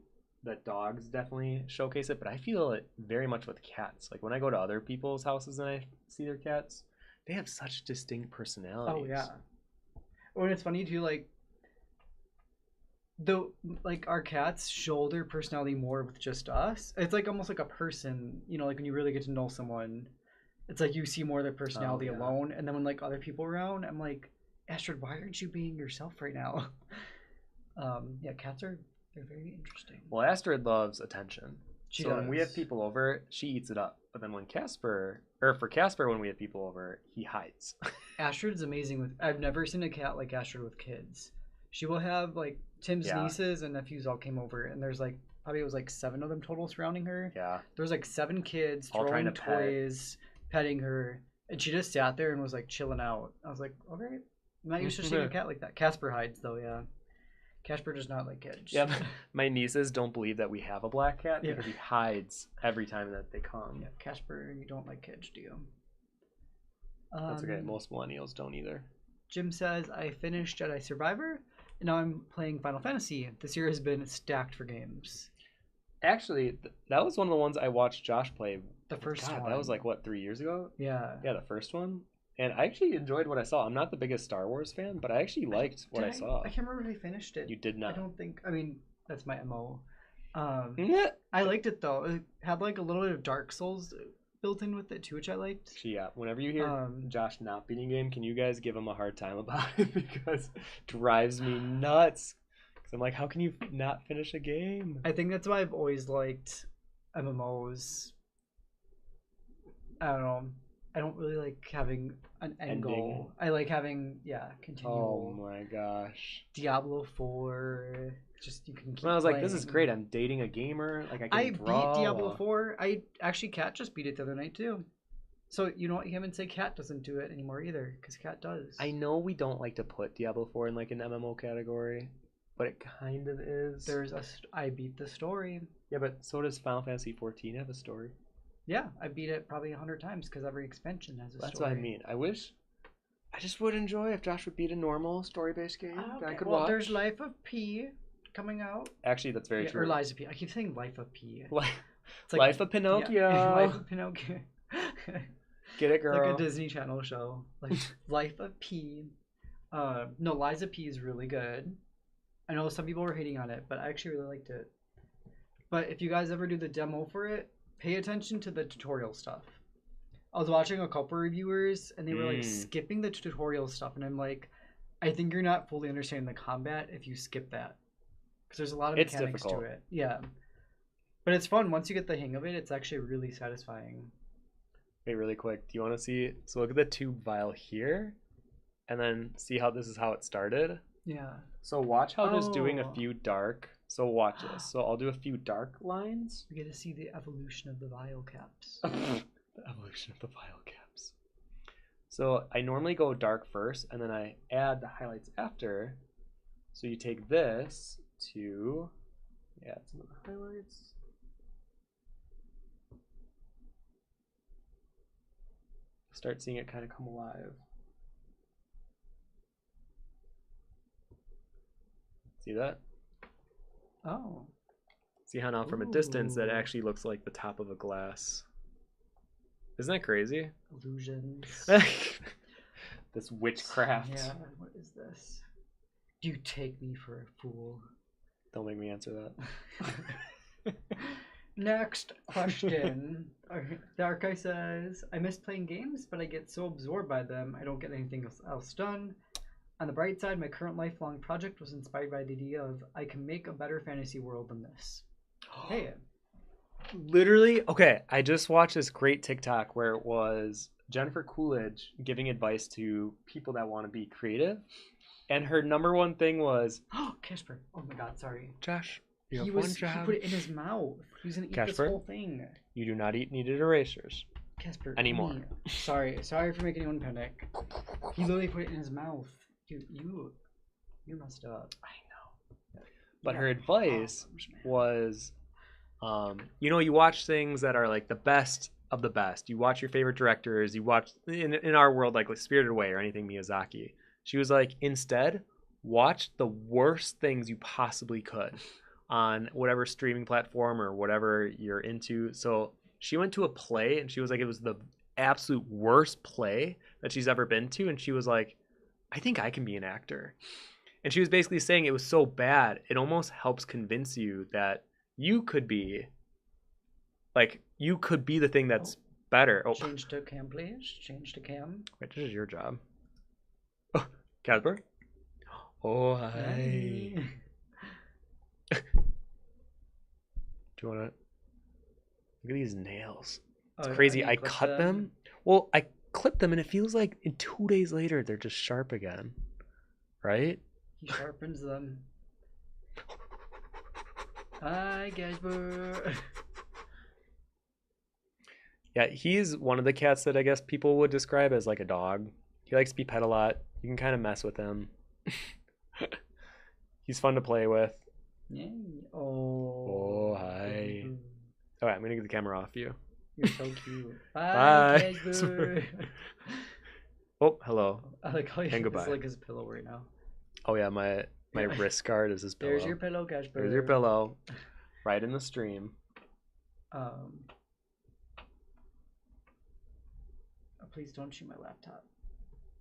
Speaker 1: that dogs definitely showcase it, but I feel it very much with cats. Like, when I go to other people's houses and I see their cats, they have such distinct personalities.
Speaker 2: Oh yeah. When it's funny too, like our cats show their personality more with just us. It's like almost like a person, like when you really get to know someone, it's like you see more of their personality alone. And then when like other people are around, I'm like, Astrid, why aren't you being yourself right now? Yeah, cats they're very interesting.
Speaker 1: Well, Astrid loves attention.
Speaker 2: She
Speaker 1: so
Speaker 2: does.
Speaker 1: When we have people over, she eats it up. But then when Casper, when we have people over, he hides.
Speaker 2: Astrid's amazing with. I've never seen a cat like Astrid with kids. She will have like Tim's nieces and nephews all came over, and there's like probably it was like 7 of them total surrounding her.
Speaker 1: Yeah.
Speaker 2: There's like 7 kids
Speaker 1: all
Speaker 2: throwing
Speaker 1: trying to
Speaker 2: toys, petting her, and she just sat there and was like chilling out. I was like, all right, I'm not used to seeing a cat like that. Casper hides though, yeah. Casper does not like kids.
Speaker 1: Yeah, my nieces don't believe that we have a black cat because he hides every time that they come.
Speaker 2: Yeah, Casper, you don't like kids, do you?
Speaker 1: That's okay. Most millennials don't either.
Speaker 2: Jim says, I finished Jedi Survivor, and now I'm playing Final Fantasy. This year has been stacked for games.
Speaker 1: Actually, that was one of the ones I watched Josh play.
Speaker 2: The first one.
Speaker 1: That was like, what, 3 years ago?
Speaker 2: Yeah.
Speaker 1: Yeah, the first one. And I actually enjoyed what I saw. I'm not the biggest Star Wars fan, but I actually liked what I saw.
Speaker 2: I can't remember if I finished it.
Speaker 1: You did not.
Speaker 2: I don't think. I mean, that's my MO. I liked it though. It had like a little bit of Dark Souls built in with it too, which I liked.
Speaker 1: Yeah. Whenever you hear Josh not beating a game, can you guys give him a hard time about it? Because it drives me nuts. Because I'm like, how can you not finish a game?
Speaker 2: I think that's why I've always liked MMOs. I don't know. I don't really like having an end goal. I like having, continual.
Speaker 1: Oh my gosh.
Speaker 2: Diablo 4. Just, you can keep
Speaker 1: I was
Speaker 2: playing.
Speaker 1: like, this is great. I'm dating a gamer. Like, I draw.
Speaker 2: Beat Diablo 4. Kat just beat it the other night too. So, you know what? You can't even say Kat doesn't do it anymore either, because Kat does.
Speaker 1: I know we don't like to put Diablo 4 in like an MMO category, but it kind of is.
Speaker 2: I beat the story.
Speaker 1: Yeah, but so does Final Fantasy 14 have a story.
Speaker 2: Yeah, I beat it probably 100 times because every expansion has a story.
Speaker 1: That's what I mean. I just would enjoy if Josh would beat a normal story-based game that I could watch.
Speaker 2: There's Life of P coming out.
Speaker 1: Actually, that's very true.
Speaker 2: Or Lies of P. I keep saying Life of P.
Speaker 1: It's like, Life of Pinocchio.
Speaker 2: Yeah, Life of Pinocchio.
Speaker 1: Get it, girl.
Speaker 2: It's like a Disney Channel show. Like Life of P. No, Lies of P is really good. I know some people were hating on it, but I actually really liked it. But if you guys ever do the demo for it, pay attention to the tutorial stuff. I was watching a couple reviewers and they were like skipping the tutorial stuff, and I'm like, I think you're not fully understanding the combat if you skip that, because there's a lot of mechanics to it. Yeah, but it's fun once you get the hang of it. It's actually really satisfying.
Speaker 1: Wait, really quick, do you want to see? So look at the tube vial here, and then see how this is how it started.
Speaker 2: Yeah.
Speaker 1: So watch how just doing a few dark. So watch this. So I'll do a few dark lines.
Speaker 2: We get to see the evolution of the vial caps.
Speaker 1: The evolution of the vial caps. So I normally go dark first, and then I add the highlights after. So you take this to add some of the highlights. Start seeing it kind of come alive. See that?
Speaker 2: Oh.
Speaker 1: See how now from a distance that actually looks like the top of a glass. Isn't that crazy?
Speaker 2: Illusions.
Speaker 1: This witchcraft.
Speaker 2: Yeah, what is this? Do you take me for a fool?
Speaker 1: Don't make me answer that.
Speaker 2: Next question. Dark Eye says, I miss playing games, but I get so absorbed by them, I don't get anything else done. On the bright side, my current lifelong project was inspired by the idea of I can make a better fantasy world than this. Hey.
Speaker 1: Literally, okay, I just watched this great TikTok where it was Jennifer Coolidge giving advice to people that want to be creative. And her number one thing was...
Speaker 2: Oh, Casper. Oh my god, sorry.
Speaker 1: Josh,
Speaker 2: He put it in his mouth. He was going to eat this whole thing.
Speaker 1: You do not eat kneaded erasers.
Speaker 2: Casper.
Speaker 1: Anymore.
Speaker 2: Sorry for making anyone panic. He literally put it in his mouth. Dude, you messed up.
Speaker 1: I know. But her advice was, you know, you watch things that are like the best of the best. You watch your favorite directors. You watch, in our world, like Spirited Away or anything Miyazaki. She was like, instead, watch the worst things you possibly could on whatever streaming platform or whatever you're into. So she went to a play and she was like, it was the absolute worst play that she's ever been to. And she was like, I think I can be an actor. And she was basically saying it was so bad, it almost helps convince you that you could be, like, you could be the thing that's better. Oh.
Speaker 2: Change to cam, please. Change to cam.
Speaker 1: Wait, this is your job. Oh, Casper? Oh, hi. Do you want to... Look at these nails. It's crazy. I cut them. Well, I clip them and it feels like in 2 days later they're just sharp again, right?
Speaker 2: He sharpens them. Hi, Gasper.
Speaker 1: Yeah, he's one of the cats that I guess people would describe as like a dog. He likes to be pet a lot. You can kind of mess with him. He's fun to play with.
Speaker 2: Yay.
Speaker 1: Oh, hi. All right, I'm gonna get the camera off you.
Speaker 2: You're so cute. Bye.
Speaker 1: Oh, hello.
Speaker 2: I like how
Speaker 1: and goodbye.
Speaker 2: It's like his pillow right now.
Speaker 1: Oh yeah, my wrist guard is his pillow.
Speaker 2: There's your pillow, Casper.
Speaker 1: There's your pillow. Right in the stream.
Speaker 2: Please don't shoot my laptop.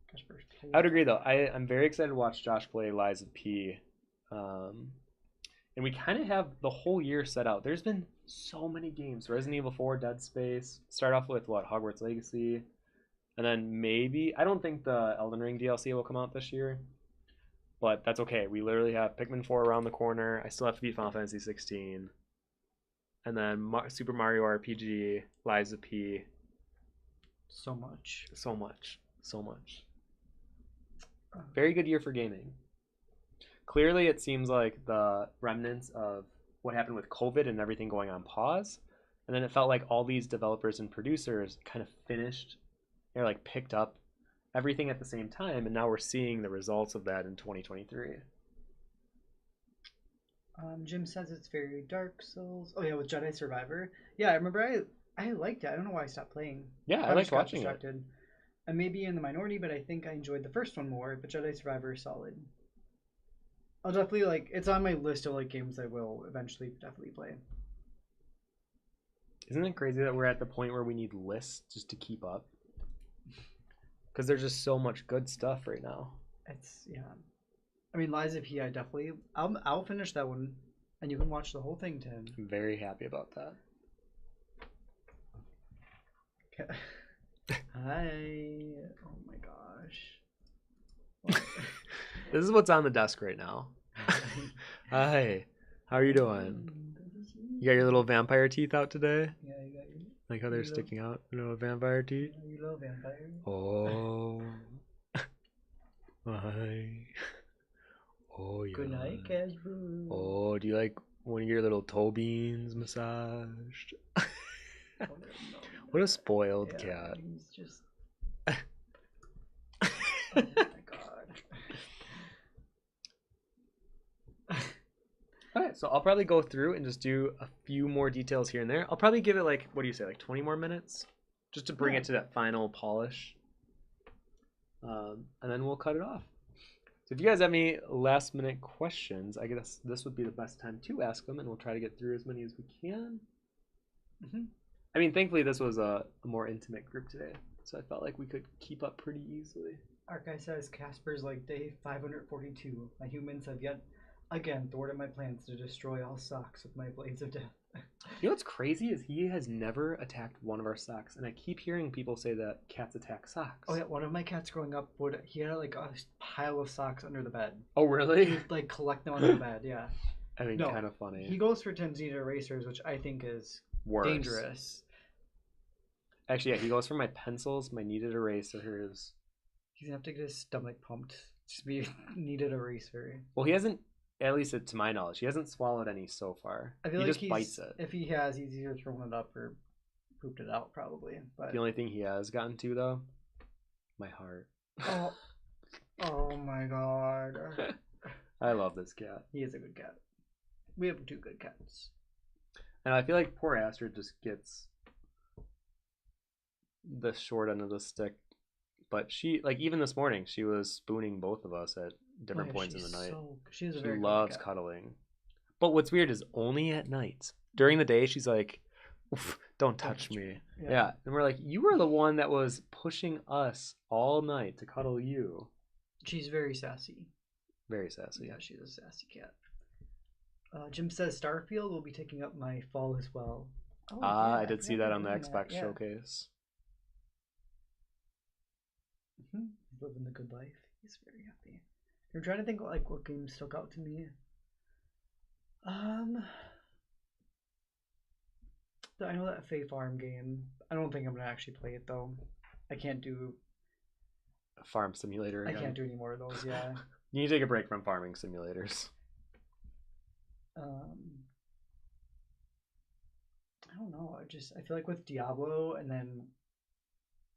Speaker 2: Casper,
Speaker 1: I would agree though. I'm very excited to watch Josh play Lies of P. And we kind of have the whole year set out. There's been so many games. Resident Evil 4, Dead Space. Start off with what? Hogwarts Legacy. And then maybe... I don't think the Elden Ring DLC will come out this year. But that's okay. We literally have Pikmin 4 around the corner. I still have to beat Final Fantasy 16. And then Super Mario RPG, Lies of P.
Speaker 2: So much.
Speaker 1: So much. So much. Very good year for gaming. Clearly, it seems like the remnants of what happened with COVID and everything going on pause. And then it felt like all these developers and producers kind of finished, or like picked up everything at the same time. And now we're seeing the results of that in 2023.
Speaker 2: Jim says it's very Dark Souls. Oh yeah, with Jedi Survivor. Yeah, I remember I liked it. I don't know why I stopped playing.
Speaker 1: Yeah, I liked watching it.
Speaker 2: I may be in the minority, but I think I enjoyed the first one more. But Jedi Survivor is solid. I'll definitely it's on my list of games I will eventually definitely play.
Speaker 1: Isn't it crazy that we're at the point where we need lists just to keep up? Because there's just so much good stuff right now.
Speaker 2: Yeah. I mean, Lies of P, I'll finish that one And you can watch the whole thing, Tim.
Speaker 1: I'm very happy about that.
Speaker 2: Hi. Oh my gosh.
Speaker 1: This is what's on the desk right now. Hi. How are you doing? You got your little vampire teeth out today?
Speaker 2: Yeah, you got your...
Speaker 1: Like how they're sticking out? You know, vampire teeth?
Speaker 2: Yeah, you love vampires.
Speaker 1: Oh. Hi. Oh, yeah.
Speaker 2: Good night, Casper.
Speaker 1: Oh, do you like one of your little toe beans massaged?
Speaker 2: No.
Speaker 1: What a spoiled
Speaker 2: Yeah,
Speaker 1: cat.
Speaker 2: he's just... Oh my god.
Speaker 1: Alright, so I'll probably go through and just do a few more details here and there. I'll probably give it like, what do you say, like 20 more minutes? Just to bring it to that final polish. And then we'll cut it off. So if you guys have any last minute questions, I guess this would be the best time to ask them, and we'll try to get through as many as we can. I mean, thankfully this was a more intimate group today, so I felt like we could keep up pretty easily.
Speaker 2: Our guy says Casper's like day 542. My humans have yet again thwarted my plans to destroy all socks with my blades of death.
Speaker 1: You know what's crazy is he has never attacked one of our socks, and I keep hearing people say that cats attack socks.
Speaker 2: Oh yeah, one of my cats growing up he had like a pile of socks under the bed.
Speaker 1: Oh really?
Speaker 2: He'd like collect them under the bed. Yeah.
Speaker 1: I mean, kind of funny.
Speaker 2: He goes for Kneaded Erasers, which I think is
Speaker 1: worse.
Speaker 2: Dangerous.
Speaker 1: Actually, yeah, he goes for my pencils, my Kneaded Erasers.
Speaker 2: He's gonna have to get his stomach pumped. Just be Kneaded Eraser.
Speaker 1: Well, he hasn't, at least to my knowledge, he hasn't swallowed any so far.
Speaker 2: I feel
Speaker 1: he
Speaker 2: like
Speaker 1: just bites it.
Speaker 2: If he has, he's either thrown it up or pooped it out, probably. But
Speaker 1: the only thing he has gotten to, though, my heart.
Speaker 2: Oh my god.
Speaker 1: I love this cat.
Speaker 2: He is a good cat. We have 2 good cats.
Speaker 1: And I feel like poor Astrid just gets the short end of the stick. But she, like, even this morning, she was spooning both of us at different points in the night.
Speaker 2: She
Speaker 1: loves cuddling. But what's weird is only at night. During the day, she's like, don't touch me. Yeah. And we're like, you were the one that was pushing us all night to cuddle you.
Speaker 2: She's very sassy.
Speaker 1: Very sassy.
Speaker 2: Yeah, she's a sassy cat. Jim says Starfield will be taking up my fall as well. Oh, yeah,
Speaker 1: I did see that on the Xbox showcase.
Speaker 2: He's living the good life. He's very happy. I'm trying to think like what games stuck out to me. I know that Fae Farm game. I don't think I'm gonna actually play it though. I can't do
Speaker 1: a farm simulator again.
Speaker 2: I can't do any more of those. Yeah.
Speaker 1: You need to take a break from farming simulators.
Speaker 2: I don't know. I feel like with Diablo and then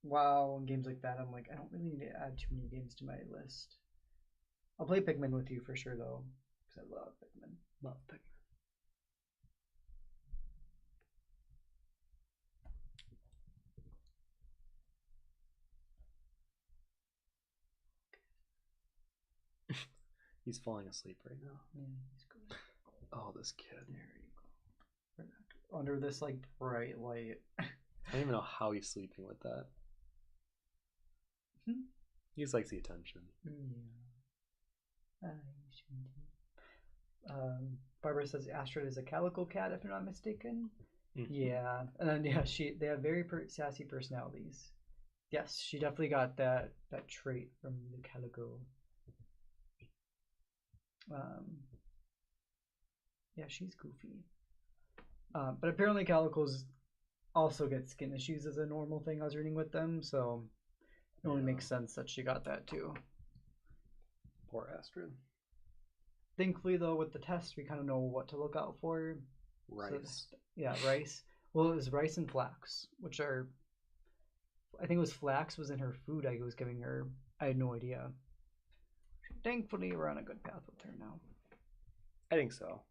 Speaker 2: WoW and games like that, I'm like, I don't really need to add too many games to my list. I'll play Pikmin with you for sure though, because I love Pikmin.
Speaker 1: Love Pikmin. He's falling asleep right now.
Speaker 2: Yeah, he's good.
Speaker 1: Oh, this kid.
Speaker 2: There you go. Under this like bright light.
Speaker 1: I don't even know how he's sleeping with that. He just likes the attention.
Speaker 2: Yeah. Barbara says Astrid is a calico cat, if I'm not mistaken. Yeah, and then they have very sassy personalities. Yes, she definitely got that trait from the calico. Yeah, she's goofy. But apparently calicos also get skin issues as a normal thing. I was reading with them, so it only makes sense that she got that too.
Speaker 1: Poor Astrid.
Speaker 2: Thankfully, though, with the test, we kind of know what to look out for.
Speaker 1: Rice.
Speaker 2: So, rice. Well, it was rice and flax, which are, I think it was flax was in her food I was giving her. I had no idea. Thankfully, we're on a good path with her now.
Speaker 1: I think so.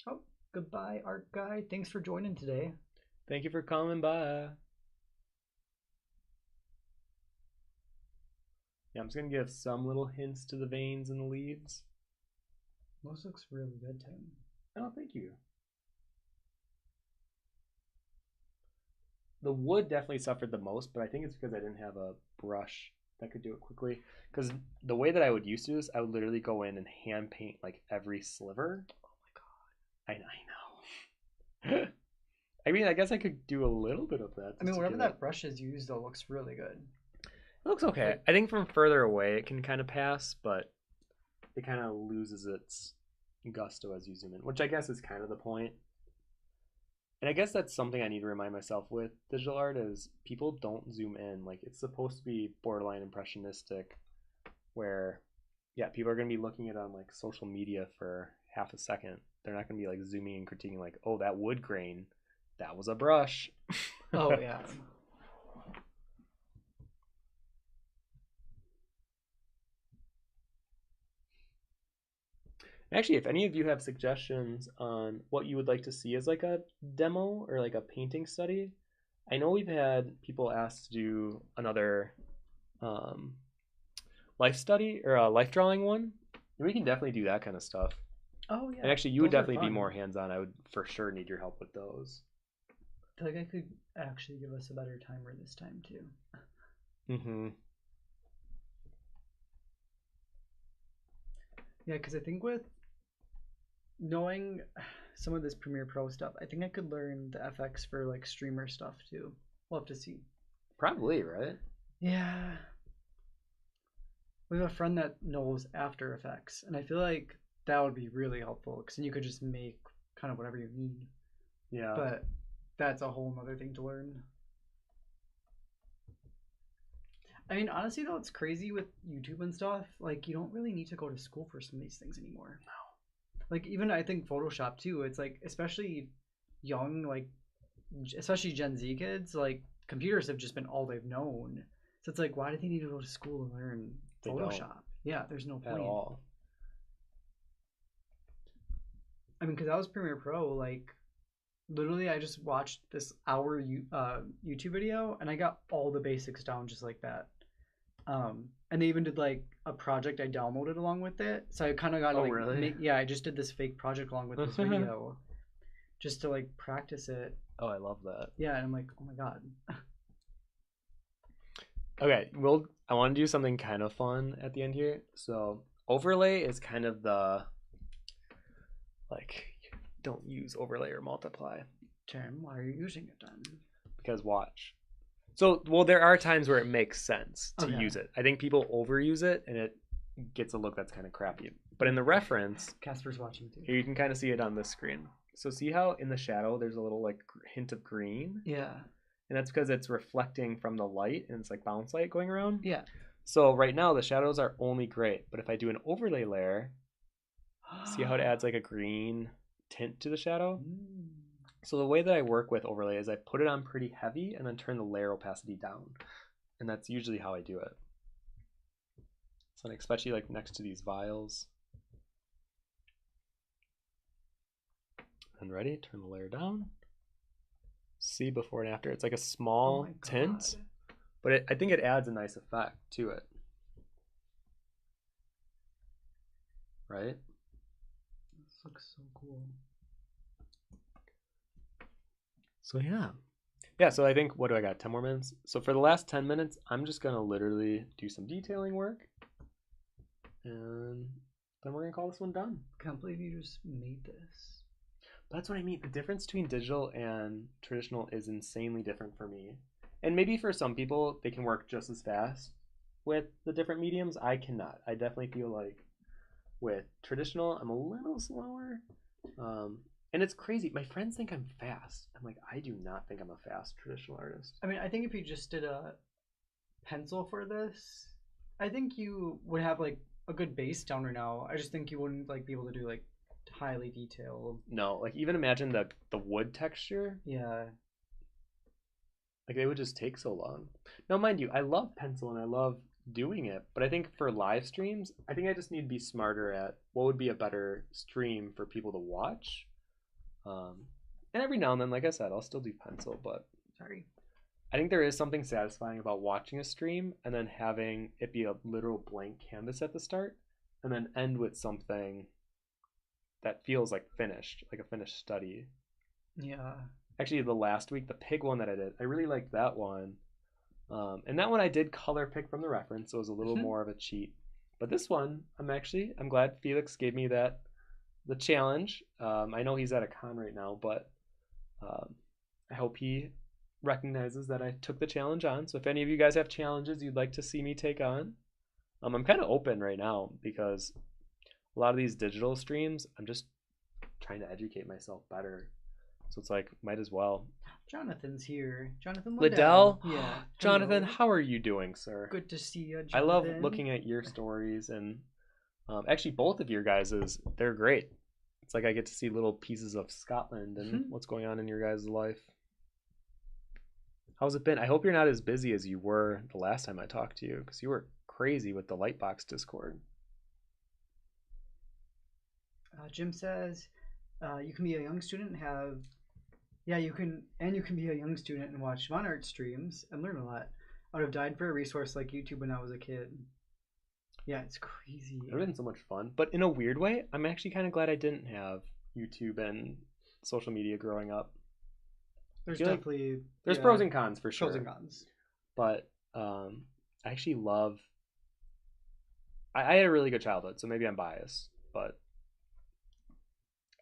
Speaker 2: Oh, goodbye, art guy. Thanks for joining today.
Speaker 1: Thank you for coming by. Yeah, I'm just going to give some little hints to the veins and the leaves.
Speaker 2: This looks really good, Tim.
Speaker 1: Oh, thank you. The wood definitely suffered the most, but I think it's because I didn't have a brush that could do it quickly. Because the way that I would used to do this, I would literally go in and hand paint like every sliver.
Speaker 2: Oh my god.
Speaker 1: I know. I mean, I guess I could do a little bit of that.
Speaker 2: I mean, whatever that brush is used, though, looks really good.
Speaker 1: It looks okay.
Speaker 2: Like,
Speaker 1: I think from further away it can kind of pass, but it kind of loses its gusto as you zoom in, which I guess is kind of the point. And I guess that's something I need to remind myself with digital art is people don't zoom in. Like it's supposed to be borderline impressionistic, where yeah, people are gonna be looking at it on like social media for half a second. They're not gonna be like zooming and critiquing like, oh, that wood grain, that was a brush.
Speaker 2: oh yeah.
Speaker 1: Actually, if any of you have suggestions on what you would like to see as like a demo or like a painting study, I know we've had people asked to do another life study or a life drawing one, and we can definitely do that kind of stuff.
Speaker 2: Oh yeah.
Speaker 1: And actually, you would
Speaker 2: Those are
Speaker 1: definitely be
Speaker 2: fun.
Speaker 1: more hands-on. I would for sure need your help with those.
Speaker 2: I feel like I could actually give us a better timer this time too.
Speaker 1: Mm-hmm.
Speaker 2: Yeah, because I think with knowing some of this Premiere Pro stuff, I think I could learn the FX for like streamer stuff too. We'll have to see.
Speaker 1: Probably, right?
Speaker 2: Yeah. We have a friend that knows After Effects, and I feel like that would be really helpful because then you could just make kind of whatever you need.
Speaker 1: Yeah.
Speaker 2: But that's a whole nother thing to learn. I mean, honestly, though, it's crazy with YouTube and stuff. Like, you don't really need to go to school for some of these things anymore.
Speaker 1: No.
Speaker 2: Like, even I think Photoshop, too. It's like, especially young, like, especially Gen Z kids, like, computers have just been all they've known. So it's like, why do they need to go to school to learn
Speaker 1: They
Speaker 2: Photoshop?
Speaker 1: don't.
Speaker 2: Yeah, there's no point.
Speaker 1: At all.
Speaker 2: I mean, because I was Premiere Pro, like, literally, I just watched this hour YouTube video, and I got all the basics down just like that. And they even did like a project I downloaded along with it, so I kind of got to like
Speaker 1: really?
Speaker 2: yeah, I just did this fake project along with this video, just to like practice it.
Speaker 1: Oh, I love that.
Speaker 2: Yeah, and I'm like, oh my god.
Speaker 1: Okay, I want to do something kind of fun at the end here. So overlay is kind of the like don't use overlay or multiply
Speaker 2: Tim, why are you using it then?
Speaker 1: because watch. So well, there are times where it makes sense to
Speaker 2: Okay.
Speaker 1: use it. I think people overuse it and it gets a look that's kind of crappy. But in the reference,
Speaker 2: Casper's watching too.
Speaker 1: here you can kind of see it on this screen. So see how in the shadow there's a little like hint of green?
Speaker 2: Yeah.
Speaker 1: And that's because it's reflecting from the light and it's like bounce light going around.
Speaker 2: Yeah.
Speaker 1: So right now the shadows are only gray, but if I do an overlay layer, see how it adds like a green tint to the shadow? So the way that I work with overlay is I put it on pretty heavy and then turn the layer opacity down. And that's usually how I do it. So like, especially like next to these vials. And ready, turn the layer down. See before and after. It's like a small tint, but I think it adds a nice effect to it. Right?
Speaker 2: This looks so cool.
Speaker 1: So yeah, so I think, what do I got, 10 more minutes? So for the last 10 minutes, I'm just gonna literally do some detailing work, and then we're gonna call this one done.
Speaker 2: Can't believe you just made this.
Speaker 1: That's what I mean. The difference between digital and traditional is insanely different for me. And maybe for some people, they can work just as fast with the different mediums. I cannot. I definitely feel like with traditional, I'm a little slower. And it's crazy. My friends think I'm fast. I'm like, I do not think I'm a fast traditional artist.
Speaker 2: I mean, I think if you just did a pencil for this, I think you would have like a good base down right now. I just think you wouldn't like be able to do like highly detailed.
Speaker 1: No, like even imagine the wood texture.
Speaker 2: Yeah.
Speaker 1: Like it would just take so long. Now, mind you, I love pencil and I love doing it, but I think for live streams, I think I just need to be smarter at what would be a better stream for people to watch. And every now and then, like I said, I'll still do pencil, but
Speaker 2: Sorry.
Speaker 1: I think there is something satisfying about watching a stream and then having it be a literal blank canvas at the start and then end with something that feels like finished, like a finished study.
Speaker 2: Yeah.
Speaker 1: Actually, the last week, the pig one that I did, I really liked that one. And that one I did color pick from the reference, so it was a little more of a cheat. But this one, I'm glad Felix gave me that the challenge. I know he's at a con right now, but I hope he recognizes that I took the challenge on. So if any of you guys have challenges you'd like to see me take on, I'm kind of open right now because a lot of these digital streams, I'm just trying to educate myself better. So it's like, might as well.
Speaker 2: Jonathan's here. Jonathan
Speaker 1: Liddell?
Speaker 2: Yeah.
Speaker 1: Jonathan,
Speaker 2: Hello.
Speaker 1: how are you doing, sir?
Speaker 2: Good to see you, Jonathan.
Speaker 1: I love looking at your stories, and actually both of your guys's, they're great. It's like I get to see little pieces of Scotland and what's going on in your guys' life. How's it been? I hope you're not as busy as you were the last time I talked to you, because you were crazy with the Lightbox Discord.
Speaker 2: Jim says, you can be a young student and have, you can be a young student and watch vonnart streams and learn a lot. I would have died for a resource like YouTube when I was a kid. Yeah, it's crazy.
Speaker 1: It would have been so much fun, but in a weird way, I'm actually kind of glad I didn't have YouTube and social media growing up.
Speaker 2: There's definitely
Speaker 1: there's pros and cons for sure.
Speaker 2: Pros and cons.
Speaker 1: But I actually love. I had a really good childhood, so maybe I'm biased, but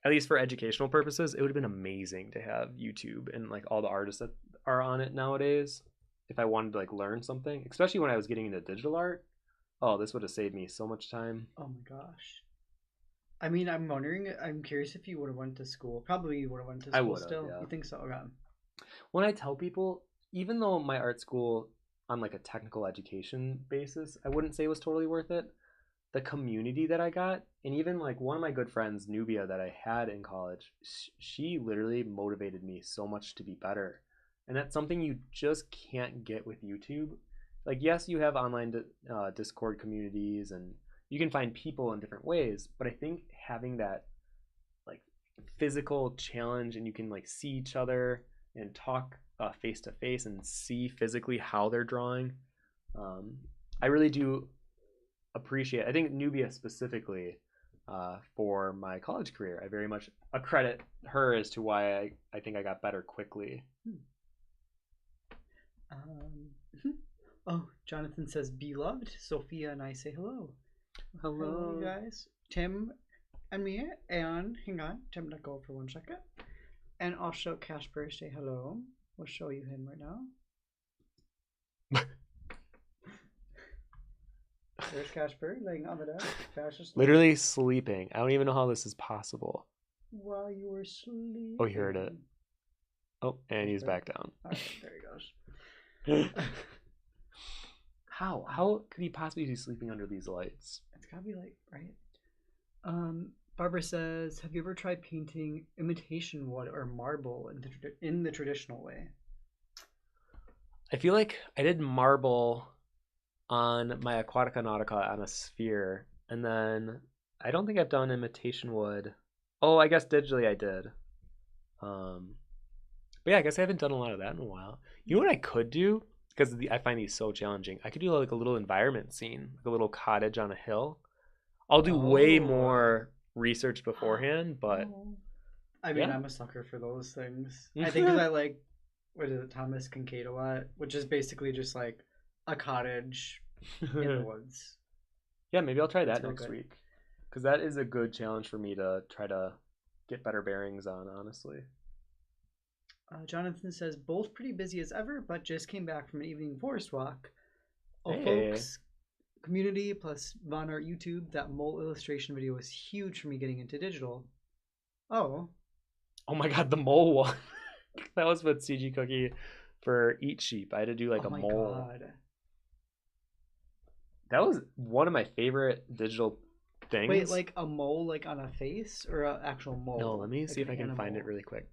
Speaker 1: at least for educational purposes, it would have been amazing to have YouTube and like all the artists that are on it nowadays. If I wanted to like learn something, especially when I was getting into digital art, oh, this would have saved me so much time.
Speaker 2: Oh my gosh. I mean, I'm curious if you would have went to school. Probably you would have went to school still. Yeah. You think so? Okay.
Speaker 1: When I tell people, even though my art school on like a technical education basis, I wouldn't say it was totally worth it. The community that I got, and even like one of my good friends, Nubia, that I had in college, she literally motivated me so much to be better. And that's something you just can't get with YouTube. Like, yes, you have online Discord communities and you can find people in different ways, but I think having that like physical challenge and you can like see each other and talk face to face and see physically how they're drawing, I really do appreciate. I think Nubia specifically for my college career, I very much accredit her as to why I think I got better quickly.
Speaker 2: Oh, Jonathan says beloved. Sophia and I say hello.
Speaker 1: Hello,
Speaker 2: you guys. Tim and me, and hang on, Tim, let go for 1 second. And also Casper, say hello. We'll show you him right now. There's Casper laying on the desk.
Speaker 1: Literally sleeping. I don't even know how this is possible.
Speaker 2: While you were sleeping.
Speaker 1: Oh, you heard it. Oh, and he's back down.
Speaker 2: All right, there he goes.
Speaker 1: How could he possibly be sleeping under these lights?
Speaker 2: It's gotta be like, right? Barbara says, have you ever tried painting imitation wood or marble in the traditional way?
Speaker 1: I feel like I did marble on my Aquatica Nautica on a sphere, and then I don't think I've done imitation wood. Oh, I guess digitally I did. But yeah, I guess I haven't done a lot of that in a while. You know what I could do? Because I find these so challenging. I could do like a little environment scene, like a little cottage on a hill. I'll do way more research beforehand, but
Speaker 2: I mean, I'm a sucker for those things. I think because I like, what is it, Thomas Kincaid a lot, which is basically just like a cottage in the woods.
Speaker 1: Yeah, maybe I'll try that next week, because that is a good challenge for me to try to get better bearings on, honestly.
Speaker 2: Jonathan says, both pretty busy as ever, but just came back from an evening forest walk. Oh, folks, community plus vonnart YouTube, that mole illustration video was huge for me getting into digital. Oh
Speaker 1: my god, the mole one. That was with CG Cookie for Eat Sheep. I had to do like a mole. God. That was one of my favorite digital things.
Speaker 2: Wait, like a mole like on a face or an actual mole?
Speaker 1: No, let me see if I can find it really quick.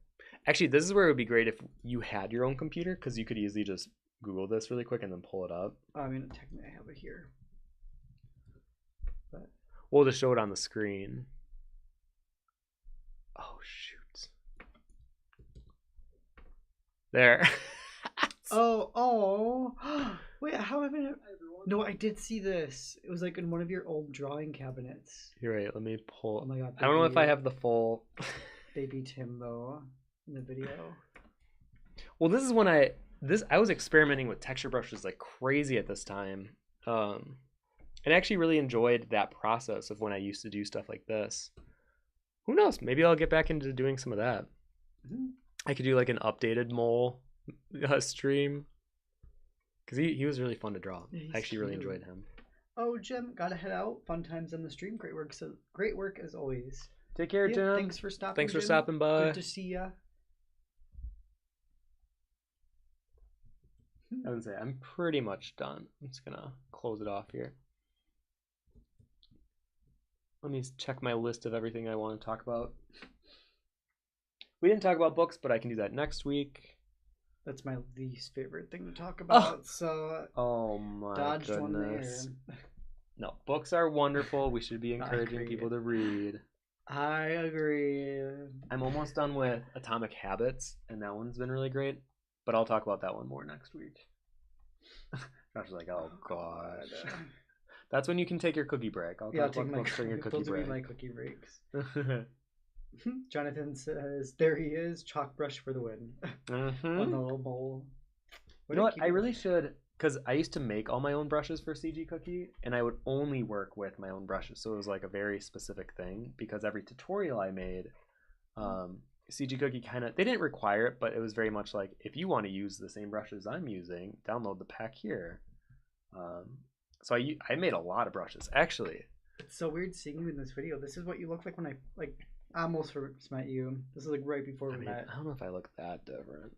Speaker 1: Actually, this is where it would be great if you had your own computer, because you could easily just Google this really quick and then pull it up.
Speaker 2: I mean, technically I have it here. But
Speaker 1: we'll just show it on the screen. Oh, shoot. There.
Speaker 2: Oh. Wait, how have I... No, I did see this. It was like in one of your old drawing cabinets.
Speaker 1: You're right. Let me pull...
Speaker 2: Oh my god.
Speaker 1: I don't know if I have the full...
Speaker 2: Baby Tim, though, in the video.
Speaker 1: Well, this is when I was experimenting with texture brushes like crazy at this time. And I actually really enjoyed that process of when I used to do stuff like this. who knows? Maybe I'll get back into doing some of that.
Speaker 2: Mm-hmm.
Speaker 1: I could do like an updated mole stream. Because he was really fun to draw.
Speaker 2: Yeah,
Speaker 1: I actually really
Speaker 2: cute.
Speaker 1: enjoyed him.
Speaker 2: Oh, Jim, gotta head out. Fun times on the stream. Great work. So great work as always.
Speaker 1: Take care, Jim.
Speaker 2: Thanks for stopping.
Speaker 1: Thanks for
Speaker 2: Jim.
Speaker 1: stopping by.
Speaker 2: Good to see ya.
Speaker 1: I would say I'm pretty much done. I'm just gonna close it off here. Let me check my list of everything I want to talk about. We didn't talk about books, but I can do that next week.
Speaker 2: That's my least favorite thing to talk about. So
Speaker 1: oh my
Speaker 2: dodged
Speaker 1: goodness.
Speaker 2: one there.
Speaker 1: No, books are wonderful. We should be encouraging people to read.
Speaker 2: I agree.
Speaker 1: I'm almost done with Atomic Habits, and that one's been really great. But I'll talk about that one more next week. Josh is like, oh gosh. That's when you can take your cookie break. I'll take my cookie
Speaker 2: those
Speaker 1: break.
Speaker 2: will be my cookie breaks. Jonathan says, there he is, chalk brush for the win. On the little bowl.
Speaker 1: You know what? I really should, because I used to make all my own brushes for CG Cookie, and I would only work with my own brushes. So it was like a very specific thing, because every tutorial I made, CG Cookie they didn't require it, but it was very much like, if you want to use the same brushes I'm using, download the pack here. So I made a lot of brushes, actually.
Speaker 2: It's so weird seeing you in this video. This is what you look like when I almost first met you. This is like right before we met.
Speaker 1: I don't know if I look that different.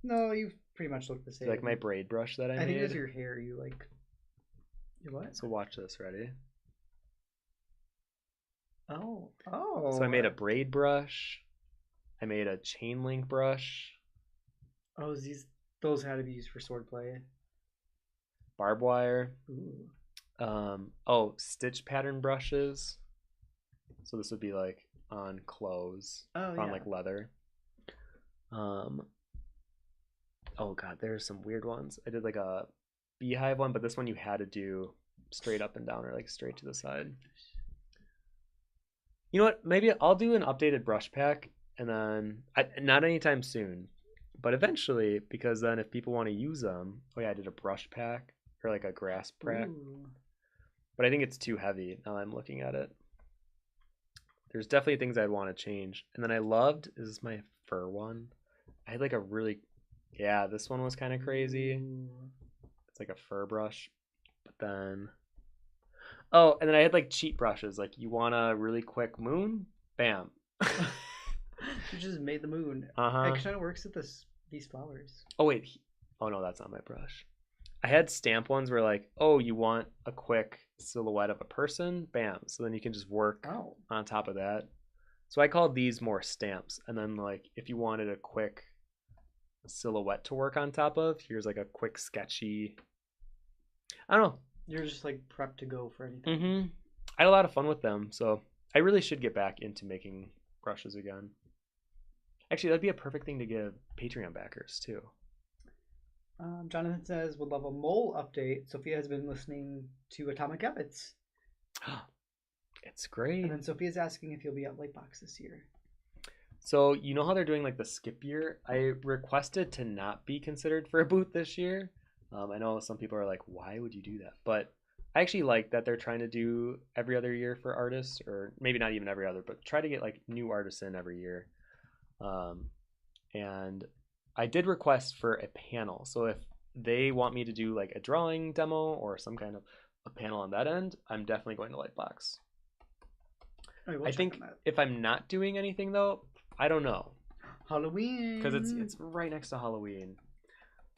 Speaker 2: No, you pretty much look the same.
Speaker 1: Like my braid brush that I made?
Speaker 2: I think it's your hair. You like... Your what?
Speaker 1: So watch this. Ready?
Speaker 2: Oh.
Speaker 1: So I made a braid brush. I made a chain link brush.
Speaker 2: Oh, those had to be used for swordplay.
Speaker 1: Barbed wire.
Speaker 2: Ooh.
Speaker 1: Stitch pattern brushes. So this would be like on clothes, on like leather. Oh god, there's some weird ones. I did like a beehive one, but this one you had to do straight up and down or like straight to the side. You know what? Maybe I'll do an updated brush pack, and then not anytime soon, but eventually, because then if people want to use them, I did a brush pack or like a grass pack.
Speaker 2: Ooh.
Speaker 1: But I think it's too heavy now I'm looking at it. There's definitely things I'd want to change. And then this is my fur one. I had like a really, this one was kind of crazy.
Speaker 2: Ooh.
Speaker 1: It's like a fur brush. But then, and then I had like cheat brushes. Like, you want a really quick moon? Bam.
Speaker 2: You just made the moon.
Speaker 1: Uh-huh.
Speaker 2: It kind of works with these flowers.
Speaker 1: Oh, wait. Oh, no, that's not my brush. I had stamp ones where like, you want a quick silhouette of a person? Bam. So then you can just work on top of that. So I called these more stamps. And then like, if you wanted a quick silhouette to work on top of, here's like a quick sketchy, I don't know.
Speaker 2: You're just like prepped to go for anything.
Speaker 1: Mm-hmm. I had a lot of fun with them. So I really should get back into making brushes again. Actually, that'd be a perfect thing to give Patreon backers too.
Speaker 2: Jonathan says, would love a mole update. Sophia has been listening to Atomic Habits.
Speaker 1: It's great.
Speaker 2: And then Sophia's asking if you'll be at Lightbox this year.
Speaker 1: So you know how they're doing like the skip year? I requested to not be considered for a booth this year. I know some people are like, why would you do that? But I actually like that they're trying to do every other year for artists, or maybe not even every other, but try to get like new artists in every year. And I did request for a panel. So if they want me to do like a drawing demo or some kind of a panel on that end, I'm definitely going to Lightbox.
Speaker 2: Right,
Speaker 1: I think if I'm not doing anything though, I don't know.
Speaker 2: Halloween.
Speaker 1: Because it's right next to Halloween.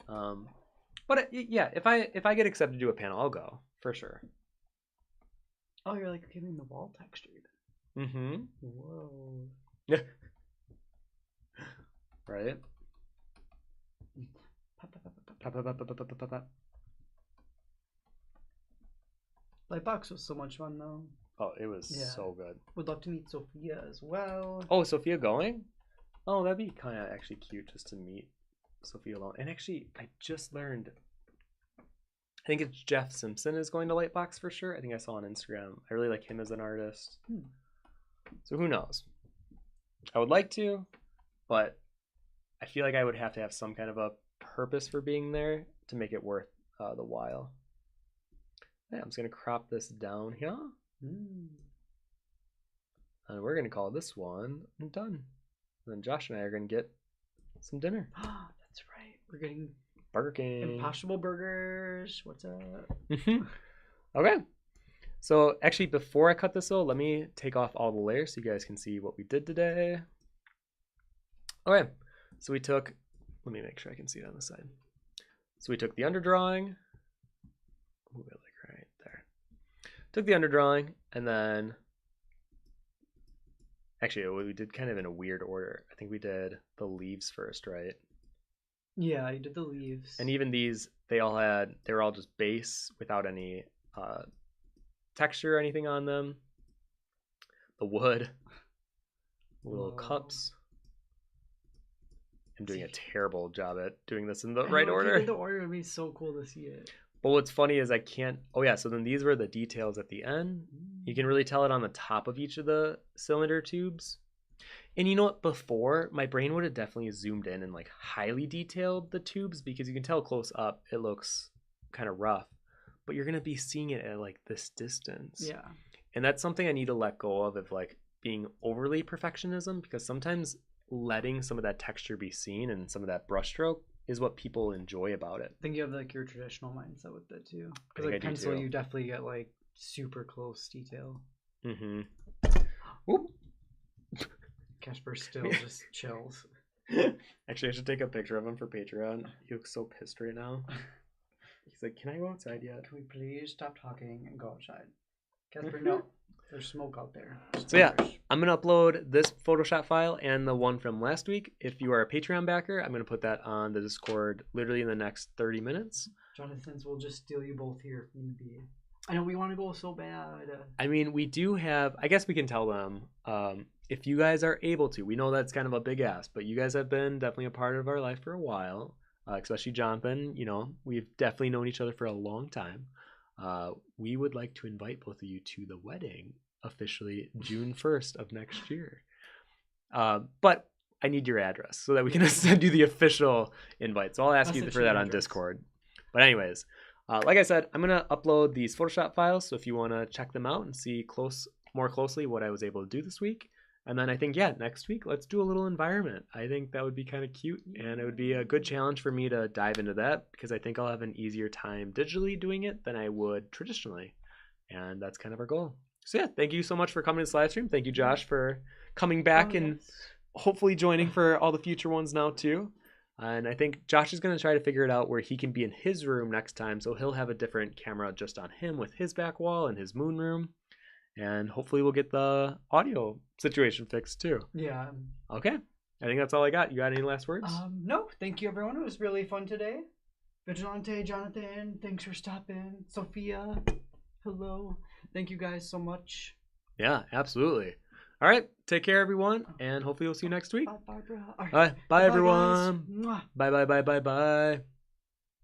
Speaker 1: But if I get accepted to do a panel, I'll go for sure.
Speaker 2: Oh, you're like giving the wall texture.
Speaker 1: Mm-hmm.
Speaker 2: Whoa.
Speaker 1: Yeah. Right.
Speaker 2: Lightbox was so much fun though.
Speaker 1: Oh, it was so good.
Speaker 2: Would love to meet Sophia as well.
Speaker 1: Oh, Sophia going? Oh, that'd be kind of actually cute just to meet Sophia alone. And actually, I just learned, I think it's Jeff Simpson is going to Lightbox for sure. I think I saw on Instagram. I really like him as an artist. So who knows? I would like to, but I feel like I would have to have some kind of a purpose for being there to make it worth the while. Yeah, I'm just going to crop this down here. And we're going to call this one done. And then Josh and I are going to get some dinner.
Speaker 2: That's right. We're getting
Speaker 1: Burger King.
Speaker 2: Impossible Burgers. What's up?
Speaker 1: Okay. So actually, before I cut this though, let me take off all the layers so you guys can see what we did today. Okay. So we took, let me make sure I can see it on the side. So we took the underdrawing. Move it like right there. Took the underdrawing and then, actually we did kind of in a weird order. I think we did the leaves first, right?
Speaker 2: Yeah, you did the leaves.
Speaker 1: And even these, they were all just base without any texture or anything on them. The wood, little cups. I'm doing a terrible job at doing this in the right order.
Speaker 2: If you did the order, it would be so cool to see it.
Speaker 1: But what's funny is I can't, oh yeah, so then these were the details at the end. You can really tell it on the top of each of the cylinder tubes. And you know what, before, my brain would have definitely zoomed in and like highly detailed the tubes because you can tell close up it looks kind of rough. But you're going to be seeing it at like this distance.
Speaker 2: Yeah.
Speaker 1: And that's something I need to let go of like being overly perfectionism, because sometimes letting some of that texture be seen and some of that brushstroke is what people enjoy about it.
Speaker 2: I think you have like your traditional mindset with it too.
Speaker 1: I
Speaker 2: Because like pencil,
Speaker 1: too.
Speaker 2: you definitely get like super close detail.
Speaker 1: Mm-hmm.
Speaker 2: Casper still just chills.
Speaker 1: Actually, I should take a picture of him for Patreon. He looks so pissed right now. He's like, can I go outside yet?
Speaker 2: Can we please stop talking and go outside? Casper, no. There's smoke out there.
Speaker 1: So yeah, I'm going to upload this Photoshop file and the one from last week. If you are a Patreon backer, I'm going to put that on the Discord literally in the next 30 minutes.
Speaker 2: Jonathan's will just steal you both here if need be. I know we want to go so bad.
Speaker 1: I mean, we do have, I guess we can tell them, if you guys are able to, we know that's kind of a big ask, but you guys have been definitely a part of our life for a while, especially Jonathan. You know, we've definitely known each other for a long time. We would like to invite both of you to the wedding officially June 1st of next year. But I need your address so that we can send you the official invite. So I'll ask you for that on Discord. But anyways, like I said, I'm going to upload these Photoshop files. So if you want to check them out and see more closely what I was able to do this week. And then I think, yeah, next week, let's do a little environment. I think that would be kind of cute. And it would be a good challenge for me to dive into that because I think I'll have an easier time digitally doing it than I would traditionally. And that's kind of our goal. So yeah, thank you so much for coming to this live stream. Thank you, Josh, for coming back and hopefully joining for all the future ones now too. And I think Josh is going to try to figure it out where he can be in his room next time. So he'll have a different camera just on him with his back wall and his moon room. And hopefully we'll get the audio situation fixed too.
Speaker 2: Yeah.
Speaker 1: Okay. I think that's all I got. You got any last words?
Speaker 2: No. Thank you, everyone. It was really fun today. Vigilante, Jonathan, thanks for stopping. Sophia, hello. Thank you guys so much.
Speaker 1: Yeah, absolutely. All right. Take care, everyone. And hopefully we'll see you next week.
Speaker 2: Bye, Barbara.
Speaker 1: All right. Bye, everyone.
Speaker 2: Guys.
Speaker 1: Bye, bye, bye, bye, bye.